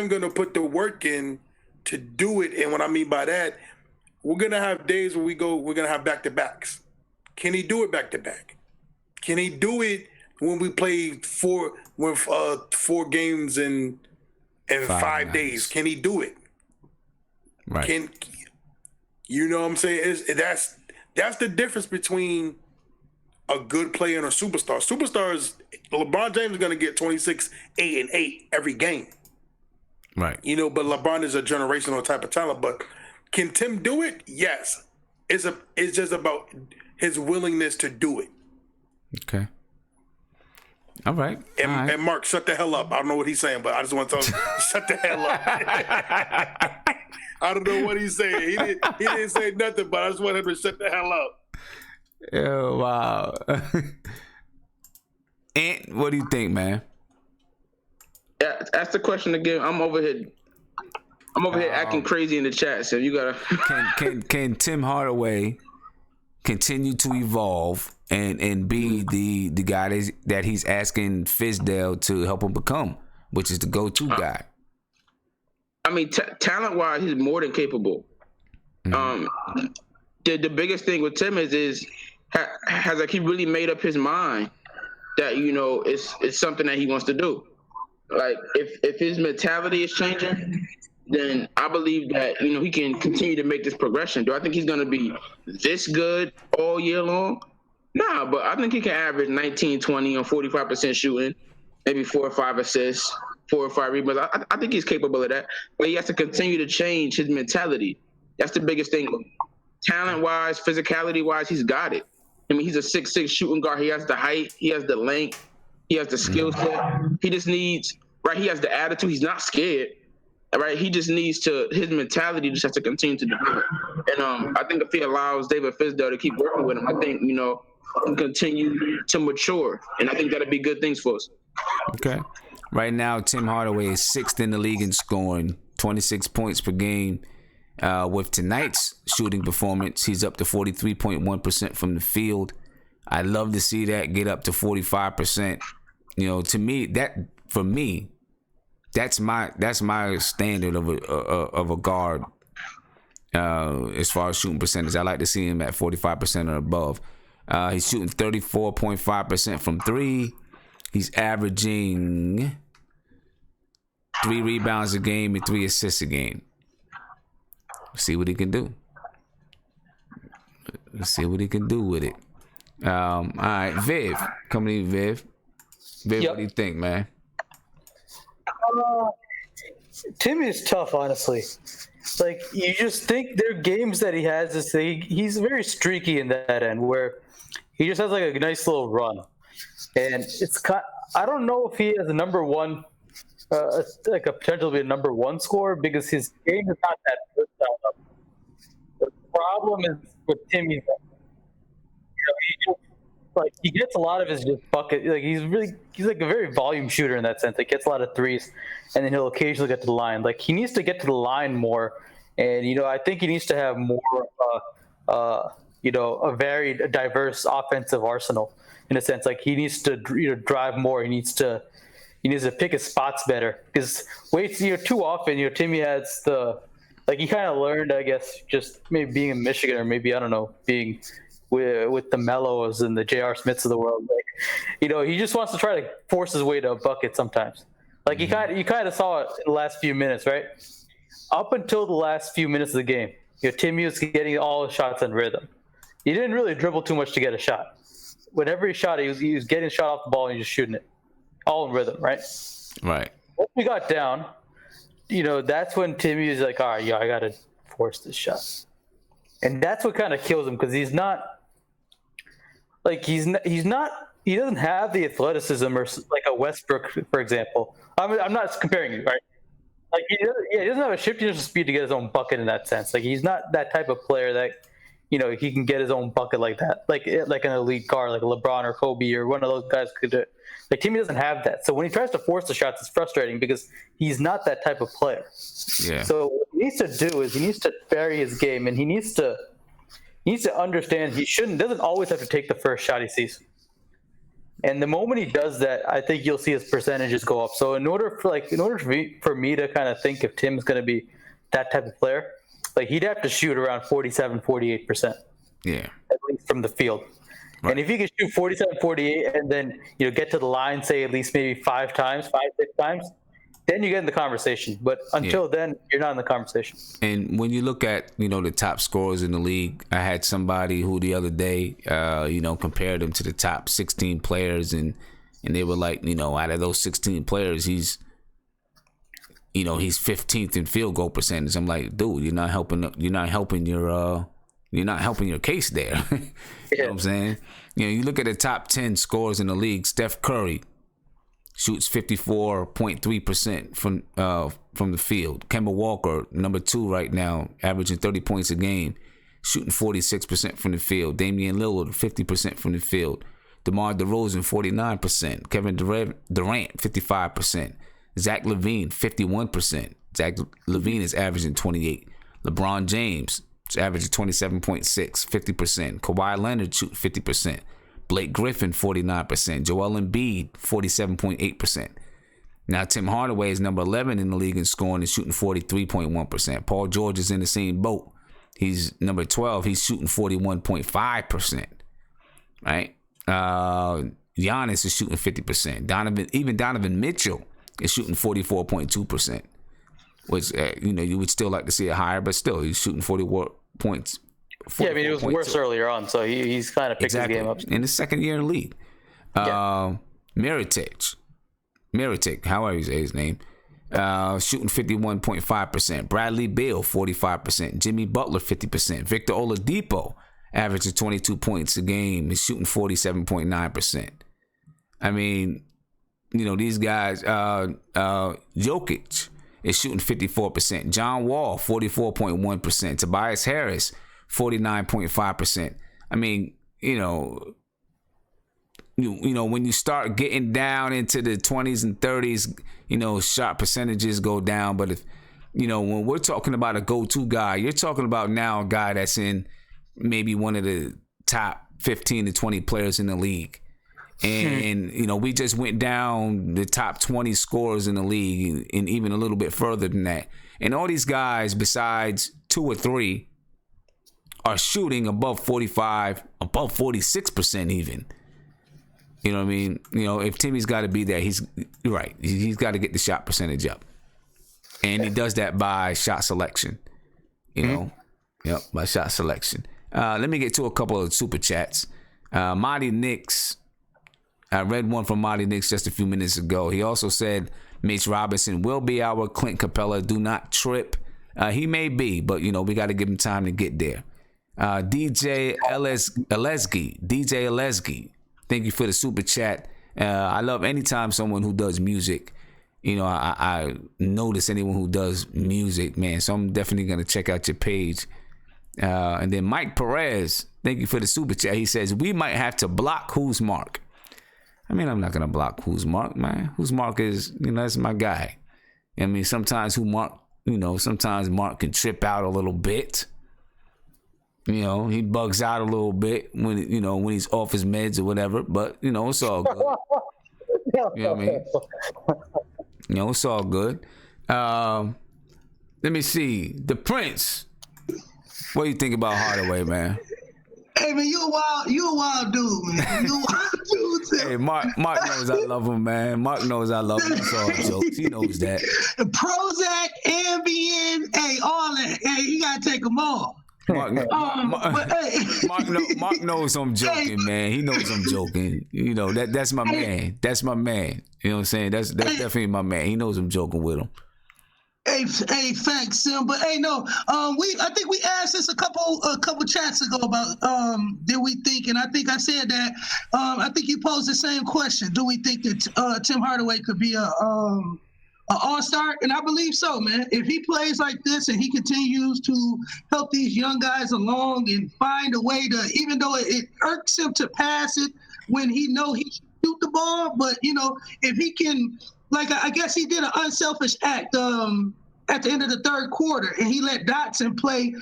gonna put the work in to do it? And what I mean by that, we're gonna have days where we're gonna have back-to-backs. Can he do it back-to-back? Can he do it when we played four games in 5 days. Can he do it? Right. You know what I'm saying? That's the difference between a good player and a superstar. Superstars, LeBron James is going to get 26, 8, and 8 every game. Right. You know, but LeBron is a generational type of talent. But can Tim do it? Yes. It's just about his willingness to do it. Okay. All right. And Mark, shut the hell up. I don't know what he's saying, but I just want to tell him, shut the hell up. I don't know what he's saying. He didn't say nothing, but I just want him to shut the hell up. Oh, wow. Ant, what do you think, man? Yeah, ask the question again. I'm over here acting crazy in the chat, so you gotta. Can Tim Hardaway continue to evolve and be the guy that he's asking Fizdale to help him become, which is the go-to guy? I mean, talent-wise, he's more than capable. Mm-hmm. The biggest thing with Tim is has like he really made up his mind that, you know, it's something that he wants to do. Like if his mentality is changing, then I believe that, you know, he can continue to make this progression. Do I think he's going to be this good all year long? Nah, but I think he can average 19, 20 on 45% shooting, maybe 4 or 5 assists, 4 or 5 rebounds. I think he's capable of that, but he has to continue to change his mentality. That's the biggest thing. Talent-wise, physicality-wise, he's got it. I mean, he's a 6'6" shooting guard. He has the height. He has the length. He has the skill set. He just needs, right, he has the attitude. He's not scared, right? He just needs to, his mentality just has to continue to develop. And I think if he allows David Fizdale to keep working with him, I think, you know, he can continue to mature. And I think that'll be good things for us. Okay. Right now, Tim Hardaway is 6th in the league in scoring, 26 points per game. With tonight's shooting performance, he's up to 43.1% from the field. I'd love to see that get up to 45%. You know, to me, that's my standard of a guard as far as shooting percentage. I like to see him at 45% or above. He's shooting 34.5% from 3. He's averaging 3 rebounds a game and 3 assists a game. See what he can do. Let's see what he can do with it. All right, Viv. Coming in, Viv. Viv, What do you think, man? Timmy is tough, honestly. Like, you just think there are games that he has this thing. He's very streaky in that end, where he just has like a nice little run. And I don't know if he has a number one, like a potential to be a number 1 scorer, because his game is not that good. The problem is with Timmy, you know, he gets a lot of his just bucket. Like he's like a very volume shooter in that sense. He gets a lot of threes, and then he'll occasionally get to the line. Like he needs to get to the line more, and you know, I think he needs to have more, you know, a very diverse offensive arsenal in a sense. Like he needs to, you know, drive more. He needs to pick his spots better, because too often, you know, Timmy has he kind of learned, I guess, just maybe being in Michigan, or maybe, I don't know, being with the Mellows and the J.R. Smiths of the world. Like, you know, he just wants to try to force his way to a bucket sometimes. Like you kind of saw it in the last few minutes, right? Up until the last few minutes of the game, you know, Timmy was getting all his shots in rhythm. He didn't really dribble too much to get a shot. Whenever he shot, he was getting a shot off the ball and just shooting it. All in rhythm, right? Right. Once we got down, you know, that's when Timmy was like, all right, I got to force this shot. And that's what kind of kills him, because he doesn't have the athleticism or like a Westbrook, for example. I'm not comparing you, right? Like he doesn't have a shifting speed to get his own bucket in that sense. Like he's not that type of player that, you know, he can get his own bucket like that, like an elite guard, like LeBron or Kobe or one of those guys could do it. Like Timmy doesn't have that. So when he tries to force the shots, it's frustrating because he's not that type of player. Yeah. So what he needs to do is he needs to vary his game, and he needs to understand he doesn't always have to take the first shot he sees. And the moment he does that, I think you'll see his percentages go up. So in order for me to kind of think if Tim's going to be that type of player, like he'd have to shoot around 47, 48%. Yeah. At least from the field. And if you can shoot 47, 48, and then get to the line, say at least maybe 5 times, 5, 6 times, then you get in the conversation. But until then, you're not in the conversation. And when you look at the top scorers in the league, I had somebody who the other day compared them to the top 16 players, and they were like, out of those 16 players, he's 15th in field goal percentage. I'm like, dude, you're not helping your case there. You know what I'm saying? You look at the top 10 scorers in the league. Steph Curry shoots 54.3% from the field. Kemba Walker, number 2 right now, averaging 30 points a game, shooting 46% from the field. Damian Lillard, 50% from the field. DeMar DeRozan, 49%. Kevin Durant, 55%. Zach LaVine, 51%. Zach LaVine is averaging 28. LeBron James is averaging 27.6, 50%. Kawhi Leonard shooting 50%. Blake Griffin, 49%. Joel Embiid, 47.8%. Now, Tim Hardaway is number 11 in the league in scoring and shooting 43.1%. Paul George is in the same boat. He's number 12. He's shooting 41.5%. Right? Giannis is shooting 50%. Donovan Mitchell is shooting 44.2%. Which, you would still like to see it higher, but still, he's shooting 41 points. Yeah, I mean, it was worse earlier on, so he's kind of picked his game up. In his second year in the league. Mirotic, however you say his name, shooting 51.5%. Bradley Beal, 45%. Jimmy Butler, 50%. Victor Oladipo, averaging 22 points a game, is shooting 47.9%. I mean, these guys, Jokic is shooting 54%. John Wall, 44.1%. Tobias Harris, 49.5%. I mean, when you start getting down into the 20s and 30s, shot percentages go down. But if, when we're talking about a go-to guy, you're talking about now a guy that's in maybe one of the top 15 to 20 players in the league. And, we just went down the top 20 scorers in the league and even a little bit further than that. And all these guys, besides 2 or 3, are shooting above 45, above 46% even. You know what I mean? If Timmy's got to be there, he's right. He's got to get the shot percentage up. And he does that by shot selection. Yep, by shot selection. Let me get to a couple of super chats. Marty Knicks, I read one from Marty Knicks just a few minutes ago. He also said Mitch Robinson will be our Clint Capella. Do not trip. He may be, but we got to give him time to get there. DJ Alesgi, thank you for the super chat. I love anytime someone who does music. I notice anyone who does music, man. So I'm definitely gonna check out your page. And then Mike Perez, thank you for the super chat. He says we might have to block Who's Mark. I mean, I'm not gonna block Who's Mark, man. Who's Mark is, that's my guy. I mean, sometimes sometimes Mark can trip out a little bit. He bugs out a little bit when he's off his meds or whatever, but it's all good. You know what I mean? It's all good. Let me see. The Prince. What do you think about Hardaway, man? Hey man, you a wild dude, man. You a wild dude too. Hey, Mark knows I love him, man. Mark knows I love him. It's all jokes. He knows that. The Prozac, Ambien, all that. Hey, you gotta take them all. Mark knows I'm joking, man. He knows I'm joking. That's my man. That's my man. You know what I'm saying? That's definitely my man. He knows I'm joking with him. Hey, thanks, Sim. But hey, no, I think we asked this a couple chats ago about did we think, and I think I said that I think you posed the same question. Do we think that Tim Hardaway could be a all-star? And I believe so, man. If he plays like this and he continues to help these young guys along and find a way to, even though it irks him to pass it when he know he should shoot the ball, but if he can, like I guess he did an unselfish act at the end of the third quarter, and he let Dotson play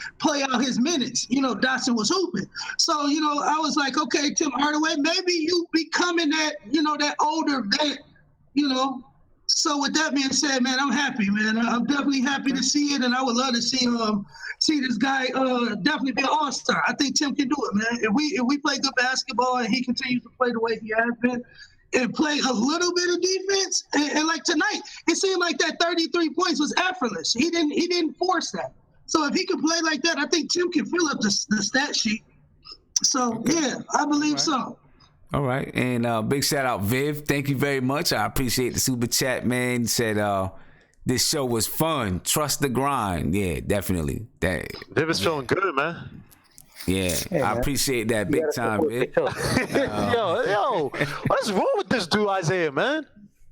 out his minutes. Dotson was hooping. So, I was like, okay, Tim Hardaway, maybe you becoming that, that older vet, So with that being said, man, I'm happy, man. I'm definitely happy to see it, and I would love to see this guy definitely be an all-star. I think Tim can do it, man. If we play good basketball and he continues to play the way he has been, and play a little bit of defense, and like tonight, it seemed like that 33 points was effortless. He didn't force that. So if he can play like that, I think Tim can fill up the stat sheet. So yeah, I believe so. All right, and big shout out Viv. Thank you very much. I appreciate the super chat, man. Said this show was fun. Trust the grind. Yeah, definitely. Viv is feeling good, man. Yeah, hey, I appreciate that big time, Viv. Yo, what's wrong with this dude, Isaiah, man?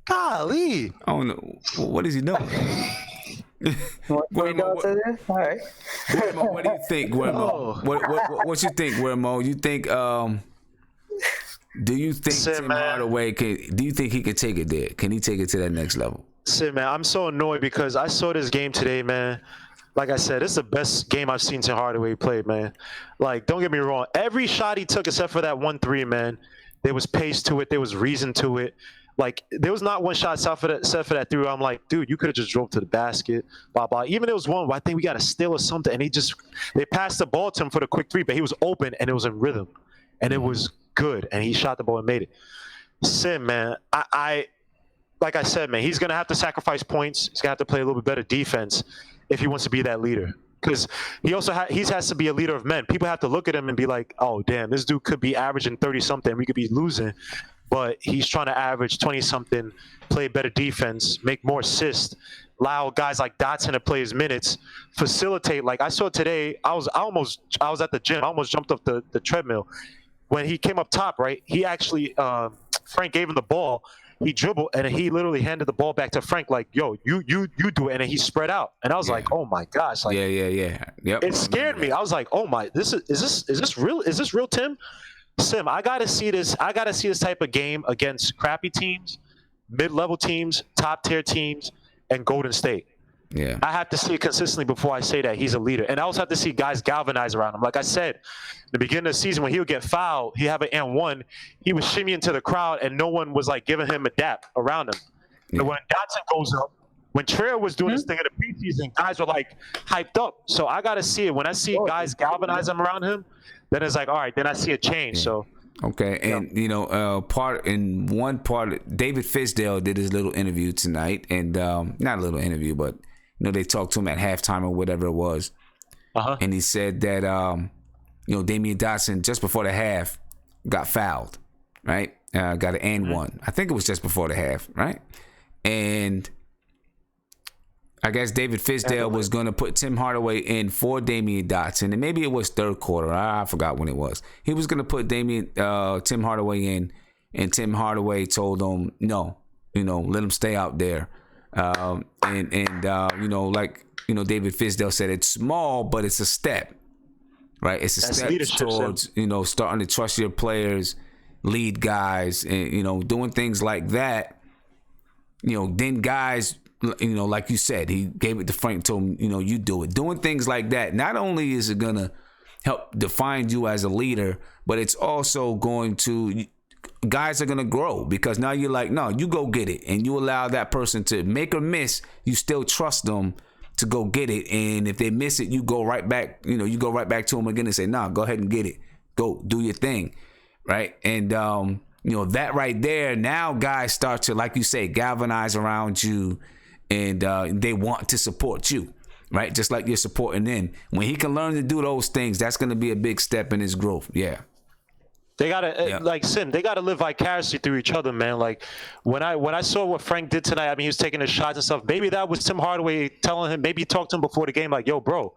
Golly. I don't know. What is he doing? All right. Guillermo, what do you think, Guillermo? What you think, Guillermo? You think do you think Tim Hardaway do you think he can take it there? Can he take it to that next level? Man, I'm so annoyed because I saw this game today, man. Like I said, it's the best game I've seen Tim Hardaway play, man. Like, don't get me wrong. Every shot he took except for that 1-3, man, there was pace to it. There was reason to it. Like, there was not one shot except for that 3. I'm like, dude, you could have just drove to the basket, blah, blah. Even there was one where I think we got a steal or something, and they passed the ball to him for the quick 3, but he was open, and it was in rhythm. And it was good, and he shot the ball and made it. Sim, man, I like I said, man, he's going to have to sacrifice points. He's going to have to play a little bit better defense if he wants to be that leader. Because he also has to be a leader of men. People have to look at him and be like, oh, damn, this dude could be averaging 30-something. We could be losing. But he's trying to average 20-something, play better defense, make more assists, allow guys like Dotson to play his minutes, facilitate. Like I saw today, I was at the gym. I almost jumped off the treadmill. When he came up top, right, he actually Frank gave him the ball. He dribbled, and he literally handed the ball back to Frank like, yo, you do it. And then he spread out. And I was like, oh, my gosh. Like, yeah. Yep. It scared me. I was like, oh, my, is this real? Is this real, Tim? Sim, I got to see this. I got to see this type of game against crappy teams, mid-level teams, top-tier teams, and Golden State. Yeah. I have to see it consistently before I say that he's a leader. And I also have to see guys galvanize around him. Like I said, in the beginning of the season, when he would get fouled, he have an and-1, he was shimmying to the crowd, and no one was, like, giving him a dap around him. Yeah. And when Dotson goes up, when Trier was doing this thing in the preseason, guys were, like, hyped up. So I got to see it. When I see guys galvanize him around him, then it's like, all right, then I see a change. Yeah. So. Okay, and one part, David Fisdale did his little interview tonight, and not a little interview, but they talked to him at halftime or whatever it was, and he said that Damian Dotson just before the half got fouled, right? Got an and-1. I think it was just before the half, right? And I guess David Fisdale was going to put Tim Hardaway in for Damian Dotson, and maybe it was third quarter. I forgot when it was. He was going to put Tim Hardaway in, and Tim Hardaway told him, no, let him stay out there. David Fisdale said, it's small, but it's a step, right? It's a step towards, starting to trust your players, lead guys, and, doing things like that. Then guys, like you said, he gave it to Frank, told him, you do it. Doing things like that, not only is it going to help define you as a leader, but it's also going to, guys are going to grow because now you're like, no, you go get it. And you allow that person to make or miss, you still trust them to go get it. And if they miss it, you go right back, you go right back to them again and say, nah, go ahead and get it. Go do your thing. Right. And, that right there, now guys start to, like you say, galvanize around you. And they want to support you, right? Just like you're supporting them. When he can learn to do those things, that's going to be a big step in his growth. Yeah. They gotta like Sim. They gotta live vicariously through each other, man. Like when I saw what Frank did tonight, I mean, he was taking his shots and stuff. Maybe that was Tim Hardaway telling him. Maybe he talked to him before the game, like, "Yo, bro,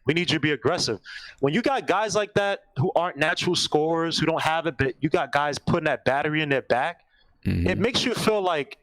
we need you to be aggressive." When you got guys like that who aren't natural scorers, who don't have it, but you got guys putting that battery in their back. Mm-hmm. It makes you feel like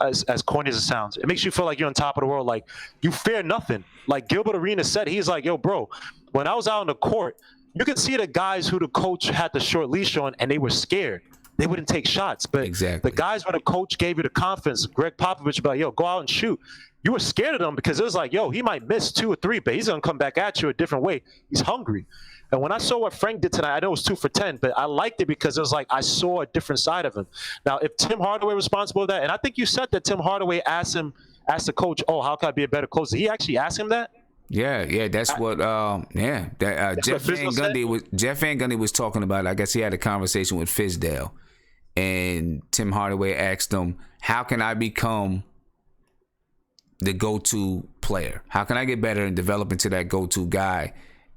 as corny as it sounds, it makes you feel like you're on top of the world. Like you fear nothing. Like Gilbert Arenas said, he's like, yo, bro, when I was out on the court, you could see the guys who the coach had the short leash on and they were scared. they wouldn't take shots. But exactly. the guys when a coach gave you the confidence, Greg Popovich would be like, yo, go out and shoot. You were scared of them because it was like, yo, he might miss 2 or 3, but he's going to come back at you a different way. He's hungry. And when I saw what Frank did tonight, I know it was 2 for 10, but I liked it because it was like I saw a different side of him. Now, if Tim Hardaway was responsible for that, and I think you said that Tim Hardaway asked the coach, oh, how can I be a better closer? He actually asked him that? Yeah, that's what. Jeff Van Gundy was talking about. I guess he had a conversation with Fizdale, and Tim Hardaway asked him, "How can I become the go-to player? How can I get better and develop into that go-to guy?"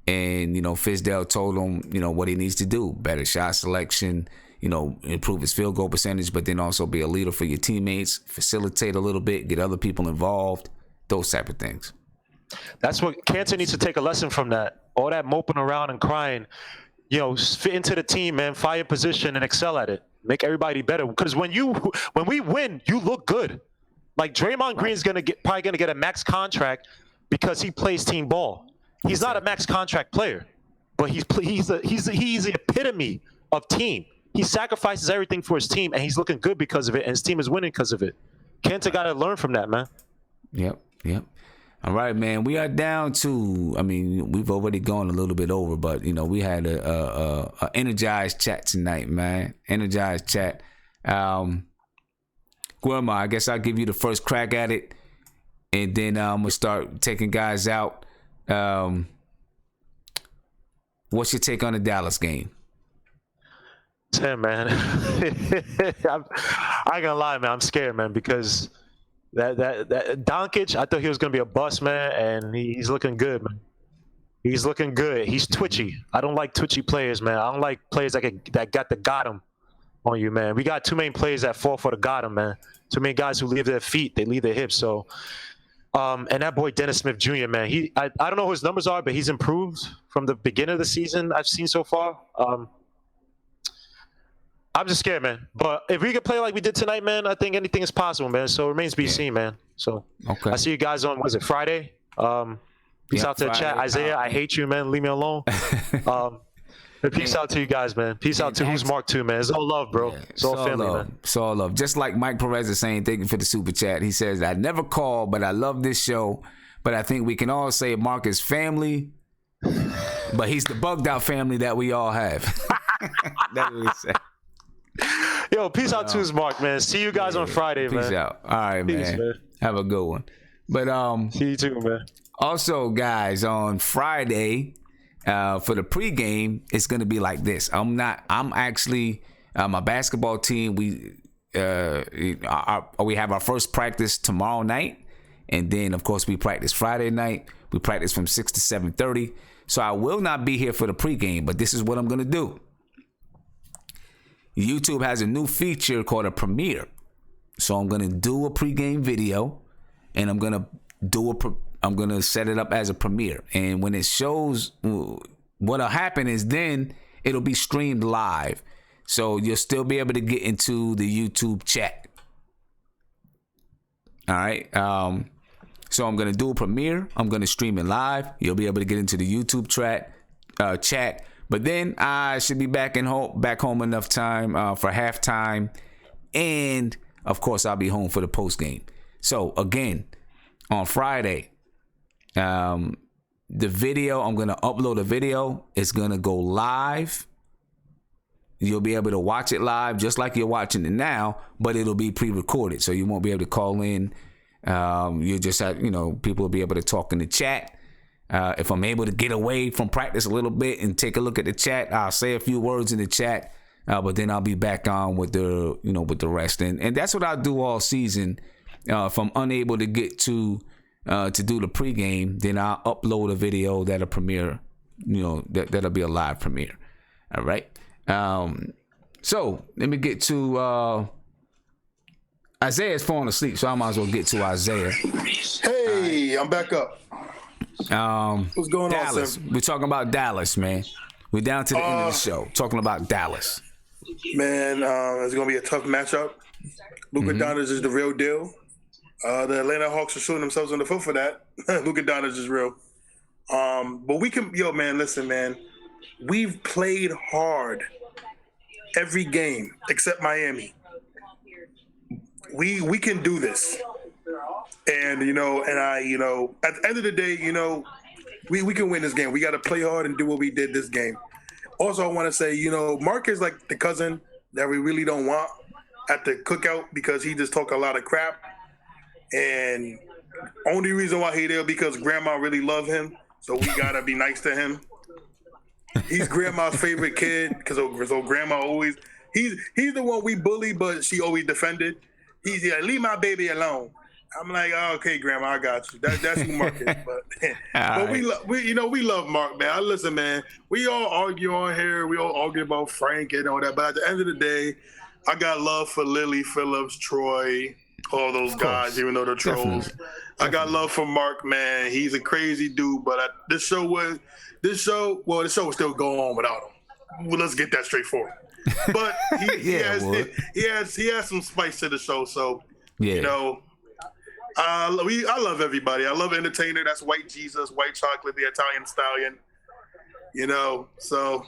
And Fizdale told him, what he needs to do: better shot selection, improve his field goal percentage, but then also be a leader for your teammates, facilitate a little bit, get other people involved, those type of things. That's what Cantor needs to take a lesson from that. All that moping around and crying, fit into the team, man, find your position and excel at it. Make everybody better. Because when we win, you look good. Like Draymond Green's probably gonna get a max contract because he plays team ball. He's not a max contract player, but he's the epitome of team. He sacrifices everything for his team, and he's looking good because of it, and his team is winning because of it. Cantor got to learn from that, man. Yep. All right, man. We are down to. We've already gone a little bit over, but we had a energized chat tonight, man. Energized chat. Guillermo, I guess I'll give you the first crack at it, and then we'll start taking guys out. What's your take on the Dallas game? Tim, man. I ain't gonna lie, man. I'm scared, man, because. That Doncic, I thought he was gonna be a bust, man, and he's looking good, man. He's looking good. He's twitchy. I don't like twitchy players, man. I don't like players that got the got him on you, man. We got too many players that fall for the got him, man. Too many guys who leave their feet, they leave their hips. So, and that boy Dennis Smith Jr., man. I don't know what his numbers are, but he's improved from the beginning of the season I've seen so far. I'm just scared, man. But if we could play like we did tonight, man, I think anything is possible, man. So it remains to be seen, man. So I see you guys on, was it Friday? Peace out to the chat. Isaiah, I hate you, man. Leave me alone. Peace out to you guys, man. Peace out to Who's Mark too, man. It's all love, bro. It's all family, man. It's all love. Just like Mike Perez is saying, thank you for the super chat. He says, I never call, but I love this show. But I think we can all say Mark is family, but he's the bugged out family that we all have. That's what he said. Yo, peace out to his Mark, man. See you guys on Friday, man. Peace out. All right, man. Have a good one. But see you too, man. Also, guys, on Friday, for the pregame, it's gonna be like this. I'm actually my basketball team. We have our first practice tomorrow night, and then of course we practice Friday night. We practice from 6 to 7:30. So I will not be here for the pregame, but this is what I'm gonna do. YouTube has a new feature called a premiere. So I'm going to do a pregame video, and I'm going to set it up as a premiere. And when it shows, what'll happen is then it'll be streamed live. So you'll still be able to get into the YouTube chat. All right. So I'm going to do a premiere. I'm going to stream it live. You'll be able to get into the YouTube chat. But then I should be back home enough time for halftime. And, of course, I'll be home for the postgame. So, again, on Friday, the video, I'm going to upload a video. It's going to go live. You'll be able to watch it live just like you're watching it now, but it'll be pre-recorded. So you won't be able to call in. You just have, people will be able to talk in the chat. If I'm able to get away from practice a little bit and take a look at the chat, I'll say a few words in the chat, but then I'll be back on with the rest. And that's what I'll do all season. If I'm unable to get to do the pregame, then I'll upload a video that'll premiere, that'll be a live premiere. All right. So let me get to Isaiah's falling asleep, so I might as well get to Isaiah. Hey, I'm back up. What's going Dallas. on, Sam? We're talking about Dallas, man. We're down to the end of the show, talking about Dallas. Man, it's going to be a tough matchup. Luka Doncic is the real deal. The Atlanta Hawks are shooting themselves in the foot for that. Luka Doncic is real. But we can, listen, man. We've played hard every game except Miami. We can do this. And, at the end of the day, we can win this game. We got to play hard and do what we did this game. Also, I want to say, Mark is like the cousin that we really don't want at the cookout because he just talk a lot of crap. And only reason why he there because grandma really love him. So we got to be nice to him. He's grandma's favorite kid because so grandma always, he's the one we bully, but she always defended. He's leave my baby alone. I'm like, oh, okay, grandma, I got you. That's who Mark is. But right. we love Mark, man. Listen, man, we all argue on here. We all argue about Frank and all that. But at the end of the day, I got love for Lily, Phillips, Troy, all those guys, even though they're trolls. Definitely. I got love for Mark, man. He's a crazy dude. But the show is still going on without him. Well, let's get that straight forward. But he has some spice to the show. So I love everybody. I love Entertainer. That's White Jesus, White Chocolate, the Italian Stallion. So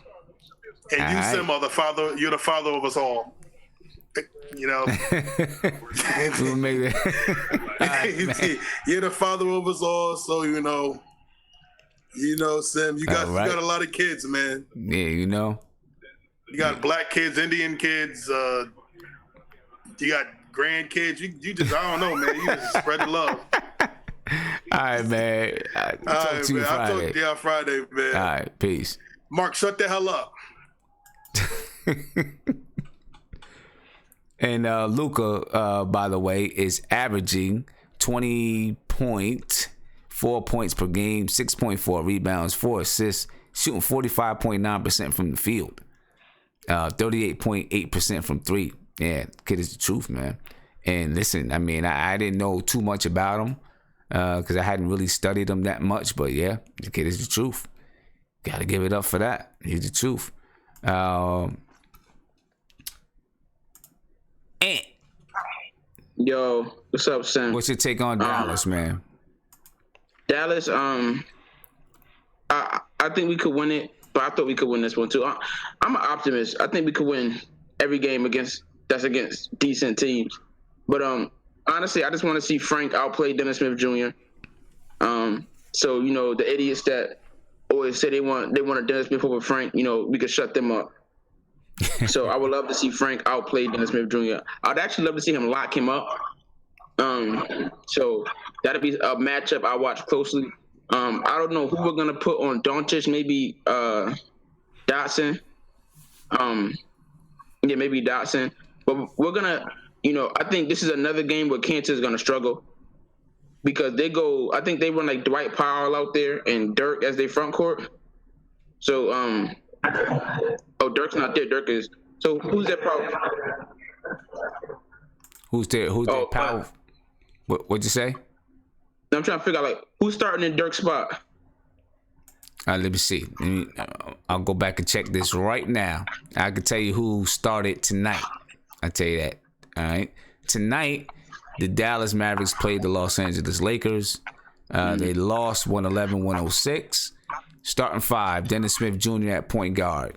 and you, Sim, are the father. You're the father of us all. We'll make that. You're the father of us all. So Sim, you got a lot of kids, man. Yeah, You got black kids, Indian kids. You got grandkids. You just, I don't know, man. You just spread the love. All right, man. Talk to you Friday. I'll talk to you Friday, man. All right, peace. Mark, shut the hell up. And Luka, by the way, is averaging 20.4 points per game, 6.4 rebounds, 4 assists, shooting 45.9% from the field, 38.8% from three. Yeah, kid is the truth, man. And listen, I mean, I didn't know too much about him because I hadn't really studied him that much. But yeah, the kid is the truth. Got to give it up for that. He's the truth. Yo, what's up, Sam? What's your take on Dallas, man? Dallas, I think we could win it, but I thought we could win this one too. I'm an optimist. I think we could win every game against decent teams. But honestly, I just want to see Frank outplay Dennis Smith Jr. So the idiots that always say they want a Dennis Smith over Frank, we could shut them up. So I would love to see Frank outplay Dennis Smith Jr. I'd actually love to see him lock him up. So that'll be a matchup I watch closely. I don't know who we're gonna put on Doncic. Maybe Dotson. Maybe Dotson. But we're gonna, I think this is another game where Kansas is gonna struggle because I think they run like Dwight Powell out there and Dirk as their front court. So Dirk's not there. Dirk is. So who's that Powell? Who's there? Who's there? Powell? What'd you say? I'm trying to figure out who's starting in Dirk's spot. Let me see. I'll go back and check this right now. I can tell you who started tonight. I'll tell you that. All right. Tonight, the Dallas Mavericks played the Los Angeles Lakers. They lost 111-106. Starting five, Dennis Smith Jr. at point guard.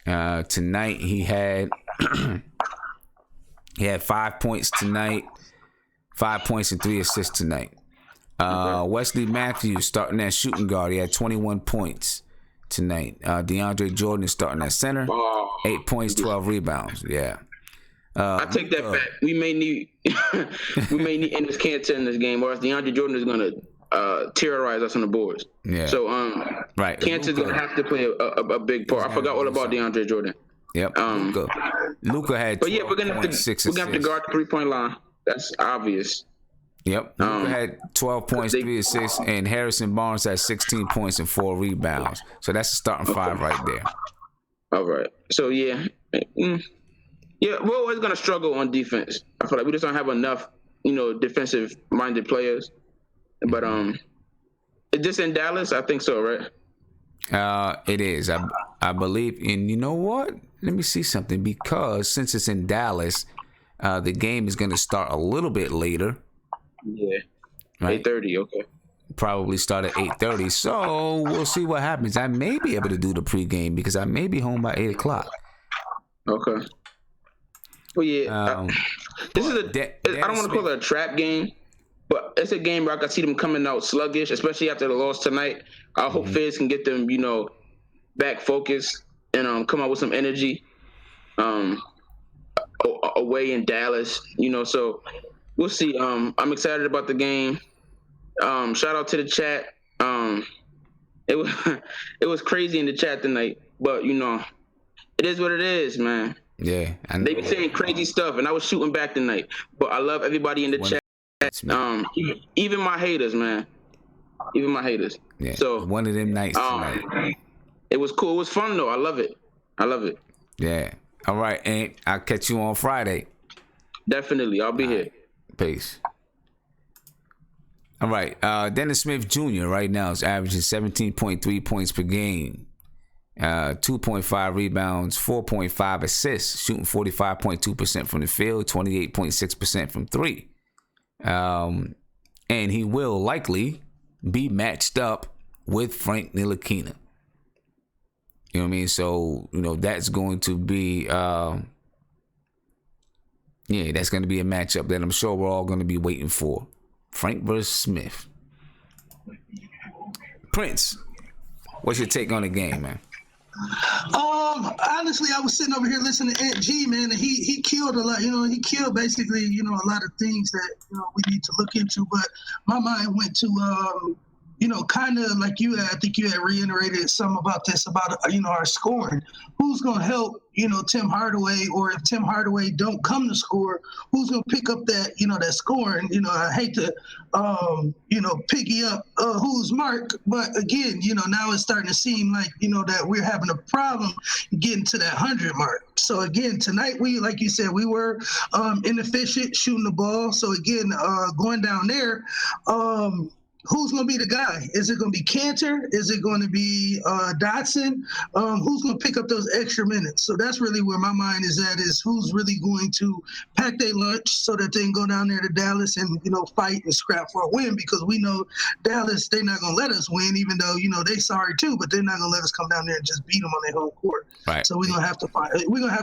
Tonight he had 5 points tonight, 5 points and 3 assists tonight. Wesley Matthews starting at shooting guard. He had 21 points tonight. DeAndre Jordan is starting at center. 8 points, 12 rebounds. Yeah. I take that back. We may need Enes Kanter in this game, or else DeAndre Jordan is gonna terrorize us on the boards. Yeah. So right. Kanter's gonna have to play a big part. I forgot all about DeAndre Jordan. Yep. Luka had. But yeah, we're gonna have to guard the 3-point line. That's obvious. Yep. Luka had 12 points, 3 assists, and Harrison Barnes had 16 points and 4 rebounds. So that's the starting five right there. All right. So yeah, we're always gonna struggle on defense. I feel like we just don't have enough, defensive-minded players. But is this in Dallas? I think so, right? It is. I believe. And you know what? Let me see something. Because since it's in Dallas, the game is going to start a little bit later. Yeah. Right? 8:30. Okay. Probably start at 8:30. So we'll see what happens. I may be able to do the pregame because I may be home by 8 o'clock. Okay. Well, yeah. This is I don't want to call it a trap game, but it's a game where I can see them coming out sluggish, especially after the loss tonight. I hope Fizz can get them, back focused and come out with some energy away in Dallas. So we'll see. I'm excited about the game. Shout out to the chat. It was crazy in the chat tonight, but it is what it is, man. Yeah, they be saying crazy stuff, and I was shooting back tonight. But I love everybody in the chat. Even my haters, man. Even my haters. Yeah. So one of them nights tonight. It was cool. It was fun though. I love it. Yeah. All right, and I'll catch you on Friday. Definitely, I'll be here. Peace. All right, Dennis Smith Jr. right now is averaging 17.3 points per game. 2.5 rebounds, 4.5 assists, shooting 45.2% from the field, 28.6% from three. And he will likely be matched up with Frank Ntilikina. You know what I mean? So, that's going to be, that's going to be a matchup that I'm sure we're all going to be waiting for. Frank versus Smith. Prince, what's your take on the game, man? Honestly, I was sitting over here listening to Ant G, man, and he killed a lot. He killed basically, a lot of things that we need to look into. But my mind went to kind of like I think you had reiterated some about this, about our scoring. Who's gonna help Tim Hardaway, or if Tim Hardaway don't come to score, who's gonna pick up that that scoring? I hate to piggy up who's Mark, but again, now it's starting to seem like that we're having a problem getting to that 100 mark. So again, tonight we, like you said, we were inefficient shooting the ball. So again, going down there, who's going to be the guy? Is it going to be Cantor? Is it going to be Dotson? Who's going to pick up those extra minutes? So that's really where my mind is at, is who's really going to pack their lunch so that they can go down there to Dallas and, fight and scrap for a win, because we know Dallas, they're not going to let us win, even though, they sorry too, but they're not going to let us come down there and just beat them on their home court. Right. So we're going to have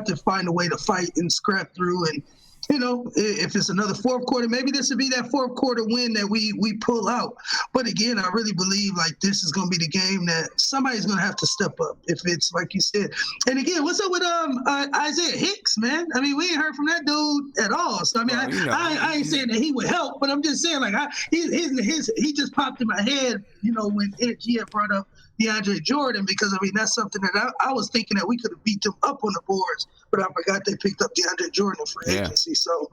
to find a way to fight and scrap through. And if it's another fourth quarter, maybe this would be that fourth quarter win that we pull out. But again, I really believe like this is going to be the game that somebody's going to have to step up, if it's like you said. And again, what's up with Isaiah Hicks, man? I mean, we ain't heard from that dude at all. So I mean, I ain't saying that he would help, but I'm just saying like he just popped in my head, when G had brought up DeAndre Jordan, because I mean that's something that I was thinking that we could have beat them up on the boards, but I forgot they picked up DeAndre Jordan for agency. So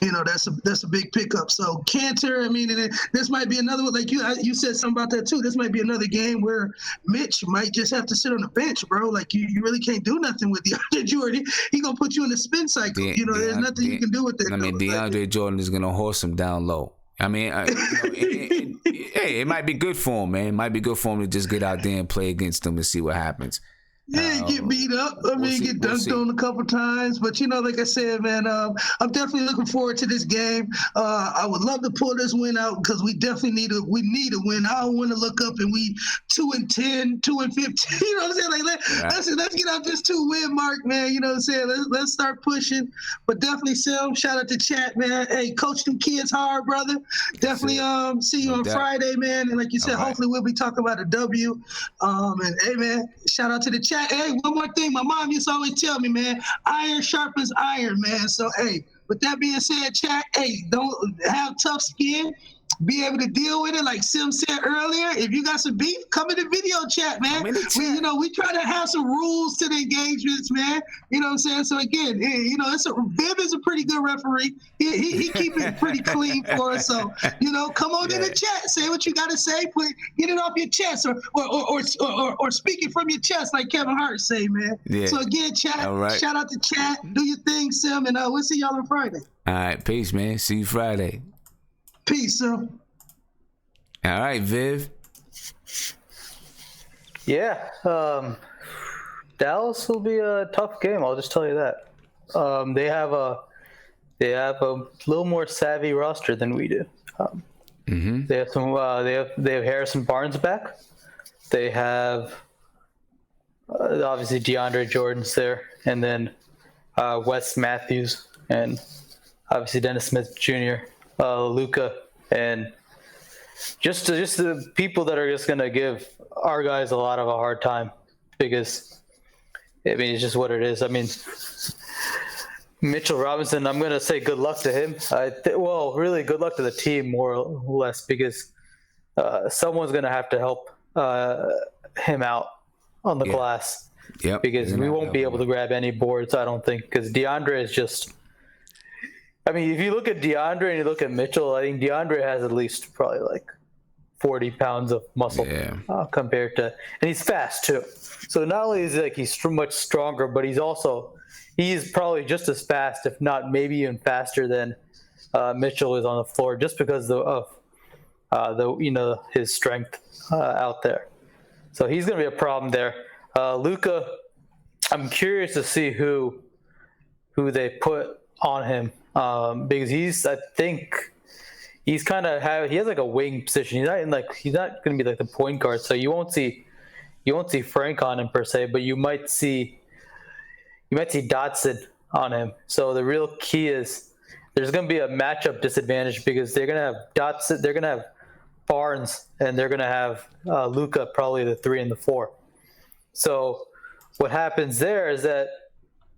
that's a big pickup. So Cantor, I mean, and this might be another one, like you said something about that too. This might be another game where Mitch might just have to sit on the bench, bro. Like you really can't do nothing with DeAndre Jordan. He gonna put you in a spin cycle. There's nothing you can do with that. I mean, DeAndre Jordan is gonna horse him down low. I mean, hey, it might be good for him, man. It might be good for him to just get out there and play against them and see what happens. Yeah, get beat up. Get dunked on a couple times. But, like I said, man, I'm definitely looking forward to this game. I would love to pull this win out, because we definitely need a win. I don't want to look up and we 2-10, 2-15. You know what I'm saying? Like, let's get out this 2-win mark, man. You know what I'm saying? Let's start pushing. But definitely, Sim, shout out to chat, man. Hey, coach them kids hard, brother. Definitely see you on Friday, man. And like you said, hopefully we'll be talking about a W. And, hey, man, shout out to the chat. Hey, one more thing. My mom used to always tell me, man, iron sharpens iron, man. So, hey, with that being said, chat, hey, don't have tough skin. Be able to deal with it, like Sim said earlier. If you got some beef, come in the video chat, man. We try to have some rules to the engagements, man. You know what I'm saying? So again, Viv is a pretty good referee. He keep it pretty clean for us. So come on in the chat, say what you got to say, get it off your chest, or speak it from your chest, like Kevin Hart say, man. Yeah. So again, chat, shout out to chat, do your thing, Sim, and we'll see y'all on Friday. All right, peace, man. See you Friday. Peace, sir. All right, Viv. Yeah, Dallas will be a tough game. I'll just tell you that. They have a little more savvy roster than we do. They have some. They have Harrison Barnes back. They have obviously DeAndre Jordan's there, and then Wes Matthews, and obviously Dennis Smith Jr., Luka, and just the people that are just gonna give our guys a lot of a hard time, because I mean it's just what it is. I mean, Mitchell Robinson, I'm gonna say good luck to him. Well, really good luck to the team, more or less, because someone's gonna have to help him out on the glass. Yep. Because we won't be able to grab any boards, I don't think. Because DeAndre is just. I mean, if you look at DeAndre and you look at Mitchell, I think DeAndre has at least probably like 40 pounds of muscle compared to, and he's fast too. So not only is he's much stronger, but he's probably just as fast, if not maybe even faster than Mitchell is on the floor, just because of his strength out there. So he's going to be a problem there. Luka, I'm curious to see who they put on him, because I think he's kind of he has like a wing position. He's not going to be like the point guard, so you won't see Frank on him per se, but you might see Dotson on him. So the real key is there's going to be a matchup disadvantage, because they're going to have Dotson, they're going to have Barnes, and they're going to have Luka probably the 3 and the 4. So what happens there is that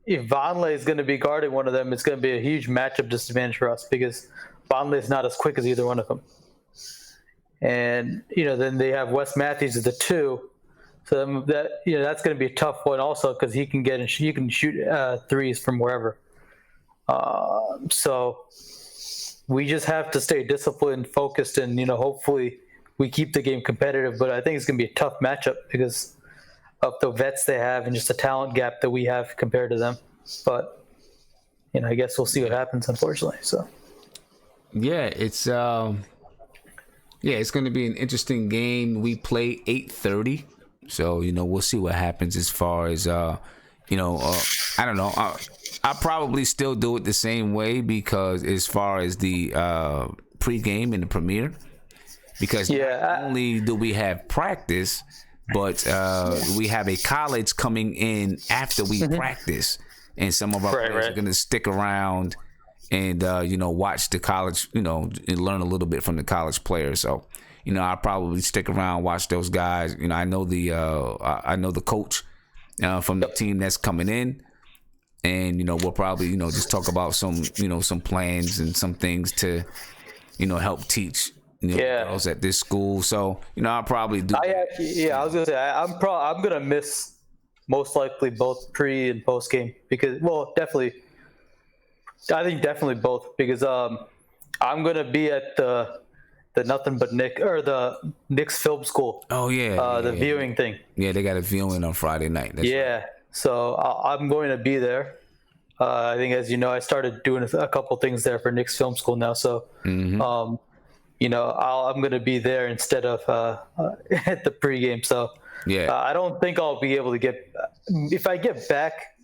if Vonleh is going to be guarding one of them, it's going to be a huge matchup disadvantage for us, because Vonleh is not as quick as either one of them. And then they have Wes Matthews as the 2, so that's going to be a tough one also, because he can shoot threes from wherever. So we just have to stay disciplined, focused, and hopefully we keep the game competitive. But I think it's going to be a tough matchup because of the vets they have and just the talent gap that we have compared to them. But I guess we'll see what happens, unfortunately. So it's going to be an interesting game. We play 8:30, so we'll see what happens as far as I don't know. I probably still do it the same way, because as far as the pregame and the premiere, because not only do we have practice, but we have a college coming in after we practice, and some of our players are going to stick around and watch the college, and learn a little bit from the college players. So I'll probably stick around, watch those guys. I know the coach from the team that's coming in, and we'll probably just talk about some plans and some things to help teach girls at this school. So I'll probably do. I was gonna say I'm gonna miss most likely both pre and post game, because definitely both, because I'm gonna be at the Nothing But Nick, or the Knicks Film School. Oh yeah, the viewing thing. Yeah, they got a viewing on Friday night. That's right. So I'm going to be there. I think, as you know, I started doing a couple things there for Knicks Film School now. So, I'm going to be there instead of at the pregame. So, I don't think I'll be able to get. If I get back,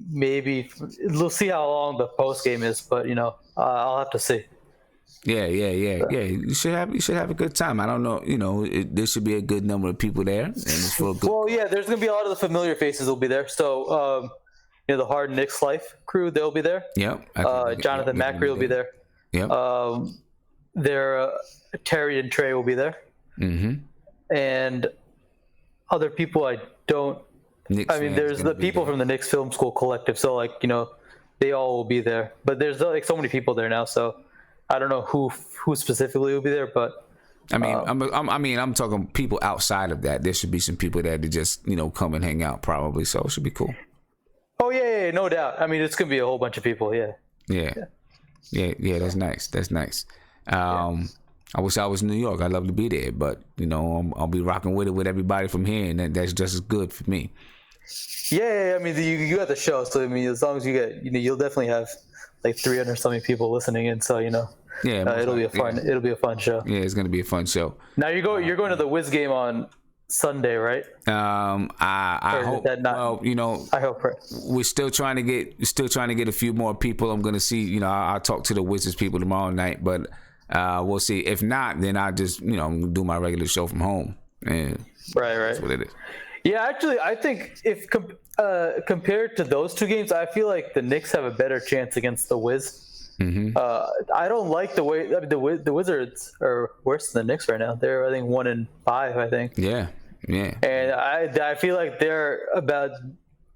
maybe we'll see how long the post game is. But I'll have to see. Yeah. You should have a good time. I don't know. There should be a good number of people there, and it's for a good. Well, there's gonna be a lot of the familiar faces will be there. So, the Hard Knicks Life crew, they'll be there. Yep. Jonathan Macri will be there. Yep. Terry and Trey will be there. Mm-hmm. And other people there's the people from the Knicks Film School Collective. So they all will be there. But there's so many people there now. So I don't know who specifically will be there, but I'm talking people outside of that. There should be some people there to just come and hang out, probably. So it should be cool. Oh yeah, no doubt. It's gonna be a whole bunch of people. Yeah. That's nice. I wish I was in New York. I'd love to be there, but I'll be rocking with it with everybody from here, and that's just as good for me. Yeah. You got the show, so as long as you get, you'll definitely have like 300 something people listening in. So it'll be a fun show. Yeah, it's gonna be a fun show. Now you're going to the Wiz game on Sunday, right? I hope. I hope we're still trying to get a few more people. I'm gonna see. I'll talk to the Wizards people tomorrow night, but we'll see. If not, then I just I'm gonna do my regular show from home. And right. That's what it is. Yeah, actually, I think if compared to those two games, I feel like the Knicks have a better chance against the Wiz. Mm-hmm. I don't like the way the Wizards are worse than the Knicks right now. They're, I think, 1-5. I think. Yeah. And I feel like they're about.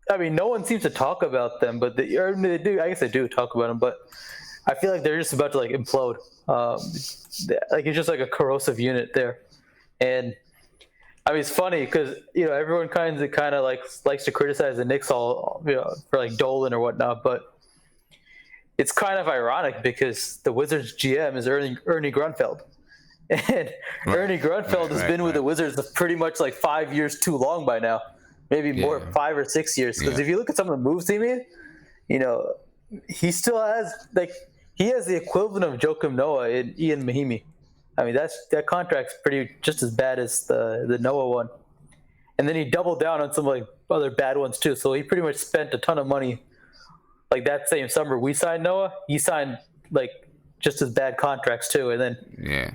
I mean, no one seems to talk about them, but they do. I guess they do talk about them, but I feel like they're just about to like implode. Like it's just like a corrosive unit there, and I mean it's funny because everyone kind of like likes to criticize the Knicks all for like Dolan or whatnot, but it's kind of ironic because the Wizards GM is Ernie Grunfeld, and Ernie Grunfeld has been with the Wizards pretty much like 5 years too long by now. Maybe more, 5 or 6 years. Because if you look at some of the moves he made, he still has he has the equivalent of Joakim Noah in Ian Mahimi. I mean, that contract's just as bad as the Noah one. And then he doubled down on some like other bad ones too. So he pretty much spent a ton of money. Like that same summer we signed Noah, he signed like just as bad contracts too. And then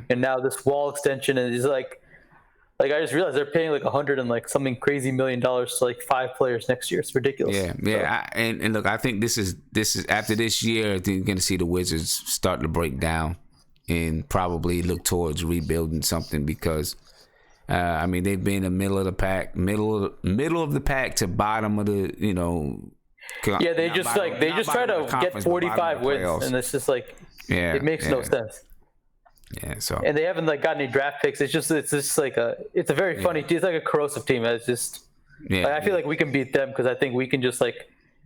and now this Wall extension, and he's like I just realized they're paying like $100 and like something crazy $1 million to like 5 players next year. It's ridiculous. Yeah. So. And look, I think this is after this year, I think you're going to see the Wizards start to break down and probably look towards rebuilding something because, I mean, they've been in the middle of the pack, middle of the pack to bottom of the, Yeah, they just try to get 45 wins, and it's just like it makes no sense. Yeah, so and they haven't like got any draft picks. It's just like it's a very funny. It's like a corrosive team. It's just I feel like we can beat them because I think we can just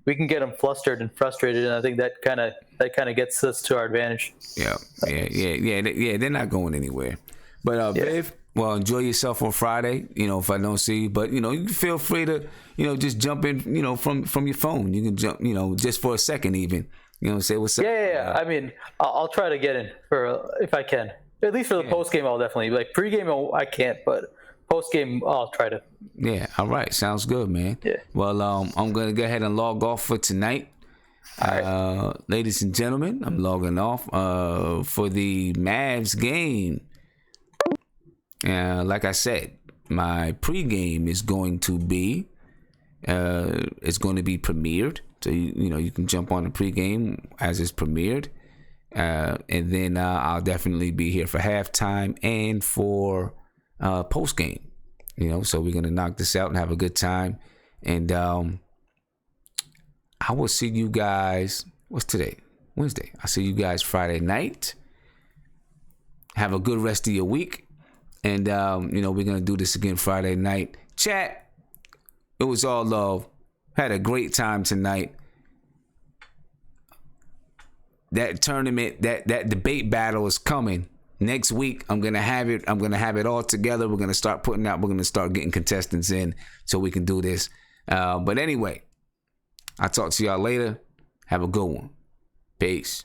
we can get them flustered and frustrated, and I think that kind of gets us to our advantage. Yeah. They're not going anywhere. But Viv, well, enjoy yourself on Friday. If I don't see you, but you can feel free to just jump in. From your phone, you can jump. Just for a second, even. Say what's up. Yeah. I mean, I'll try to get in if I can. At least for the post game, I'll definitely pregame. I can't, but post game, I'll try to. Yeah. All right. Sounds good, man. Yeah. Well, I'm gonna go ahead and log off for tonight. All right. Ladies and gentlemen, I'm logging off for the Mavs game. Like I said, my pregame is going to be premiered. So you can jump on the pregame as it's premiered, and then I'll definitely be here for halftime and for postgame. So we're gonna knock this out and have a good time. And I will see you guys. What's today? Wednesday. I'll see you guys Friday night. Have a good rest of your week, and we're gonna do this again Friday night. Chat. It was all love. Had a great time tonight. That tournament, that debate battle is coming next week. I'm gonna have it all together. We're gonna start getting contestants in so we can do this. But anyway, I'll talk to y'all later. Have a good one. Peace.